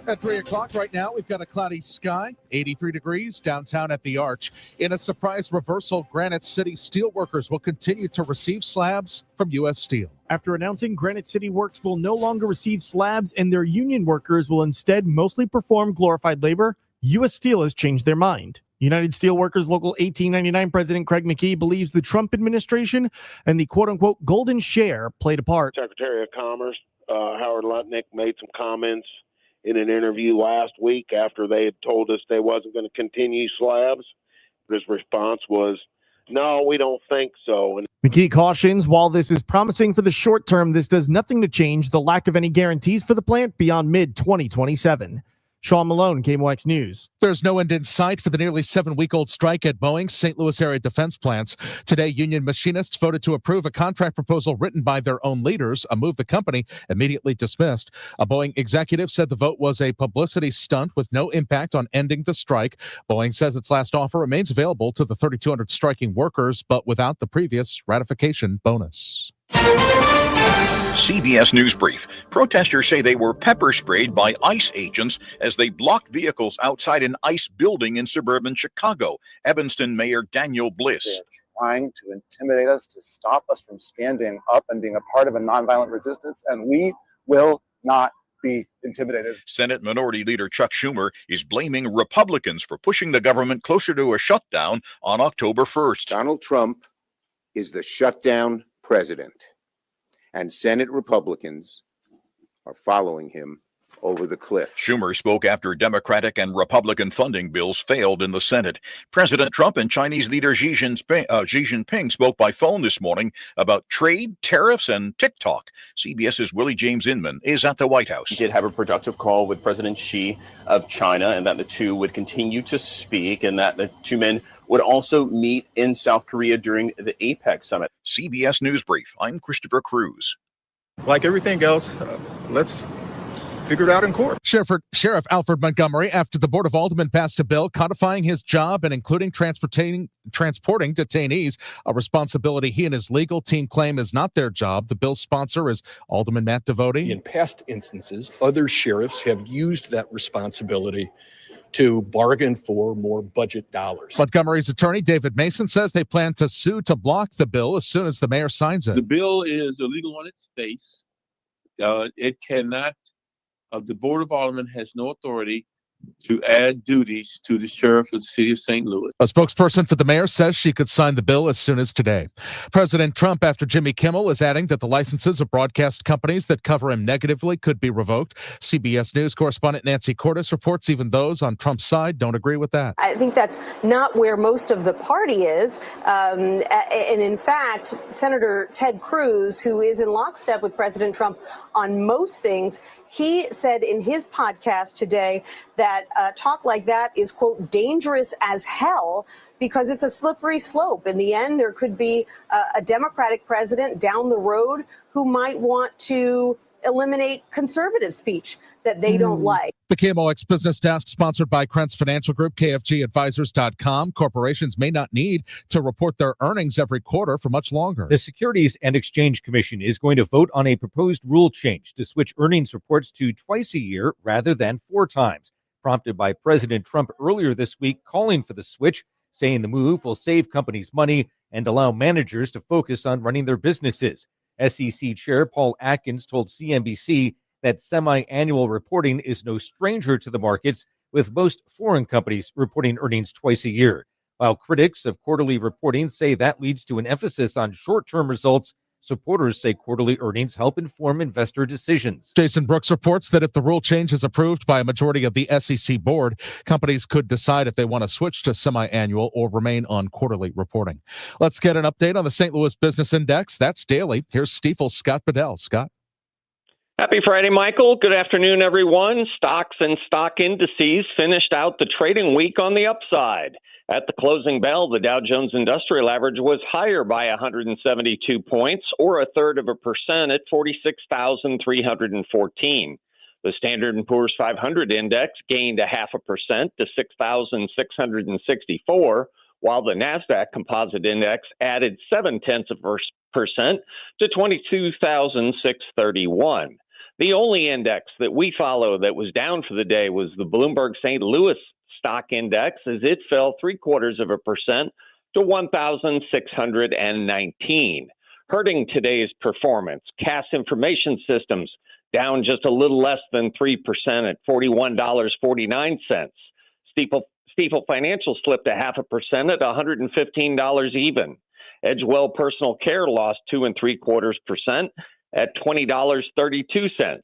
At 3 o'clock right now, we've got a cloudy sky, 83 degrees downtown at the Arch. In a surprise reversal, Granite City steelworkers will continue to receive slabs from U.S. Steel. After announcing Granite City Works will no longer receive slabs and their union workers will instead mostly perform glorified labor, U.S. Steel has changed their mind. United Steelworkers Local 1899 President Craig McKee believes the Trump administration and the quote-unquote golden share played a part. Secretary of Commerce Howard Lutnick made some comments in an interview last week after they had told us they wasn't going to continue slabs. His response was, no, we don't think so. And McKee cautions, while this is promising for the short term, this does nothing to change the lack of any guarantees for the plant beyond mid-2027. Sean Malone, KMOX News. There's no end in sight for the nearly 7-week-old strike at Boeing's St. Louis area defense plants. Today, union machinists voted to approve a contract proposal written by their own leaders, a move the company immediately dismissed. A Boeing executive said the vote was a publicity stunt with no impact on ending the strike. Boeing says its last offer remains available to the 3,200 striking workers, but without the previous ratification bonus. CBS News Brief. Protesters say they were pepper sprayed by ICE agents as they blocked vehicles outside an ICE building in suburban Chicago. Evanston Mayor Daniel Bliss. They're trying to intimidate us, to stop us from standing up and being a part of a nonviolent resistance, and we will not be intimidated. Senate Minority Leader Chuck Schumer is blaming Republicans for pushing the government closer to a shutdown on October 1st. Donald Trump is the shutdown president, and Senate Republicans are following him over the cliff. Schumer spoke after Democratic and Republican funding bills failed in the Senate. President Trump and Chinese leader Xi Jinping spoke by phone this morning about trade, tariffs, and TikTok. CBS's Willie James Inman is at the White House. He did have a productive call with President Xi of China, and that the two would continue to speak, and that the two men would also meet in South Korea during the APEC summit. CBS News Brief. I'm Christopher Cruz. Like everything else, let's figure it out in court. Sheriff Alfred Montgomery, after the Board of Aldermen passed a bill codifying his job and including transporting detainees, a responsibility he and his legal team claim is not their job. The bill's sponsor is Alderman Matt Devote. In past instances, other sheriffs have used that responsibility to bargain for more budget dollars. Montgomery's attorney, David Mason, says they plan to sue to block the bill as soon as the mayor signs it. The bill is illegal on its face. It cannot, the Board of Aldermen has no authority to add duties to the sheriff of the city of St. Louis. A spokesperson for the mayor says she could sign the bill as soon as today. President Trump, after Jimmy Kimmel, is adding that the licenses of broadcast companies that cover him negatively could be revoked. CBS News correspondent Nancy Cordes reports even those on Trump's side don't agree with that. I think that's not where most of the party is. And in fact, Senator Ted Cruz, who is in lockstep with President Trump on most things, he said in his podcast today that talk like that is, quote, dangerous as hell because it's a slippery slope. In the end, there could be a Democratic president down the road who might want to eliminate conservative speech that they don't like. The KMOX Business Desk, sponsored by Krentz Financial Group, KFGadvisors.com. Corporations may not need to report their earnings every quarter for much longer. The Securities and Exchange Commission is going to vote on a proposed rule change to switch earnings reports to twice a year rather than 4 times. prompted by President Trump earlier this week calling for the switch, saying the move will save companies money and allow managers to focus on running their businesses. SEC Chair Paul Atkins told CNBC that semi-annual reporting is no stranger to the markets, with most foreign companies reporting earnings twice a year. While critics of quarterly reporting say that leads to an emphasis on short-term results, supporters say quarterly earnings help inform investor decisions. Jason Brooks reports that if the rule change is approved by a majority of the SEC board, companies could decide if they want to switch to semi-annual or remain on quarterly reporting. Let's get an update on the St. Louis Business Index. That's daily. Here's Stifel's Scott Bedell. Scott. Happy Friday, Michael. Good afternoon, everyone. Stocks and stock indices finished out the trading week on the upside. At the closing bell, the Dow Jones Industrial Average was higher by 172 points, or 0.33% at 46,314. The Standard & Poor's 500 index gained 0.5% to 6,664, while the NASDAQ Composite Index added 0.7% to 22,631. The only index that we follow that was down for the day was the Bloomberg St. Louis Stock Index, as it fell 0.75% to 1,619. Hurting today's performance, Cass Information Systems down just a little less than 3% at $41.49. Stifel Financial slipped 0.5% at $115 even. Edgewell Personal Care lost 2.75% at $20.32.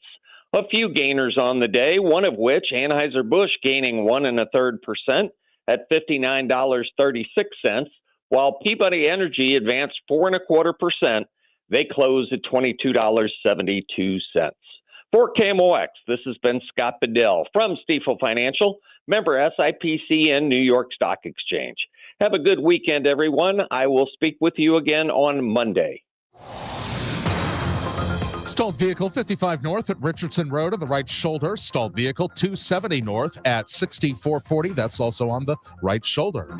A few gainers on the day, one of which, Anheuser-Busch, gaining 1.33% at $59.36, while Peabody Energy advanced 4.25%. They closed at $22.72. For KMOX, this has been Scott Bedell from Stifel Financial, member SIPC and New York Stock Exchange. Have a good weekend, everyone. I will speak with you again on Monday. Stalled vehicle 55 north at Richardson Road on the right shoulder. Stalled vehicle 270 north at 6440. That's also on the right shoulder.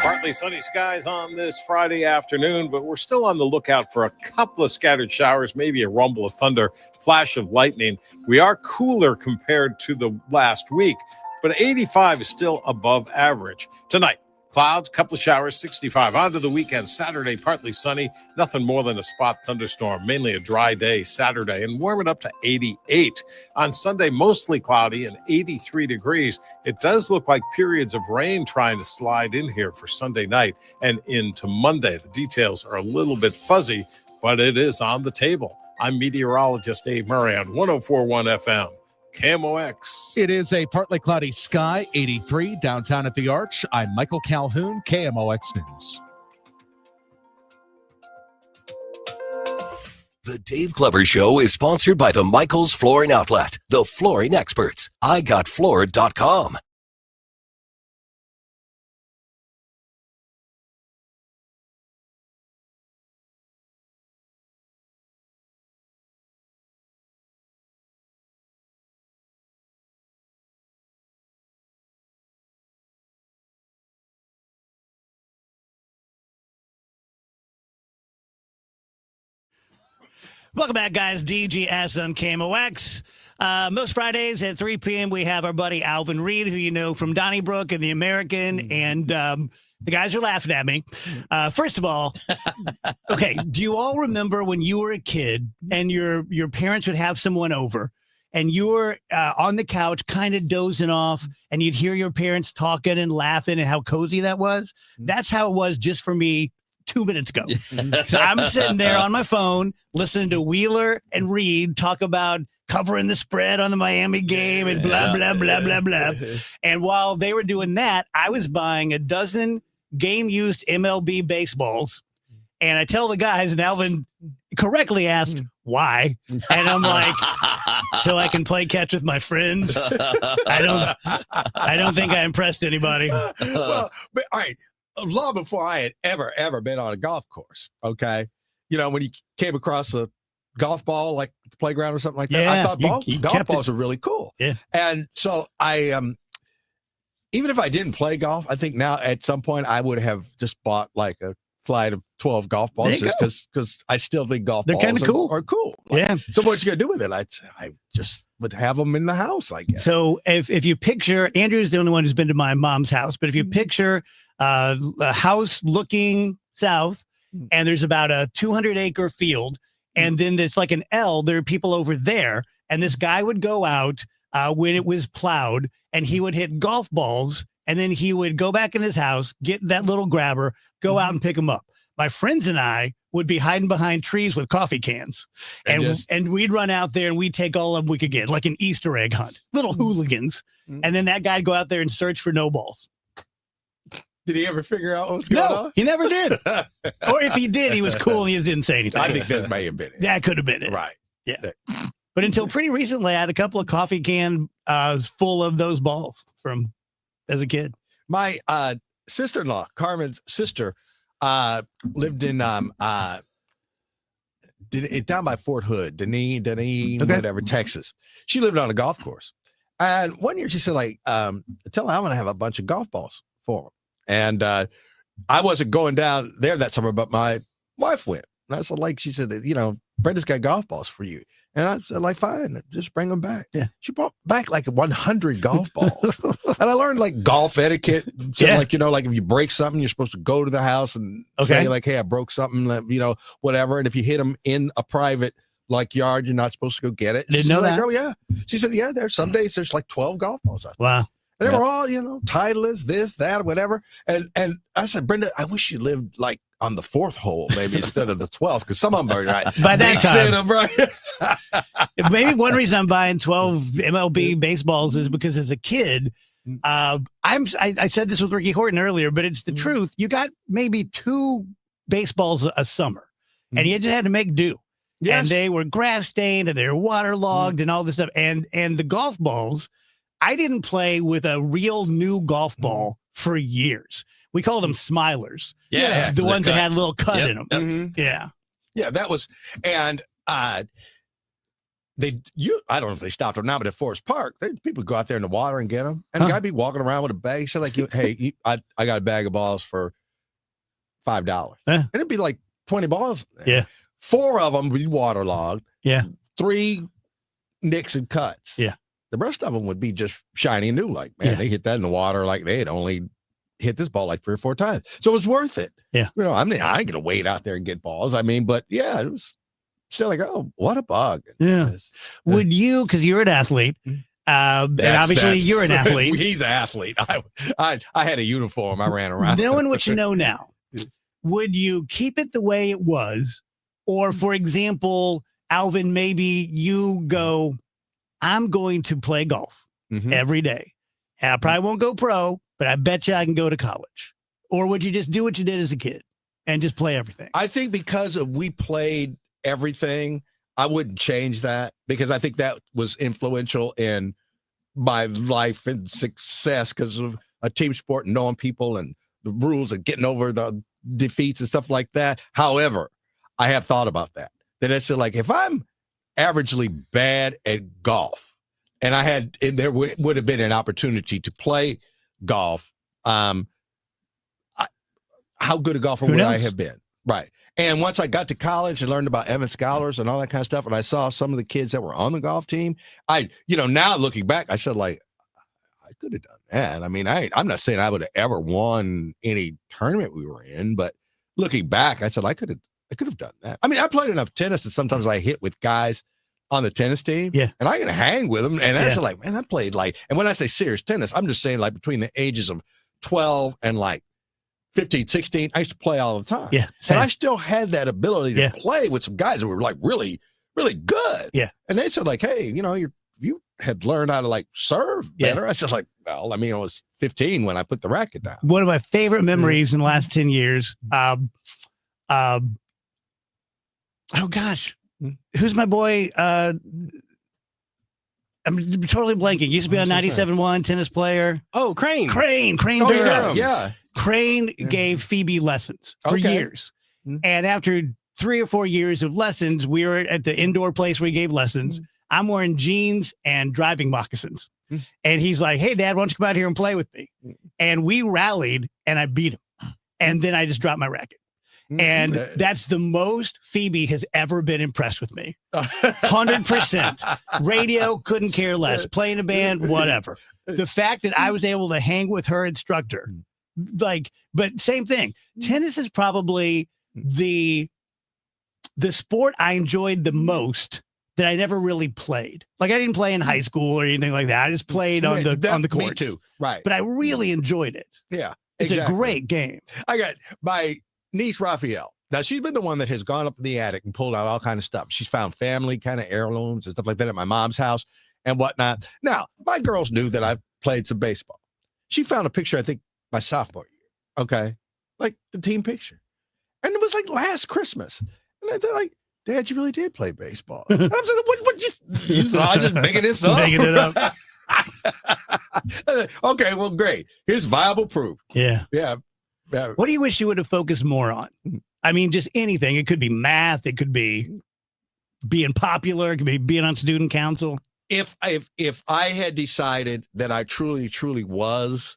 Partly sunny skies on this Friday afternoon, but we're still on the lookout for a couple of scattered showers, maybe a rumble of thunder, flash of lightning. We are cooler compared to the last week, but 85 is still above average. Tonight, clouds, couple of showers, 65. On to the weekend, Saturday, partly sunny, nothing more than a spot thunderstorm, mainly a dry day Saturday, and warm it up to 88. On Sunday, mostly cloudy and 83 degrees. It does look like periods of rain trying to slide in here for Sunday night and into Monday. The details are a little bit fuzzy, but it is on the table. I'm meteorologist Dave Murray on 104.1 FM. KMOX. It is a partly cloudy sky, 83 downtown at the Arch. I'm Michael Calhoun, KMOX News. The Dave Glover Show is sponsored by the Michaels Flooring Outlet, the flooring experts. IGotFloored.com. Welcome back, guys. DGS on KMOX. Most Fridays at 3 p.m., we have our buddy Alvin Reed, who you know from Donnybrook and The American, and the guys are laughing at me. First of all, okay, do you all remember when you were a kid and your parents would have someone over, and you were on the couch kind of dozing off, and you'd hear your parents talking and laughing and how cozy that was? That's how it was just for me 2 minutes ago. So I'm sitting there on my phone listening to Wheeler and Reed talk about covering the spread on the Miami game and blah, blah, blah, blah, blah. And while they were doing that, I was buying a dozen game-used MLB baseballs. And I tell the guys, and Alvin correctly asked, why? And I'm like, so I can play catch with my friends. I don't think I impressed anybody. Well, but all right. Long before I had ever been on a golf course, okay? You know, when you came across a golf ball, like at the playground or something like that, I thought golf balls are really cool. Yeah. And so I, even if I didn't play golf, I think now at some point I would have just bought like a flight of 12 golf balls just because I still think golf They're balls kind of cool. are cool. Yeah. So what you gonna do with it? I just would have them in the house, I guess. So if you picture, Andrew's the only one who's been to my mom's house, but if you picture a house looking south, and there's about a 200-acre field, and then it's like an L, there are people over there, and this guy would go out when it was plowed, and he would hit golf balls, and then he would go back in his house, get that little grabber, go out and pick them up. My friends and I would be hiding behind trees with coffee cans, and we'd run out there and we'd take all of them we could get, like an Easter egg hunt, little hooligans. And then that guy'd go out there and search for no balls. Did he ever figure out what was going on? He never did. Or if he did, he was cool and he just didn't say anything. I think that may have been it. That could have been it. Right. Yeah. But until pretty recently, I had a couple of coffee cans full of those balls from as a kid. My sister-in-law, Carmen's sister, lived in down by Fort Hood, Deneen, whatever, Texas. She lived on a golf course. And one year she said, like, tell her I'm going to have a bunch of golf balls for them. And I wasn't going down there that summer, but my wife went. And I said, like, she said, you know, Brenda's got golf balls for you. And I said, like, fine, just bring them back. Yeah. She brought back like 100 golf balls. And I learned like golf etiquette. So like, you know, like if you break something, you're supposed to go to the house and say like, hey, I broke something, you know, whatever. And if you hit them in a private like yard, you're not supposed to go get it. Didn't know that. Oh, yeah. She said, yeah, there's some days there's like 12 golf balls out there. Wow. And they were all, you know, Titleist, this, that, whatever. And I said, Brenda, I wish you lived like on the 4th hole, maybe instead of the 12th, because some of them are right. By that time, them, right? maybe one reason I'm buying 12 MLB baseballs is because as a kid, I said this with Ricky Horton earlier, but it's the truth. You got maybe 2 baseballs a summer, and you just had to make do. Yes. And they were grass stained and they were waterlogged and all this stuff. And the golf balls, I didn't play with a real new golf ball for years. We called them smilers. Yeah. The ones that had a little cut in them. Yeah. Yeah, that was, and I don't know if they stopped them now, but at Forest Park, people go out there in the water and get them. And the guy be walking around with a bag. So like, hey, I got a bag of balls for $5. And it'd be like 20 balls. Yeah. 4 of them would be waterlogged. Yeah. 3 nicks and cuts. Yeah. The rest of them would be just shiny and new. Like, man, they hit that in the water like they had only hit this ball like 3 or 4 times. So it was worth it. Yeah. You know, I mean, I ain't going to wait out there and get balls. I mean, but yeah, it was still like, oh, what a bug. Yeah. Would you, because you're an athlete, and obviously you're an athlete. He's an athlete. I had a uniform. I ran around. Knowing what you know now, would you keep it the way it was? Or, for example, Alvin, maybe you go, I'm going to play golf every day. And I probably won't go pro, but I bet you I can go to college. Or would you just do what you did as a kid and just play everything? I think because we played everything, I wouldn't change that because I think that was influential in my life and success because of a team sport and knowing people and the rules and getting over the defeats and stuff like that. However, I have thought about that. That I said, like, if I'm averagely bad at golf and there would have been an opportunity to play golf, how good a golfer would I have been? Right. And once I got to college and learned about Evan Scholars and all that kind of stuff, and I saw some of the kids that were on the golf team, now looking back, I said, like, I could have done that. I mean, I'm not saying I would have ever won any tournament we were in, but looking back, I said, I could have done that. I mean, I played enough tennis that sometimes I hit with guys on the tennis team. Yeah. And I can hang with them. And that's like, man, I played and when I say serious tennis, I'm just saying like between the ages of 12 and like 15, 16, I used to play all the time. Yeah. And I still had that ability to play with some guys that were like really, really good. Yeah. And they said like, hey, you know, you had learned how to like serve better. I said like, well, I mean, I was 15 when I put the racket down. One of my favorite memories in the last 10 years, oh gosh, who's my boy? I'm totally blanking. Used to be on 97.1, tennis player. Oh, Crane. Crane Oh, Durham. yeah. Crane gave Phoebe lessons for years. And after 3 or 4 years of lessons, we were at the indoor place where he gave lessons. I'm wearing jeans and driving moccasins. And he's like, hey, Dad, why don't you come out here and play with me? And we rallied and I beat him. And then I just dropped my racket. And that's the most Phoebe has ever been impressed with me. 100%. Radio, couldn't care less. Playing a band, whatever. The fact that I was able to hang with her instructor, but same thing. Tennis is probably the sport I enjoyed the most that I never really played. Like I didn't play in high school or anything like that. I just played on the courts. Me too. Right. But I really enjoyed it. Yeah. It's a great game. I got my niece Raphael. Now she's been the one that has gone up in the attic and pulled out all kind of stuff. She's found family kind of heirlooms and stuff like that at my mom's house and whatnot. Now, my girls knew that I played some baseball. She found a picture, I think, my sophomore year. Okay. Like the team picture. And it was like last Christmas. And I said, like, Dad, you really did play baseball. I was like, what you saw just making this up. Making it up. Okay, well, great. Here's viable proof. Yeah. Yeah. What do you wish you would have focused more on? I mean, just anything. It could be math. It could be being popular. It could be being on student council. If I had decided that I truly was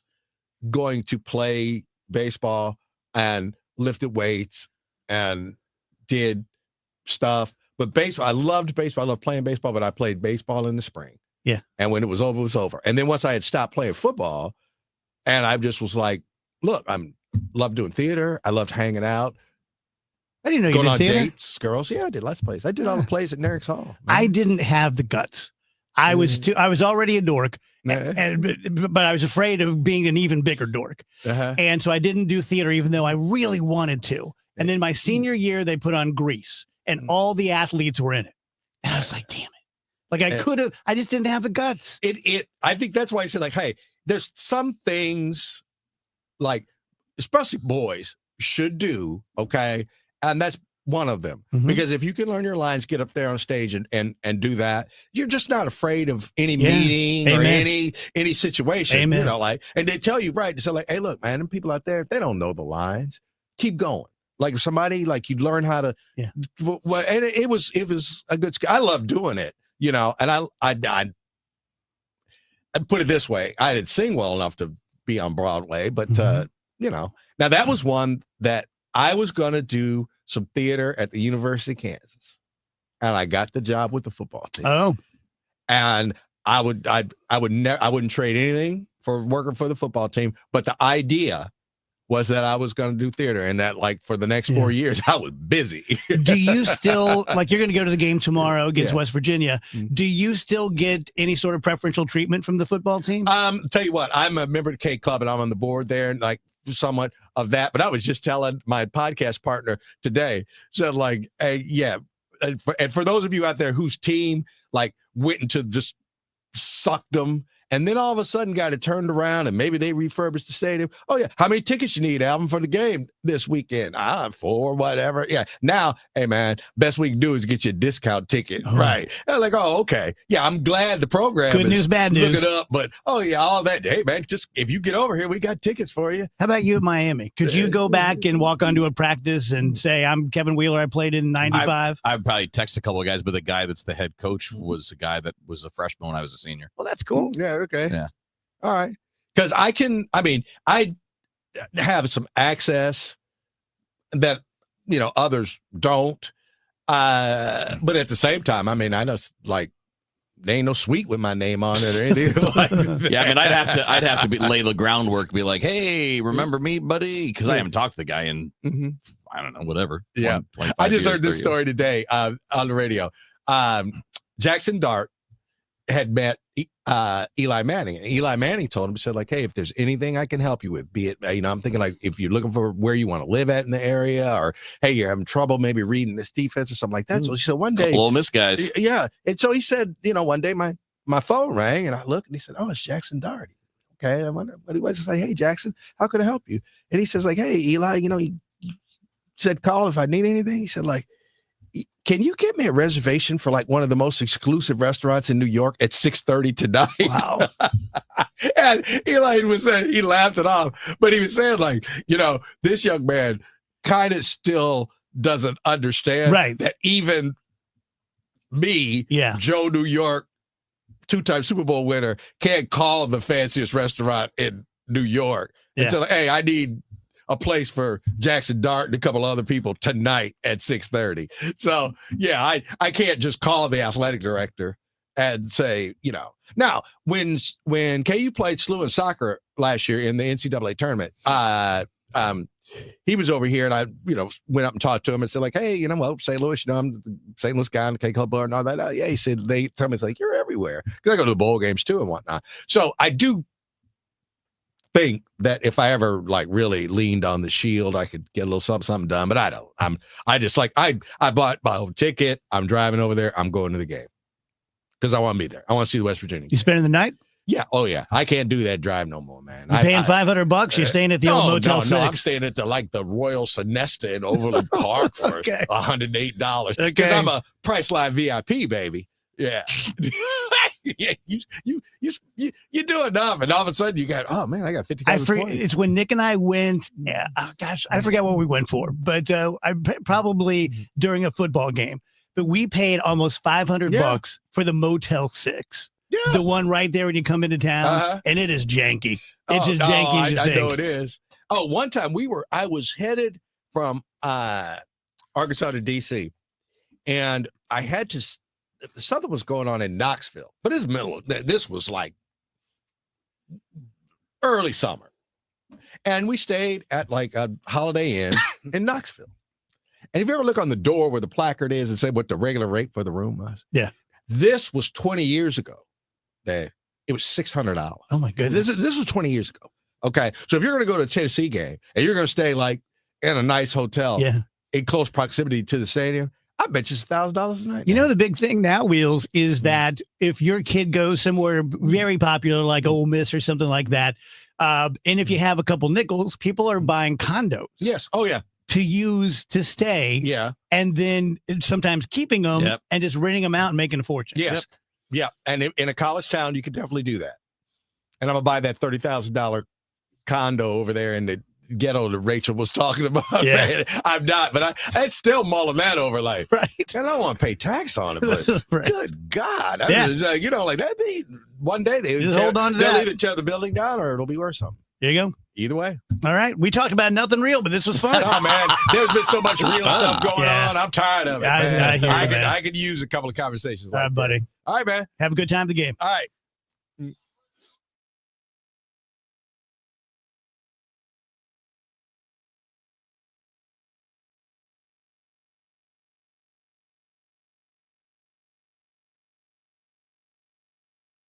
going to play baseball and lifted weights and did stuff, but baseball, I loved baseball. I loved playing baseball, but I played baseball in the spring. Yeah. And when it was over, it was over. And then once I had stopped playing football, and I just was like, look, love doing theater. I loved hanging out. I didn't know you going did on theater. dates, girls. Yeah, I did lots of plays. I did all the plays at Nerrick's Hall. Man. I didn't have the guts. I was already a dork, but I was afraid of being an even bigger dork. And so I didn't do theater, even though I really wanted to. And then my senior year, they put on Grease, and all the athletes were in it. And I was like, damn it. Like I could have, I just didn't have the guts. I think that's why I said, like, hey, there's some things like, especially boys should do. Okay. And that's one of them, because if you can learn your lines, get up there on stage and do that, you're just not afraid of any meeting or any situation. Amen. You know, like, and they tell you, right, to say like, hey, look, man, them people out there, they don't know the lines. Keep going. Like if somebody, like you learn how to, well, and it was a good, I love doing it, you know, and I put it this way. I didn't sing well enough to be on Broadway, but you know, now that was one that I was going to do some theater at the University of Kansas, and I got the job with the football team. Oh, and I wouldn't trade anything for working for the football team. But the idea was that I was going to do theater, and that like for the next 4 years, I was busy. Do you still, like, you're going to go to the game tomorrow against West Virginia? Do you still get any sort of preferential treatment from the football team? Tell you what, I'm a member of the K Club, and I'm on the board there, and like somewhat of that. But I was just telling my podcast partner today, said like, hey, yeah. And for those of you out there whose team like went into just sucked them, and then all of a sudden got it turned around, and maybe they refurbished the stadium. Oh yeah, how many tickets you need, Alvin, for the game this weekend? 4, whatever. Yeah. Now, hey man, best we can do is get you a discount ticket, right? And like, oh, okay, yeah. I'm glad the program. Good news, bad news. Look it up, but oh yeah, all that. Hey man, just if you get over here, we got tickets for you. How about you at Miami? Could you go back and walk onto a practice and say, I'm Kevin Wheeler, I played in '95? I'd probably text a couple of guys, but the guy that's the head coach was a guy that was a freshman when I was a senior. Well, that's cool. Yeah. Okay. Yeah. All right. Because I have some access that, you know, others don't. But at the same time, I mean, I know like there ain't no suite with my name on it or anything like that. Yeah, I mean, I'd have to lay the groundwork, be like, hey, remember me, buddy? Because I haven't talked to the guy in, I don't know, whatever. Yeah. I just heard this story today on the radio. Jackson Dart had met Eli Manning, and Eli Manning told him, said like, hey, if there's anything I can help you with, be it, you know, I'm thinking like if you're looking for where you want to live at in the area, or hey, you're having trouble maybe reading this defense or something like that. So he said one day, Ole Miss guys. Yeah. And so he said, you know, one day my phone rang, and I looked, and he said, oh, it's Jackson Dart. Okay. I wonder what he was. I say, hey, Jackson, how can I help you? And he says like, hey, Eli, you know, he said, call if I need anything. He said like, can you get me a reservation for like one of the most exclusive restaurants in New York at 6:30 tonight? Wow. And Eli was saying, he laughed it off, but he was saying like, you know, this young man kind of still doesn't understand that even me, Joe New York, 2-time Super Bowl winner, can't call the fanciest restaurant in New York and say, like, hey, I need a place for Jackson Dart and a couple other people tonight at 6:30. So yeah, I can't just call the athletic director and say, Now, when KU played SLU in soccer last year in the NCAA tournament, he was over here, and I, went up and talked to him and said, like, hey, St. Louis, I'm the St. Louis guy on the K Club bar and all that. Yeah, he said, they tell me, it's like, you're everywhere. Because I go to the bowl games too and whatnot. So I do think that if I ever really leaned on the shield, I could get a little something done, but I don't. I just I bought my own ticket. I'm driving over there. I'm going to the game because I want to be there. I want to see the West Virginia game. You spending the night? Yeah. Oh, yeah. I can't do that drive no more, man. You're paying $500? You're staying at the old Motel 6? No, I'm staying at the Royal Sonesta in Overland Park for $108 because I'm a Priceline VIP, baby. Yeah. Yeah, you do enough, and all of a sudden you got, oh man, I got 50,000 points. It's when Nick and I went. Yeah, oh gosh, I forget what we went for, but probably during a football game. But we paid almost $500 for the Motel 6. Yeah. The one right there when you come into town, and it is janky. It's just janky as you think. I know it is. Oh, one time I was headed from Arkansas to DC, and I had to. Something was going on in Knoxville, but this was like early summer, and we stayed at like a Holiday Inn in Knoxville. And if you ever look on the door where the placard is and say what the regular rate for the room was, this was 20 years ago. It was $600. Oh my goodness! This was 20 years ago. Okay, so if you're going to go to a Tennessee game and you're going to stay like in a nice hotel, in close proximity to the stadium, I bet you it's $1,000 a night. The big thing now, Wheels, is that if your kid goes somewhere very popular like Ole Miss or something like that, and if you have a couple nickels, people are buying condos. Yes. Oh yeah. To use to stay. Yeah. And then sometimes keeping them and just renting them out and making a fortune. Yes. Yep. Yeah. And in a college town, you could definitely do that. And I'm gonna buy that $30,000 condo over there in the ghetto that Rachel was talking about. Yeah. Man. I'm not, but I'd still mulling that over like, and I don't want to pay tax on it, but good God. I mean, that'd be one day they'll hold on to that. They'll either tear the building down or it'll be worth something. There you go. Either way. All right. We talked about nothing real, but this was fun. Oh, man. There's been so much real stuff going on. I'm tired of it, man. I could use a couple of conversations. All right, buddy. All right, man. Have a good time at the game. All right.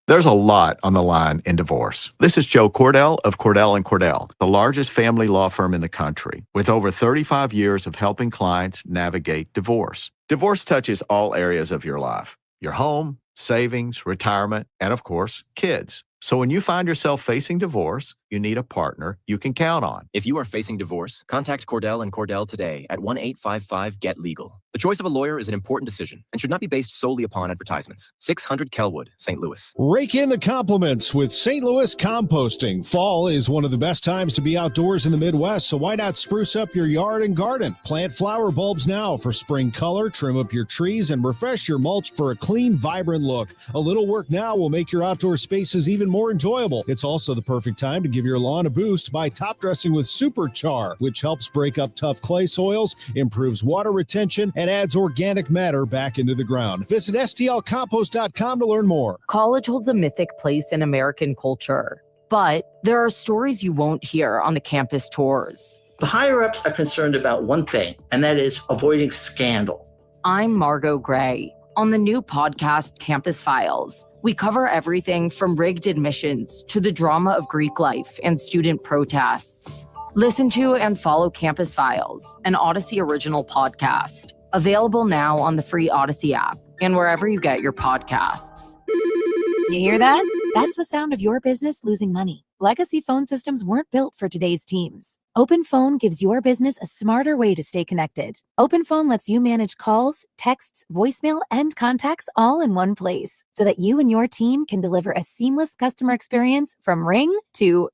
There's a lot on the line in divorce. This is Joe Cordell of Cordell & Cordell, the largest family law firm in the country, with over 35 years of helping clients navigate divorce. Divorce touches all areas of your life: your home, savings, retirement, and of course, kids. So when you find yourself facing divorce, you need a partner you can count on. If you are facing divorce, contact Cordell & Cordell today at 1-855-GET-LEGAL. The choice of a lawyer is an important decision and should not be based solely upon advertisements. 600 Kelwood, St. Louis. Rake in the compliments with St. Louis Composting. Fall is one of the best times to be outdoors in the Midwest, so why not spruce up your yard and garden? Plant flower bulbs now for spring color, trim up your trees, and refresh your mulch for a clean, vibrant look. A little work now will make your outdoor spaces even more enjoyable. It's also the perfect time to give your lawn a boost by top dressing with Super Char, which helps break up tough clay soils, improves water retention, and adds organic matter back into the ground. Visit stlcompost.com to learn more. College holds a mythic place in American culture, but there are stories you won't hear on the campus tours. The higher-ups are concerned about one thing, and that is avoiding scandal. I'm Margot Gray. On the new podcast, Campus Files, we cover everything from rigged admissions to the drama of Greek life and student protests. Listen to and follow Campus Files, an Odyssey original podcast. Available now on the free Odyssey app and wherever you get your podcasts. You hear that? That's the sound of your business losing money. Legacy phone systems weren't built for today's teams. OpenPhone gives your business a smarter way to stay connected. OpenPhone lets you manage calls, texts, voicemail, and contacts all in one place so that you and your team can deliver a seamless customer experience from ring to...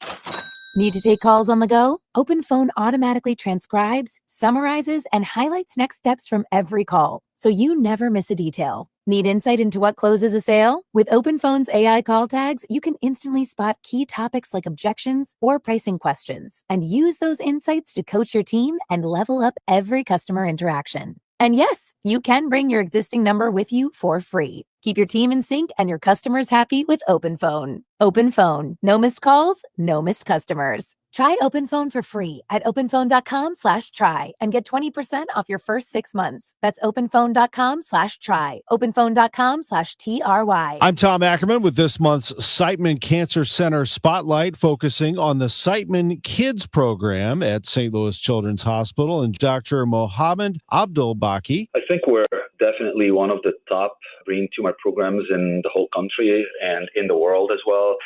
Need to take calls on the go? OpenPhone automatically transcribes, summarizes, and highlights next steps from every call, so you never miss a detail. Need insight into what closes a sale? With OpenPhone's AI call tags, you can instantly spot key topics like objections or pricing questions and use those insights to coach your team and level up every customer interaction. And yes, you can bring your existing number with you for free. Keep your team in sync and your customers happy with OpenPhone. OpenPhone. No missed calls, no missed customers. Try OpenPhone for free at openphone.com/try and get 20% off your first 6 months. That's openphone.com/try. openphone.com/TRY. I'm Tom Ackerman with this month's Siteman Cancer Center Spotlight, focusing on the Siteman Kids program at St. Louis Children's Hospital, and Dr. Mohammed Abdul-Baki. I think we're definitely one of the top brain tumor programs in the whole country and in the world as well.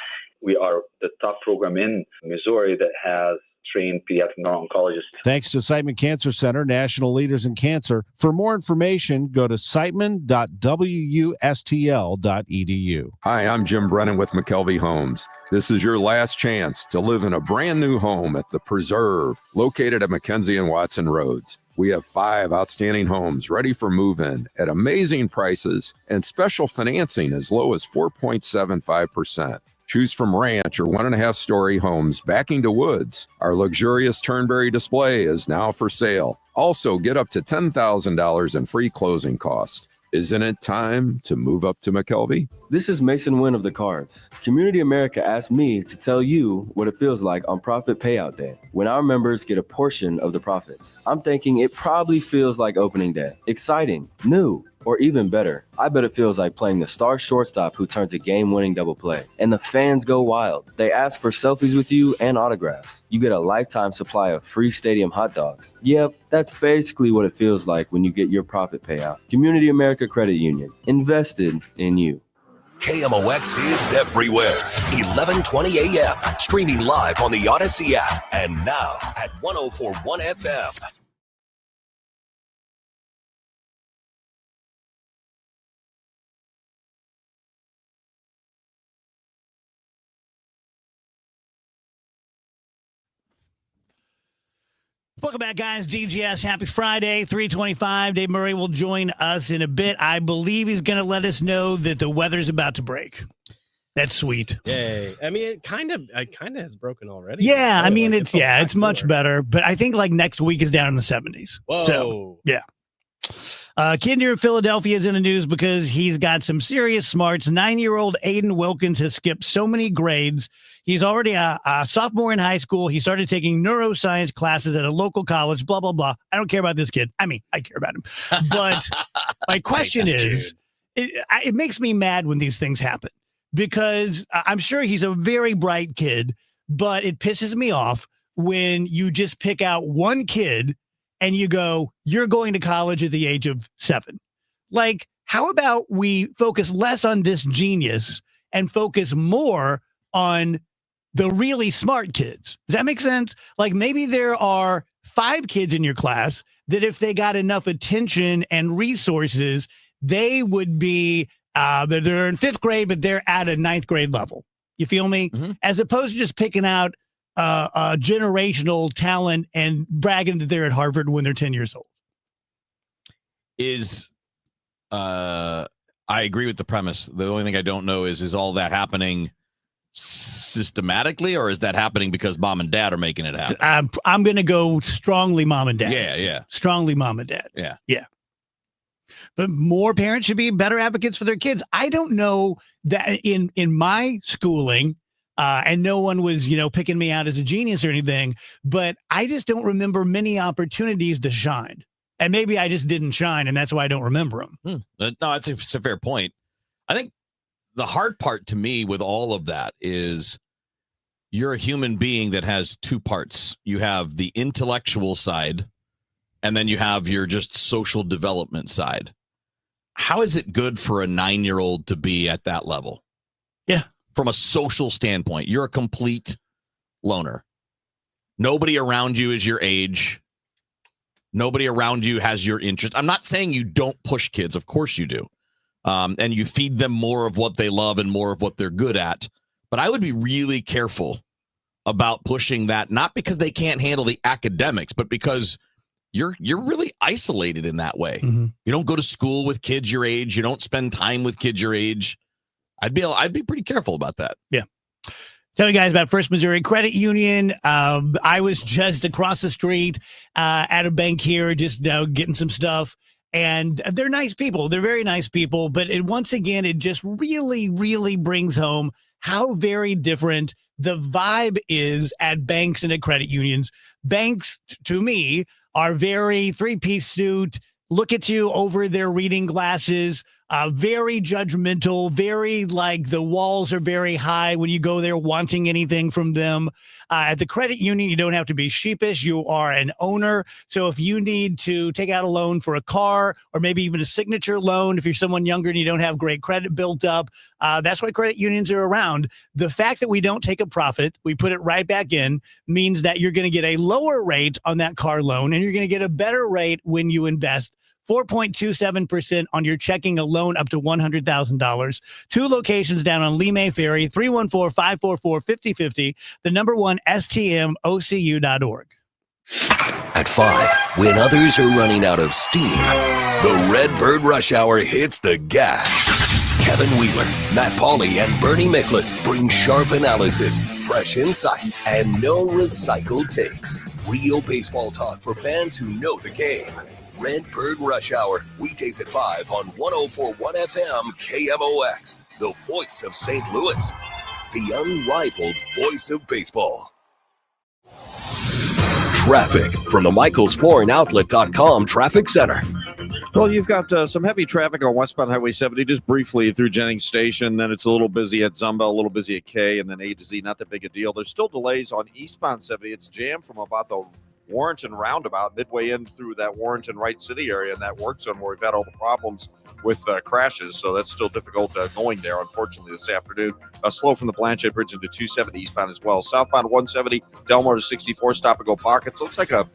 We are the top program in Missouri that has trained pediatric neuro-oncologists. Thanks to Siteman Cancer Center, national leaders in cancer. For more information, go to siteman.wustl.edu. Hi, I'm Jim Brennan with McKelvey Homes. This is your last chance to live in a brand new home at The Preserve, located at McKenzie and Watson Roads. We have 5 outstanding homes ready for move-in at amazing prices and special financing as low as 4.75%. Choose from ranch or 1.5-story homes backing to woods. Our luxurious Turnberry display is now for sale. Also, get up to $10,000 in free closing costs. Isn't it time to move up to McKelvey? This is Mason Wynn of the Cards. Community America asked me to tell you what it feels like on Profit Payout Day, when our members get a portion of the profits. I'm thinking it probably feels like opening day. Exciting, new, or even better, I bet it feels like playing the star shortstop who turns a game-winning double play. And the fans go wild. They ask for selfies with you and autographs. You get a lifetime supply of free stadium hot dogs. Yep, that's basically what it feels like when you get your profit payout. Community America Credit Union, invested in you. KMOX is everywhere. 1120 AM, streaming live on the Odyssey app, and now at 104.1 FM. Welcome back, guys. DGS, happy Friday, 3:25. Dave Murray will join us in a bit. I believe he's going to let us know that the weather's about to break. That's sweet. Yay. I mean, it kind of has broken already. Yeah, I mean, it's much better. But I think like next week is down in the 70s. Whoa. So, yeah. Kid near Philadelphia is in the news because he's got some serious smarts. 9-year-old Aiden Wilkins has skipped so many grades. He's already a sophomore in high school. He started taking neuroscience classes at a local college, blah, blah, blah. I don't care about this kid. I mean, I care about him. But my question is, it makes me mad when these things happen because I'm sure he's a very bright kid, but it pisses me off when you just pick out one kid and you go, you're going to college at the age of 7. Like, how about we focus less on this genius and focus more on the really smart kids? Does that make sense? Like, maybe there are 5 kids in your class that if they got enough attention and resources, they would be, they're in 5th grade, but they're at a 9th grade level. You feel me? Mm-hmm. As opposed to just picking out generational talent and bragging that they're at Harvard when they're 10 years old. I agree with the premise. The only thing I don't know is all that happening systematically, or is that happening because mom and dad are making it happen? I'm going to go strongly mom and dad. Yeah. Strongly mom and dad. Yeah. But more parents should be better advocates for their kids. I don't know that in my schooling, and no one was, picking me out as a genius or anything, but I just don't remember many opportunities to shine. And maybe I just didn't shine, and that's why I don't remember them. No, it's a fair point. I think the hard part to me with all of that is you're a human being that has 2 parts. You have the intellectual side, and then you have your just social development side. How is it good for a 9-year-old to be at that level? Yeah. From a social standpoint, you're a complete loner. Nobody around you is your age. Nobody around you has your interest. I'm not saying you don't push kids. Of course you do. And you feed them more of what they love and more of what they're good at. But I would be really careful about pushing that, not because they can't handle the academics, but because you're really isolated in that way. You don't go to school with kids your age. You don't spend time with kids your age. I'd be pretty careful about that. Yeah. Tell you guys about First Missouri Credit Union. I was just across the street at a bank here, just getting some stuff. And they're nice people. They're very nice people. But once again, it just really, really brings home how very different the vibe is at banks and at credit unions. Banks, to me, are very three-piece suit, look at you over their reading glasses, very judgmental, very like the walls are very high when you go there wanting anything from them. At the credit union, you don't have to be sheepish. You are an owner. So if you need to take out a loan for a car or maybe even a signature loan, if you're someone younger and you don't have great credit built up, that's why credit unions are around. The fact that we don't take a profit, we put it right back in, means that you're going to get a lower rate on that car loan and you're going to get a better rate when you invest. 4.27% on your checking a loan up to $100,000. 2 locations down on Lee May Ferry, 314-544-5050, the number 1 STMOCU.org. At 5, when others are running out of steam, the Redbird Rush Hour hits the gas. Kevin Wheeler, Matt Pauley, and Bernie Miklasz bring sharp analysis, fresh insight, and no recycled takes. Real baseball talk for fans who know the game. Redbird Rush Hour, weekdays at 5 on 104.1 FM KMOX, the voice of St. Louis, the unrivaled voice of baseball. Traffic from the MichaelsFloorandOutlet.com Traffic Center. Well, you've got some heavy traffic on westbound Highway 70, just briefly through Jennings Station. Then it's a little busy at Zumba, a little busy at K, and then A to Z, not that big a deal. There's still delays on eastbound 70. It's jammed from about the Warrenton roundabout, midway in through that Warrenton Wright City area in that work zone where we've had all the problems with crashes. So that's still difficult going there, unfortunately, this afternoon. Slow from the Blanchard Bridge into 270 eastbound as well. Southbound 170, Delmar to 64, stop and go pockets. Looks like a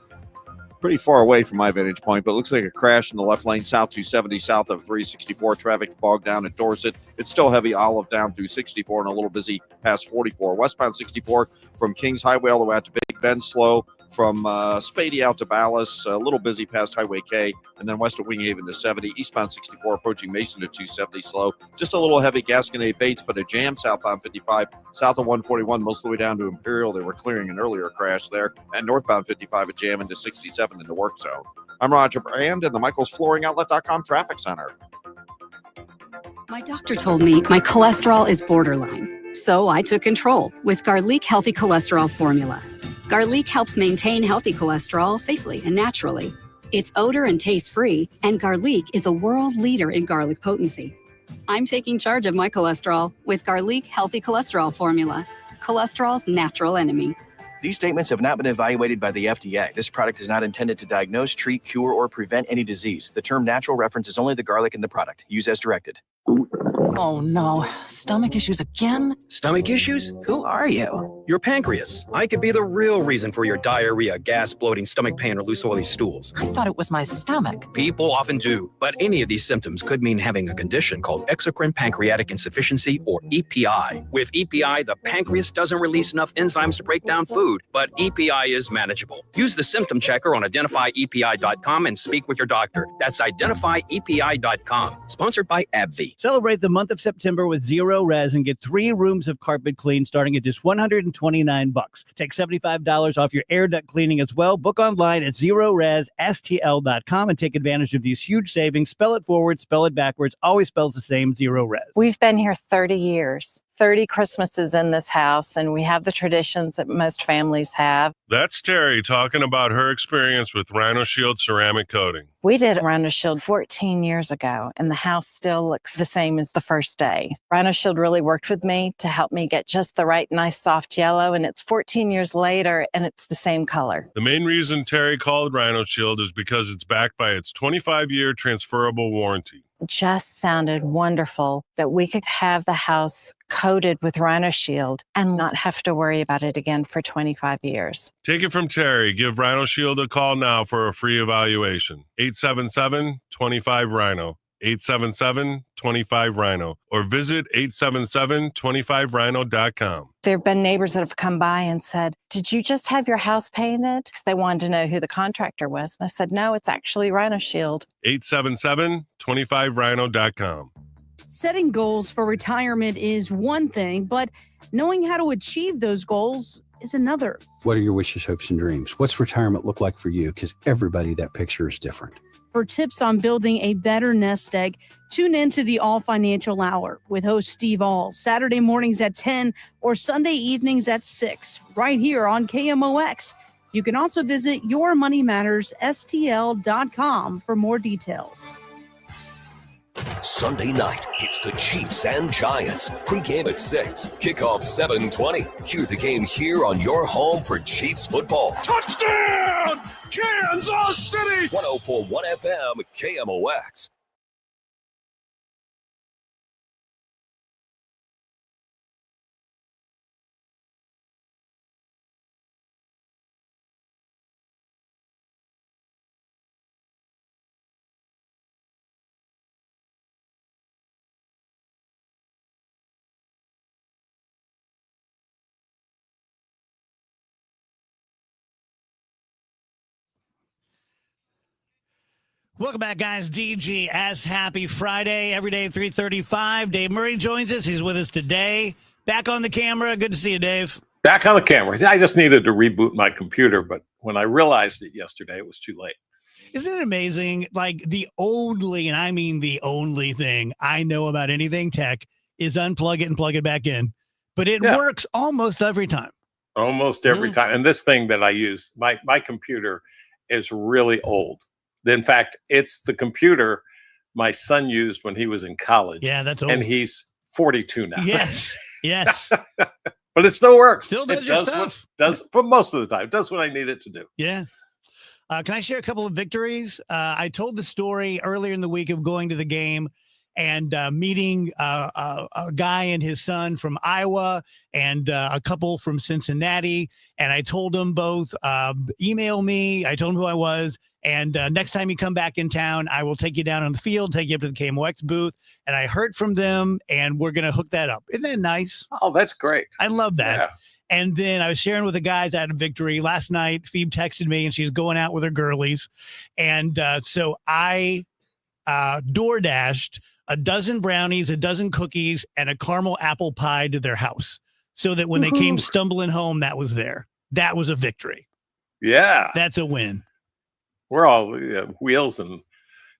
pretty far away from my vantage point, but it looks like a crash in the left lane, south 270, south of 364. Traffic bogged down at Dorset. It's still heavy Olive down through 64 and a little busy past 44. Westbound 64 from Kings Highway all the way out to Big Bend, slow from Spady out to Ballas, a little busy past Highway K, and then west of Winghaven to 70. Eastbound 64 approaching Mason to 270, slow. Just a little heavy Gasconade Bates, but a jam southbound 55, south of 141, most of the way down to Imperial. They were clearing an earlier crash there. And northbound 55, a jam into 67 in the work zone. I'm Roger Brand in the MichaelsFlooringOutlet.com Traffic Center. My doctor told me my cholesterol is borderline, so I took control with Garlic Healthy Cholesterol Formula. Garlic helps maintain healthy cholesterol safely and naturally. It's odor and taste-free, and Garlic is a world leader in garlic potency. I'm taking charge of my cholesterol with Garlic Healthy Cholesterol Formula, cholesterol's natural enemy. These statements have not been evaluated by the FDA. This product is not intended to diagnose, treat, cure, or prevent any disease. The term natural references only the garlic in the product. Use as directed. Oh no, stomach issues again? Stomach issues? Who are you? Your pancreas. I could be the real reason for your diarrhea, gas, bloating, stomach pain, or loose oily stools. I thought it was my stomach. People often do, but any of these symptoms could mean having a condition called exocrine pancreatic insufficiency, or EPI. With EPI, the pancreas doesn't release enough enzymes to break down food, but EPI is manageable. Use the symptom checker on identifyepi.com and speak with your doctor. That's identifyepi.com. Sponsored by AbbVie. Celebrate the month of September with Zero Res and get 3 rooms of carpet clean starting at just $129. Take $75 off your air duct cleaning as well. Book online at ZeroResSTL.com and take advantage of these huge savings. Spell it forward, spell it backwards. Always spells the same, Zero Res. We've been here 30 years. 30 Christmases in this house, and we have the traditions that most families have. That's Terry talking about her experience with Rhino Shield ceramic coating. We did Rhino Shield 14 years ago, and the house still looks the same as the first day. Rhino Shield really worked with me to help me get just the right, nice, soft yellow, and it's 14 years later, and it's the same color. The main reason Terry called Rhino Shield is because it's backed by its 25-year transferable warranty. Just sounded wonderful that we could have the house coated with Rhino Shield and not have to worry about it again for 25 years. Take it from Terry. Give Rhino Shield a call now for a free evaluation. 877-25-RHINO. 877-25-RHINO or visit 877-25rhino.com. There have been neighbors that have come by and said, "Did you just have your house painted?" Because they wanted to know who the contractor was. And I said, "No, it's actually Rhino Shield." 877-25rhino.com. Setting goals for retirement is one thing, but knowing how to achieve those goals is another. What are your wishes, hopes, and dreams? What's retirement look like for you? Because everybody, that picture is different. For tips on building a better nest egg, tune in to the All Financial Hour with host Steve All, Saturday mornings at 10 or Sunday evenings at 6, right here on KMOX. You can also visit yourmoneymattersstl.com for more details. Sunday night, it's the Chiefs and Giants. Pre-game at 6, kickoff 7:20. Hear the game here on your home for Chiefs football. Touchdown, Kansas City! 104.1 FM, KMOX. Welcome back, guys. DG as happy Friday, every day at 3:35. Dave Murray joins us. He's with us today. Back on the camera. Good to see you, Dave. Back on the camera. I just needed to reboot my computer, but when I realized it yesterday, it was too late. Isn't it amazing? Like the only, and I mean the only thing I know about anything tech is unplug it and plug it back in. But it works almost every time. Almost every time. And this thing that I use, my computer is really old. In fact, it's the computer my son used when he was in college. Yeah, that's old. And he's 42 now. Yes, yes. But it still works. Still does your stuff. Does for most of the time. It does what I need it to do. Yeah. Can I share a couple of victories? I told the story earlier in the week of going to the game and meeting a guy and his son from Iowa and a couple from Cincinnati. And I told them both, email me. I told them who I was. And next time you come back in town, I will take you down on the field, take you up to the KMOX booth. And I heard from them, and we're going to hook that up. Isn't that nice? Oh, that's great. I love that. Yeah. And then I was sharing with the guys I had a victory. Last night, Phoebe texted me, and she's going out with her girlies. And so I DoorDashed a dozen brownies, a dozen cookies, and a caramel apple pie to their house so that when they came stumbling home, that was there. That was a victory. Yeah. That's a win. We're all wheels, and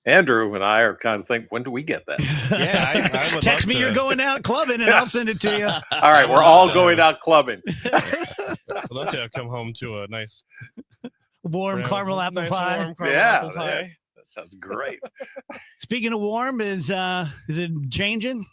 Andrew and I are kind of thinking, when do we get that? Yeah, I would Text love me to. you're going out clubbing, and I'll send it to you. All right, we're all going out clubbing. I'd love to come home to a nice warm caramel apple pie. Warm caramel apple pie. That sounds great. Speaking of warm, is it changing?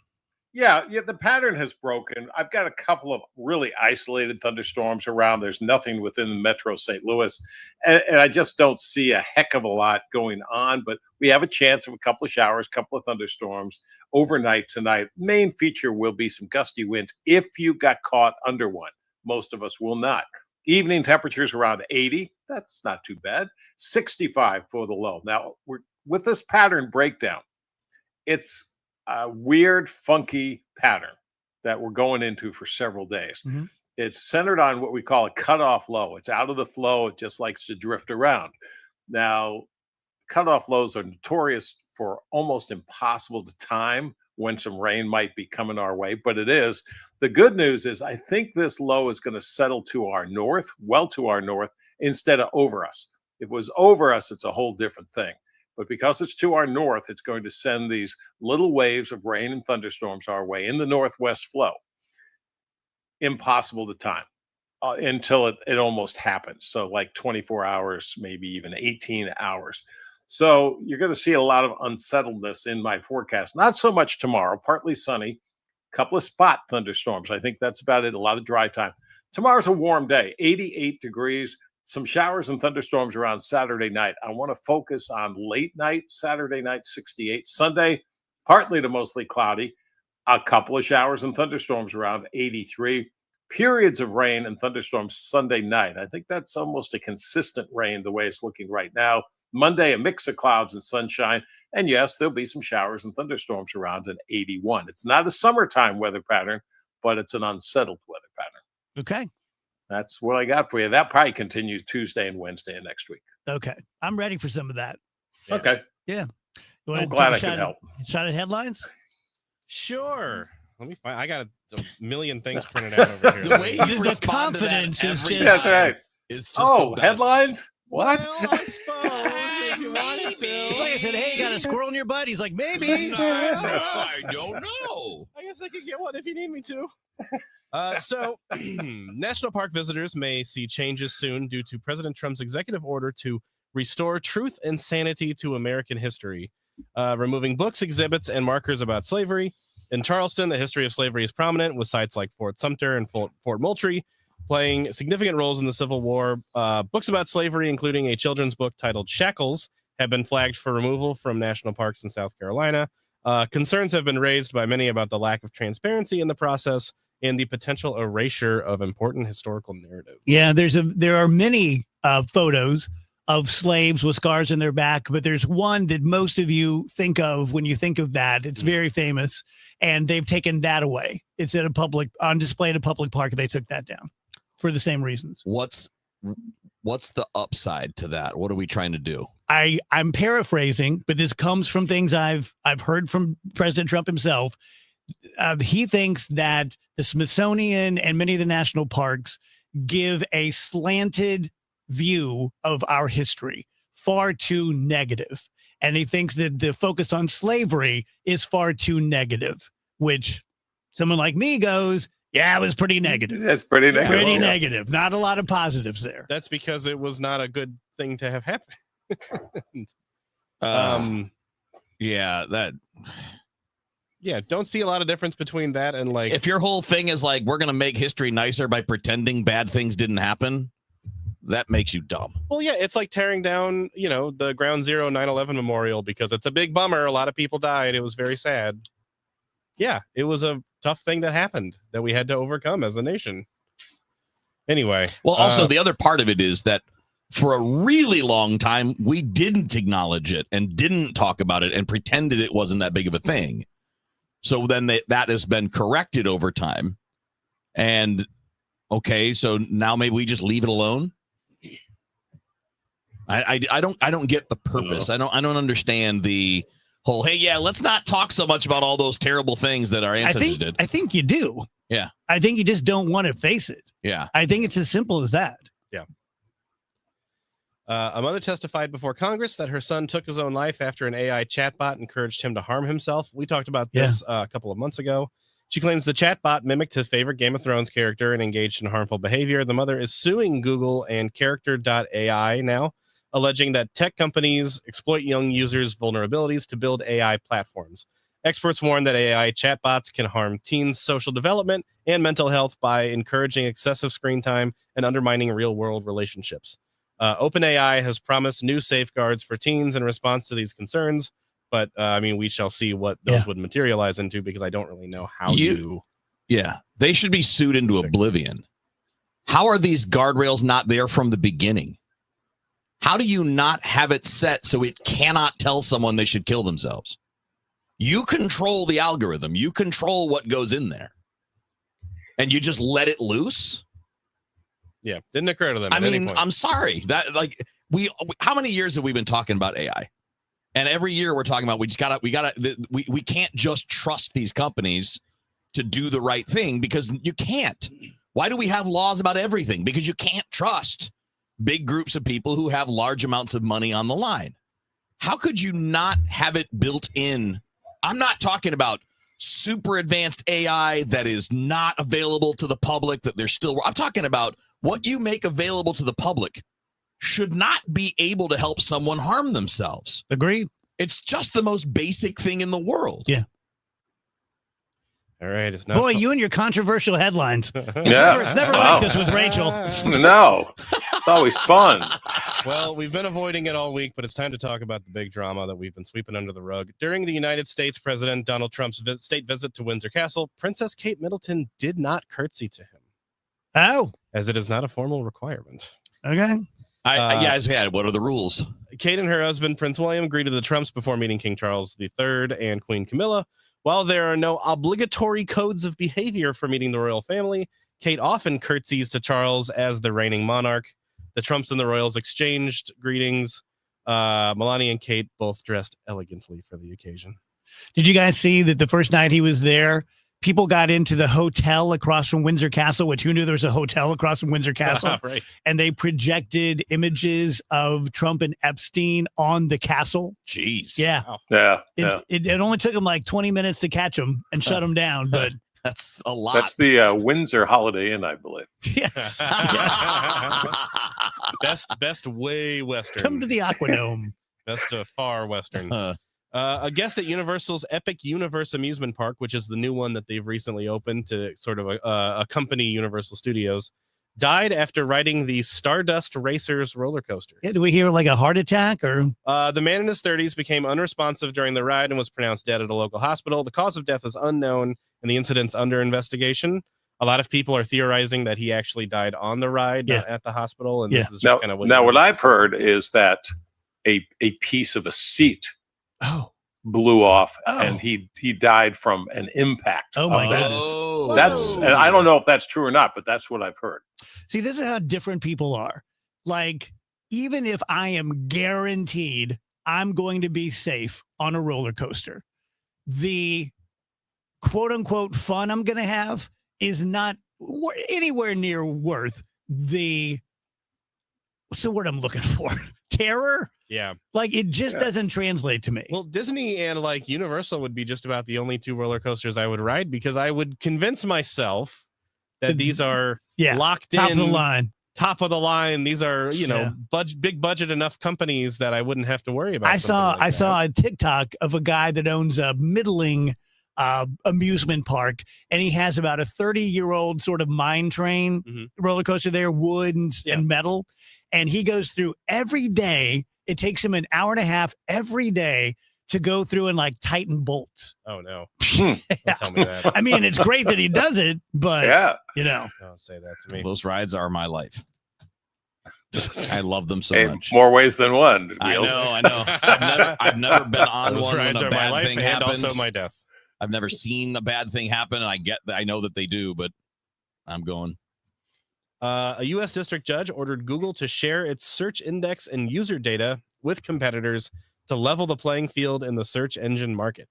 Yeah, the pattern has broken. I've got a couple of really isolated thunderstorms around. There's nothing within the metro St. Louis, and I just don't see a heck of a lot going on, but we have a chance of a couple of showers, couple of thunderstorms overnight tonight. Main feature will be some gusty winds if you got caught under one. Most of us will not. Evening temperatures around 80. That's not too bad. 65 for the low. Now, with this pattern breakdown, it's a weird, funky pattern that we're going into for several days. Mm-hmm. It's centered on what we call a cutoff low. It's out of the flow. It just likes to drift around. Now, cutoff lows are notorious for almost impossible to time when some rain might be coming our way, but it is. The good news is I think this low is going to settle to our north, well to our north, instead of over us. If it was over us, it's a whole different thing. But because it's to our north, it's going to send these little waves of rain and thunderstorms our way in the northwest flow. Impossible to time until it almost happens. So like 24 hours, maybe even 18 hours. So you're going to see a lot of unsettledness in my forecast. Not so much tomorrow, partly sunny, couple of spot thunderstorms. I think that's about it. A lot of dry time. Tomorrow's a warm day, 88 degrees. Some showers and thunderstorms around Saturday night. I want to focus on late night, Saturday night, 68. Sunday, partly to mostly cloudy. A couple of showers and thunderstorms around 83. Periods of rain and thunderstorms Sunday night. I think that's almost a consistent rain the way it's looking right now. Monday, a mix of clouds and sunshine. And yes, there'll be some showers and thunderstorms around an 81. It's not a summertime weather pattern, but it's an unsettled weather pattern. Okay. That's what I got for you. That probably continues Tuesday and Wednesday of next week. Okay. I'm ready for some of that. Okay. Yeah. You I'm wanna glad take a I could help. Shot at headlines? Sure. Let me find. I got a million things printed out over here. The way you The respond to that confidence is every just- That's right. is just Oh, the best. headlines? What? Well, I suppose if you wanted It's to. like I said, hey, you got a squirrel in your butt? He's like, maybe. I don't know. I guess I could get one if you need me to. So, national park visitors may see changes soon due to President Trump's executive order to restore truth and sanity to American history, removing books, exhibits, and markers about slavery. In Charleston, the history of slavery is prominent, with sites like Fort Sumter and Fort Moultrie playing significant roles in the Civil War. Books about slavery, including a children's book titled Shackles, have been flagged for removal from national parks in South Carolina. Concerns have been raised by many about the lack of transparency in the process and the potential erasure of important historical narratives. Yeah, there are many photos of slaves with scars in their back, but there's one that most of you think of when you think of that. It's very famous, and they've taken that away. It's at on display at a public park. They took that down for the same reasons. What's the upside to that? What are we trying to do? I'm paraphrasing, but this comes from things I've heard from President Trump himself. He thinks that the Smithsonian and many of the national parks give a slanted view of our history, far too negative. And he thinks that the focus on slavery is far too negative, which someone like me goes, yeah, it was pretty negative. That's pretty negative. Pretty Yeah. negative. Not a lot of positives there. That's because it was not a good thing to have happened. Yeah, don't see a lot of difference between that and like If your whole thing is like, we're going to make history nicer by pretending bad things didn't happen, that makes you dumb. Well, yeah, it's like tearing down, the Ground Zero 9/11 memorial because it's a big bummer. A lot of people died. It was very sad. Yeah, it was a tough thing that happened that we had to overcome as a nation. Anyway. Well, also, the other part of it is that for a really long time, we didn't acknowledge it and didn't talk about it and pretended it wasn't that big of a thing. So then that has been corrected over time. And okay, so now maybe we just leave it alone. I don't get the purpose. I don't understand the whole, hey, yeah, let's not talk so much about all those terrible things that our ancestors did. I think you do. Yeah. I think you just don't want to face it. Yeah. I think it's as simple as that. Yeah. A mother testified before Congress that her son took his own life after an AI chatbot encouraged him to harm himself. We talked about this a couple of months ago. She claims the chatbot mimicked his favorite Game of Thrones character and engaged in harmful behavior. The mother is suing Google and Character.ai now, alleging that tech companies exploit young users' vulnerabilities to build AI platforms. Experts warn that AI chatbots can harm teens' social development and mental health by encouraging excessive screen time and undermining real-world relationships. OpenAI has promised new safeguards for teens in response to these concerns, but we shall see what those would materialize into because I don't really know how Yeah, they should be sued into oblivion. How are these guardrails not there from the beginning? How do you not have it set so it cannot tell someone they should kill themselves? You control the algorithm. You control what goes in there. And you just let it loose? Yeah, didn't occur to them. I mean, I'm sorry. That how many years have we been talking about AI? And every year we're talking about we can't just trust these companies to do the right thing because you can't. Why do we have laws about everything? Because you can't trust big groups of people who have large amounts of money on the line. How could you not have it built in? I'm not talking about super advanced AI that is not available to the public, that they're still. I'm talking about what you make available to the public should not be able to help someone harm themselves. Agreed. It's just the most basic thing in the world. Yeah. All right. It's not Boy, you and your controversial headlines. Yeah. It's never Wow. like this with Rachel. No, it's always fun. Well, we've been avoiding it all week, but it's time to talk about the big drama that we've been sweeping under the rug. During the United States President Donald Trump's state visit to Windsor Castle, Princess Kate Middleton did not curtsy to him. Oh. As it is not a formal requirement. Okay. What are the rules? Kate and her husband, Prince William, greeted the Trumps before meeting King Charles III and Queen Camilla. While there are no obligatory codes of behavior for meeting the royal family, Kate often curtsies to Charles as the reigning monarch. The Trumps and the royals exchanged greetings. Melania and Kate both dressed elegantly for the occasion. Did you guys see that the first night he was there, people got into the hotel across from Windsor Castle, which who knew there was a hotel across from Windsor Castle? Right. And they projected images of Trump and Epstein on the castle. Jeez. Yeah. Yeah. It only took them like 20 minutes to catch them and shut them down, but that's a lot. That's the Windsor Holiday Inn, I believe. Yes. Best way western. Come to the Aquadome. Best far western. A guest at Universal's Epic Universe amusement park, which is the new one that they've recently opened to sort of accompany Universal Studios, died after riding the Stardust Racers roller coaster. Yeah, do we hear like a heart attack or? The man in his 30s became unresponsive during the ride and was pronounced dead at a local hospital. The cause of death is unknown and the incident's under investigation. A lot of people are theorizing that he actually died on the ride, not at the hospital. And this is just kind of what I've heard is that a piece of a seat blew off and he died from an impact. Oh my goodness. That's, and I don't know if that's true or not, but that's what I've heard. See, this is how different people are. Like, even if I am guaranteed I'm going to be safe on a roller coaster, the quote unquote fun I'm going to have is not anywhere near worth the, what's the word I'm looking for? Terror? Yeah. Like, it just doesn't translate to me. Well, Disney and like Universal would be just about the only two roller coasters I would ride, because I would convince myself that these are locked top in. of the line. Top of the line. These are, big budget enough companies that I wouldn't have to worry about. I saw a TikTok of a guy that owns a middling amusement park, and he has about a 30-year-old sort of mine train roller coaster there, wood and metal. And he goes through every day. It takes him an hour and a half every day to go through and like tighten bolts. Oh no. Don't tell me that. I mean, it's great that he does it, but don't say that to me. Those rides are my life. I love them so much. More ways than one. I know. I've never been on Those one when rides a are my bad life thing and happens. also my death. I've never seen a bad thing happen, and I know that they do, but I'm going. A U.S. district judge ordered Google to share its search index and user data with competitors to level the playing field in the search engine market.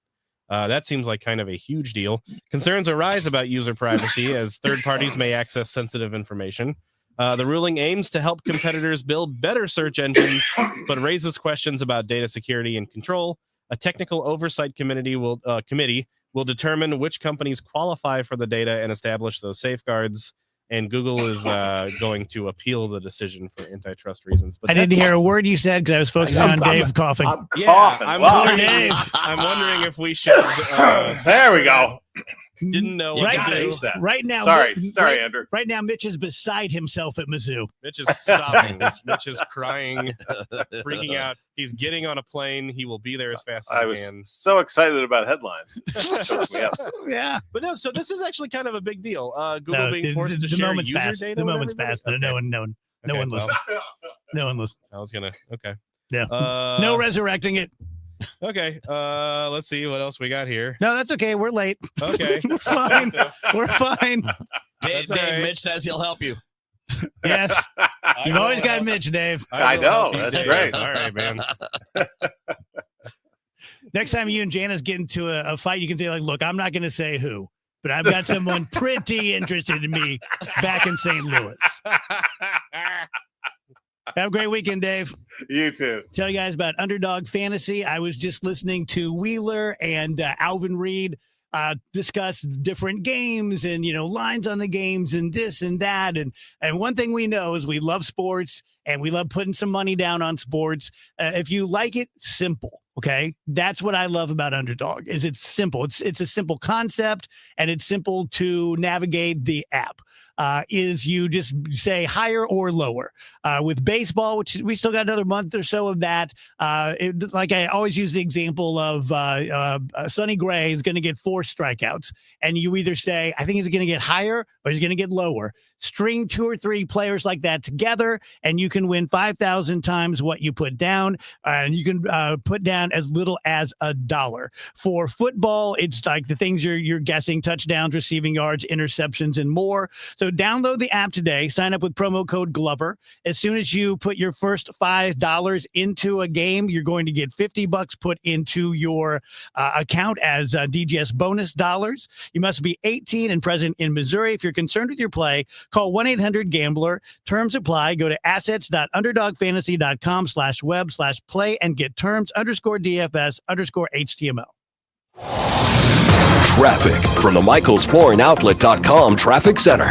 That seems like kind of a huge deal. Concerns arise about user privacy as third parties may access sensitive information. The ruling aims to help competitors build better search engines, but raises questions about data security and control. A technical oversight committee will determine which companies qualify for the data and establish those safeguards. And Google is going to appeal the decision for antitrust reasons. But I didn't hear a word you said because I was focusing on Dave coughing. I'm coughing. I'm Wow. wondering if we should. There we go. Didn't know what to do. Right now, Sorry, Andrew. Right now, Mitch is beside himself at Mizzou. Mitch is sobbing. Mitch is crying, freaking out. He's getting on a plane. He will be there as fast as I he was can. so excited about headlines. Yeah. But no, so this is actually kind of a big deal. Google being forced to the share moment's user passed. data. The with moment's everybody? passed. No one listens. No one listens. I was gonna. Okay. Yeah. No resurrecting it. Okay. Let's see what else we got here. No, that's okay. We're late. Okay. We're fine. We're fine. Dave, Mitch says he'll help you. Yes. You've always got Mitch, Dave. I know. That's great. All right, man. Next time you and Janice get into a fight, you can say, like, look, I'm not going to say who, but I've got someone pretty interested in me back in St. Louis. Have a great weekend, Dave. You too. Tell you guys about Underdog Fantasy. I was just listening to Wheeler and Alvin Reed discuss different games and, lines on the games and this and that. And one thing we know is we love sports and we love putting some money down on sports. If you like it, simple. Okay. That's what I love about Underdog is it's simple. It's a simple concept and it's simple to navigate the app. Is you just say higher or lower with baseball, which we still got another month or so of that. Like I always use the example of Sonny Gray is going to get 4 strikeouts and you either say, I think he's going to get higher or he's going to get lower. String 2 or 3 players like that together, and you can win 5,000 times what you put down. And you can put down as little as $1. For football, it's like the things you're guessing: touchdowns, receiving yards, interceptions, and more. So download the app today. Sign up with promo code Glover. As soon as you put your first $5 into a game, you're going to get $50 put into your account as DGS bonus dollars. You must be 18 and present in Missouri. If you're concerned with your play, call 1-800-GAMBLER. Terms apply. Go to assets.underdogfantasy.com/web/play and get terms _DFS_HTML. Traffic from the MichaelsFlooringOutlet.com Traffic Center.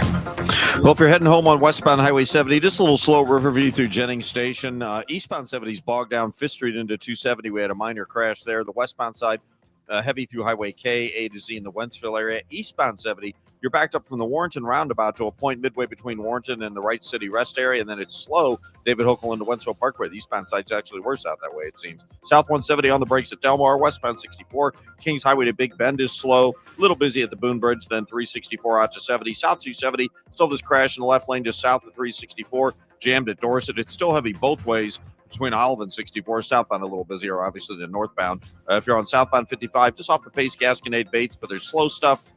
Well, if you're heading home on westbound Highway 70, just a little slow Riverview through Jennings Station. Eastbound 70 is bogged down 5th Street into 270. We had a minor crash there. The westbound side, heavy through Highway K, A to Z in the Wentzville area. Eastbound 70, you're backed up from the Warrenton roundabout to a point midway between Warrenton and the Wright City Rest area, and then it's slow, David Hochul into Wentzville Parkway. The eastbound side's actually worse out that way, it seems. South 170 on the brakes at Delmar. Westbound 64, Kings Highway to Big Bend is slow. A little busy at the Boone Bridge, then 364 out to 70. South 270, still this crash in the left lane just south of 364, jammed at Dorset. It's still heavy both ways between Olive and 64. Southbound a little busier, obviously, than northbound. If you're on southbound 55, just off the pace, Gasconade Bates, but there's slow stuff.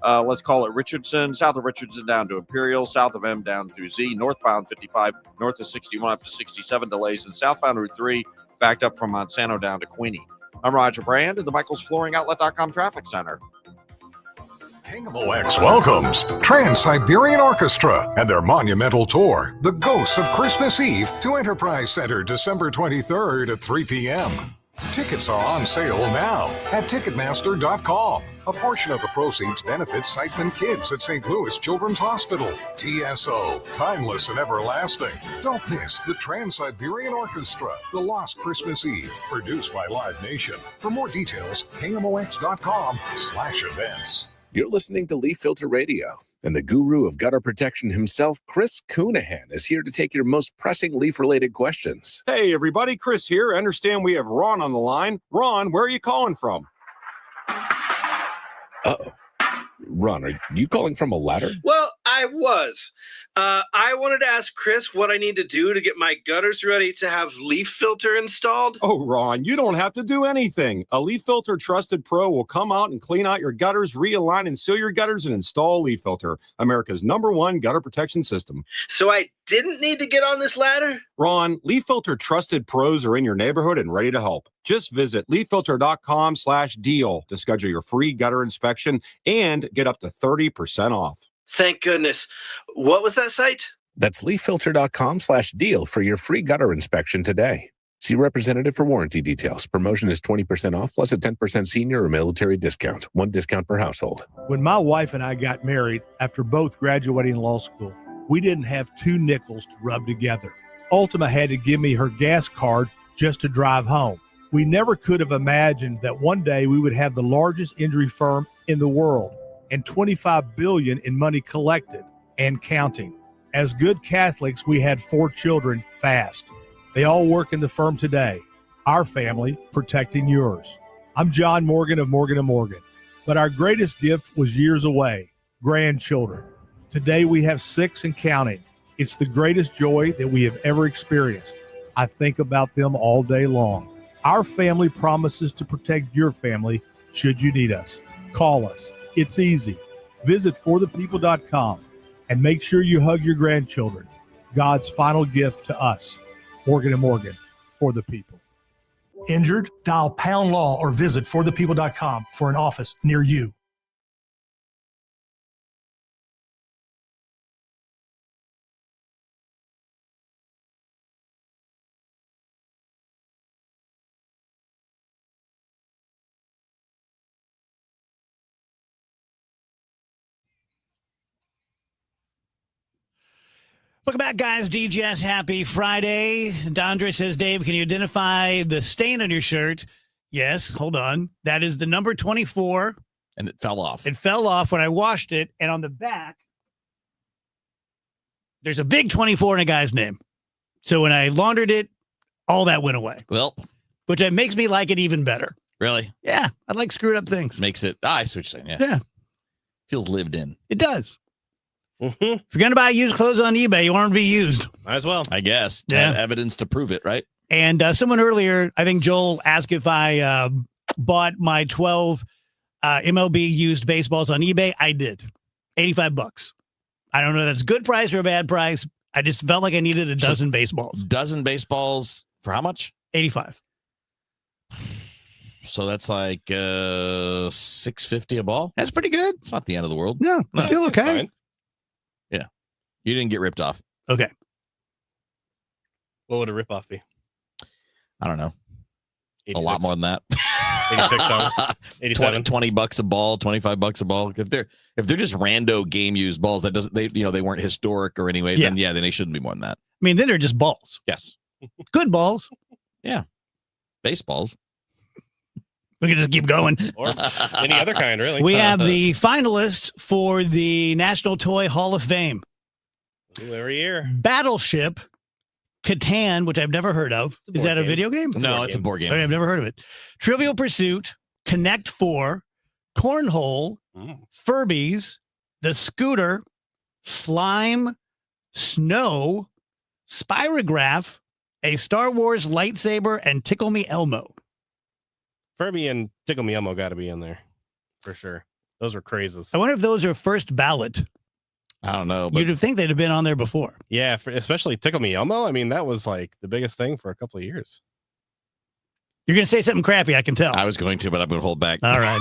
Let's call it Richardson, south of Richardson down to Imperial, south of M down through Z, northbound 55, north of 61 up to 67 delays, and southbound Route 3 backed up from Monsanto down to Queenie. I'm Roger Brand in the MichaelsFlooringOutlet.com Traffic Center. KMOX welcomes Trans-Siberian Orchestra and their monumental tour, The Ghosts of Christmas Eve, to Enterprise Center December 23rd at 3 p.m. Tickets are on sale now at Ticketmaster.com. A portion of the proceeds benefits Siteman Kids at St. Louis Children's Hospital. TSO, timeless and everlasting. Don't miss the Trans-Siberian Orchestra, The Lost Christmas Eve, produced by Live Nation. For more details, KMOX.com/events. You're listening to Leaf Filter Radio, and the guru of gutter protection himself, Chris Coonahan, is here to take your most pressing leaf-related questions. Hey, everybody, Chris here. I understand we have Ron on the line. Ron, where are you calling from? Uh-oh. Ron, are you calling from a ladder? Well, I was. I wanted to ask Chris what I need to do to get my gutters ready to have leaf filter installed. Oh, Ron, you don't have to do anything. A Leaf Filter Trusted Pro will come out and clean out your gutters, realign and seal your gutters, and install Leaf Filter, America's #1 gutter protection system. So I didn't need to get on this ladder? Ron, Leaf Filter Trusted Pros are in your neighborhood and ready to help. Just visit leaffilter.com/deal to schedule your free gutter inspection and get up to 30% off. Thank goodness. What was that site? That's leaffilter.com/deal for your free gutter inspection today. See representative for warranty details. Promotion is 20% off plus a 10% senior or military discount. One discount per household. When my wife and I got married after both graduating law school, we didn't have 2 nickels to rub together. Ultima had to give me her gas card just to drive home. We never could have imagined that one day we would have the largest injury firm in the world and $25 billion in money collected and counting. As good Catholics, we had 4 children fast. They all work in the firm today. Our family protecting yours. I'm John Morgan of Morgan & Morgan, but our greatest gift was years away, grandchildren. Today we have 6 and counting. It's the greatest joy that we have ever experienced. I think about them all day long. Our family promises to protect your family should you need us. Call us. It's easy. Visit forthepeople.com and make sure you hug your grandchildren. God's final gift to us. Morgan & Morgan, for the people. Injured? Dial Pound Law or visit forthepeople.com for an office near you. Welcome back, guys. DGS, happy Friday. Dondre says, Dave, can you identify the stain on your shirt? Yes, hold on. That is the number 24. And it fell off. It fell off when I washed it. And on the back, there's a big 24 in a guy's name. So when I laundered it, all that went away. Well, which makes me like it even better. Really? Yeah, I like screwed up things. Makes it, I see what you're saying. Yeah. Yeah. Feels lived in. It does. If you're going to buy used clothes on eBay, you want them to be used. Might as well. I guess. Yeah. Have evidence to prove it, right? And someone earlier, I think Joel asked if I bought my 12 MLB used baseballs on eBay. I did. $85. I don't know if that's a good price or a bad price. I just felt like I needed a dozen baseballs. Dozen baseballs for how much? 85. So that's like $6.50 a ball. That's pretty good. It's not the end of the world. No, I feel okay. Fine. Yeah. You didn't get ripped off. Okay. What would a ripoff be? I don't know. 86. A lot more than that. $86. 87. $20 a ball, $25 a ball. If they're just rando game used balls, that doesn't they weren't historic or anyway, then they shouldn't be more than that. I mean, then they're just balls. Yes. Good balls. Yeah. Baseballs. We can just keep going. Or any other kind, really. We have the finalists for the National Toy Hall of Fame. Every year. Battleship Catan, which I've never heard of. Is that a video game? No, it's a board game. Okay, I've never heard of it. Trivial Pursuit, Connect 4, Cornhole, Furbies, The Scooter, Slime, Snow, Spirograph, a Star Wars lightsaber, and Tickle Me Elmo. Furby and Tickle Me Elmo got to be in there for sure. Those were crazes. I wonder if those are first ballot. I don't know. But You'd think they'd have been on there before. Yeah, especially Tickle Me Elmo. I mean, that was like the biggest thing for a couple of years. You're going to say something crappy, I can tell. I was going to, but I'm going to hold back. All right.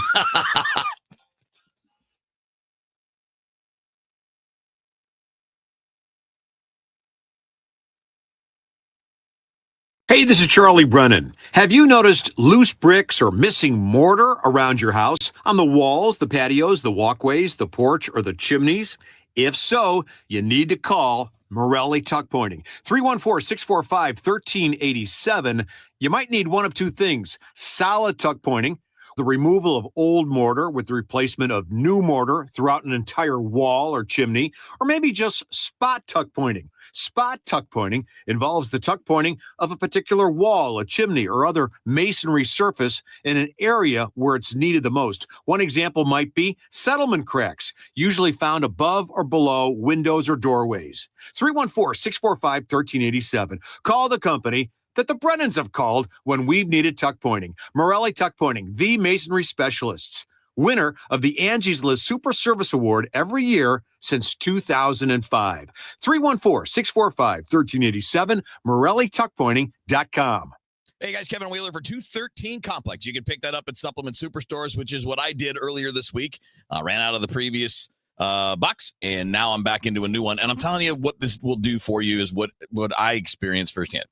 Hey, this is Charlie Brennan. Have you noticed loose bricks or missing mortar around your house? On the walls, the patios, the walkways, the porch, or the chimneys? If so, you need to call Morelli Tuck Pointing. 314-645-1387. You might need one of two things: solid tuck pointing, the removal of old mortar with the replacement of new mortar throughout an entire wall or chimney, or maybe just spot tuck pointing. Spot tuck pointing involves the tuck pointing of a particular wall, a chimney, or other masonry surface in an area where it's needed the most. One example might be settlement cracks, usually found above or below windows or doorways. 314-645-1387. Call the company that the Brennans have called when we've needed tuck pointing. Morelli Tuck Pointing, the masonry specialists. Winner of the Angie's List Super Service Award every year since 2005. 314-645-1387, MorelliTuckPointing.com. Hey guys, Kevin Wheeler for 213 Complex. You can pick that up at Supplement Superstores, which is what I did earlier this week. Ran out of the previous box, and now I'm back into a new one. And I'm telling you, what this will do for you is what I experienced firsthand.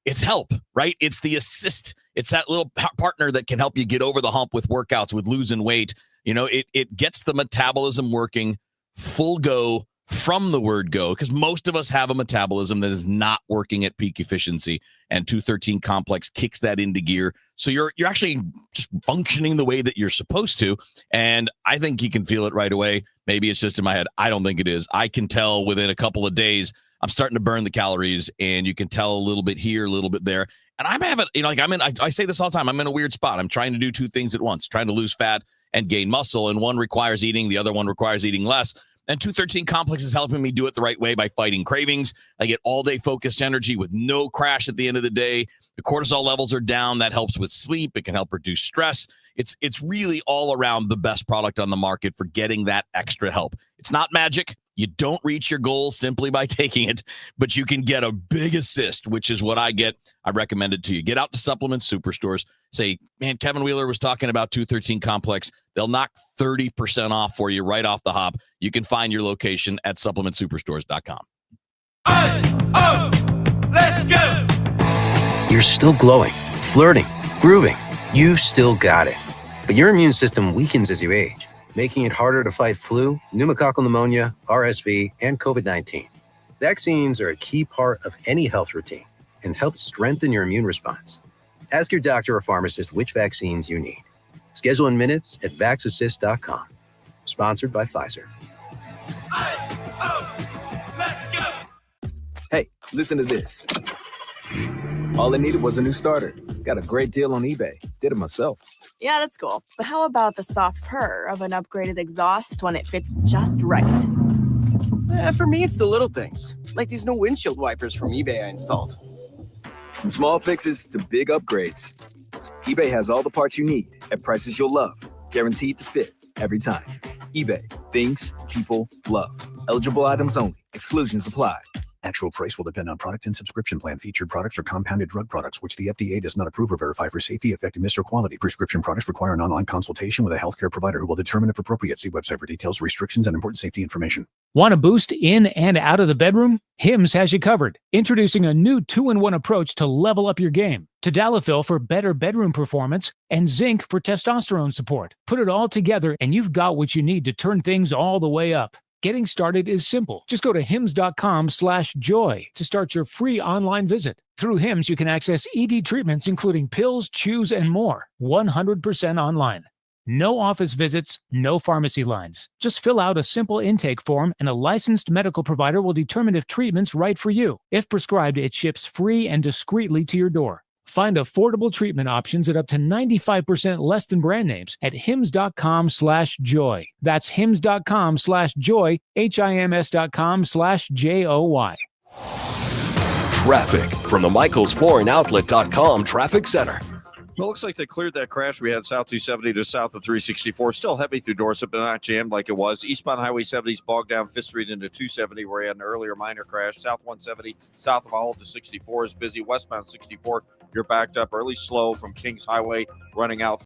It's help, right? It's the assist. It's that little partner that can help you get over the hump with workouts, with losing weight. You know, it gets the metabolism working full go from the word go, because most of us have a metabolism that is not working at peak efficiency, and 213 Complex kicks that into gear. So you're actually just functioning the way that you're supposed to. And I think you can feel it right away. Maybe it's just in my head. I don't think it is. I can tell within a couple of days I'm starting to burn the calories, and you can tell a little bit here, a little bit there. And I'm having, I say this all the time. I'm in a weird spot. I'm trying to do two things at once, trying to lose fat and gain muscle. And one requires eating. The other one requires eating less. And 213 Complex is helping me do it the right way by fighting cravings. I get all day focused energy with no crash at the end of the day. The cortisol levels are down. That helps with sleep. It can help reduce stress. It's really all around the best product on the market for getting that extra help. It's not magic. You don't reach your goals simply by taking it, but you can get a big assist, which is what I get. I recommend it to you. Get out to Supplement Superstores. Say, man, Kevin Wheeler was talking about 213 Complex. They'll knock 30% off for you right off the hop. You can find your location at supplementsuperstores.com. Let's go! You're still glowing, flirting, grooving. You still got it. But your immune system weakens as you age, making it harder to fight flu, pneumococcal pneumonia, RSV, and COVID-19. Vaccines are a key part of any health routine and help strengthen your immune response. Ask your doctor or pharmacist which vaccines you need. Schedule in minutes at VaxAssist.com. Sponsored by Pfizer. Hey, listen to this. All I needed was a new starter. Got a great deal on eBay. Did it myself. Yeah, that's cool. But how about the soft purr of an upgraded exhaust when it fits just right? For me, it's the little things, like these new windshield wipers from eBay I installed. From small fixes to big upgrades, eBay has all the parts you need at prices you'll love, guaranteed to fit every time. eBay, things people love. Eligible items only. Exclusions apply. Actual price will depend on product and subscription plan. Featured products are compounded drug products, which the FDA does not approve or verify for safety, effectiveness, or quality. Prescription products require an online consultation with a healthcare provider who will determine if appropriate. See website for details, restrictions, and important safety information. Want a boost in and out of the bedroom? Hims has you covered. Introducing a new 2-in-1 approach to level up your game. Tadalafil for better bedroom performance and zinc for testosterone support. Put it all together and you've got what you need to turn things all the way up. Getting started is simple. Just go to hims.com/joy to start your free online visit. Through Hims, you can access ED treatments, including pills, chews, and more, 100% online. No office visits, no pharmacy lines. Just fill out a simple intake form and a licensed medical provider will determine if treatment's right for you. If prescribed, it ships free and discreetly to your door. Find affordable treatment options at up to 95% less than brand names at hims.com/joy. That's hims.com/joy, HIMS.com/JOY. Traffic from the michaelsflooringoutlet.com traffic center. Well, it looks like they cleared that crash we had south 270 to south of 364. Still heavy through Dorset, but not jammed like it was. Eastbound Highway 70 is bogged down 5th Street into 270, where we had an earlier minor crash. South 170, south of Hall to 64 is busy. Westbound 64, you're backed up early slow from Kings Highway running out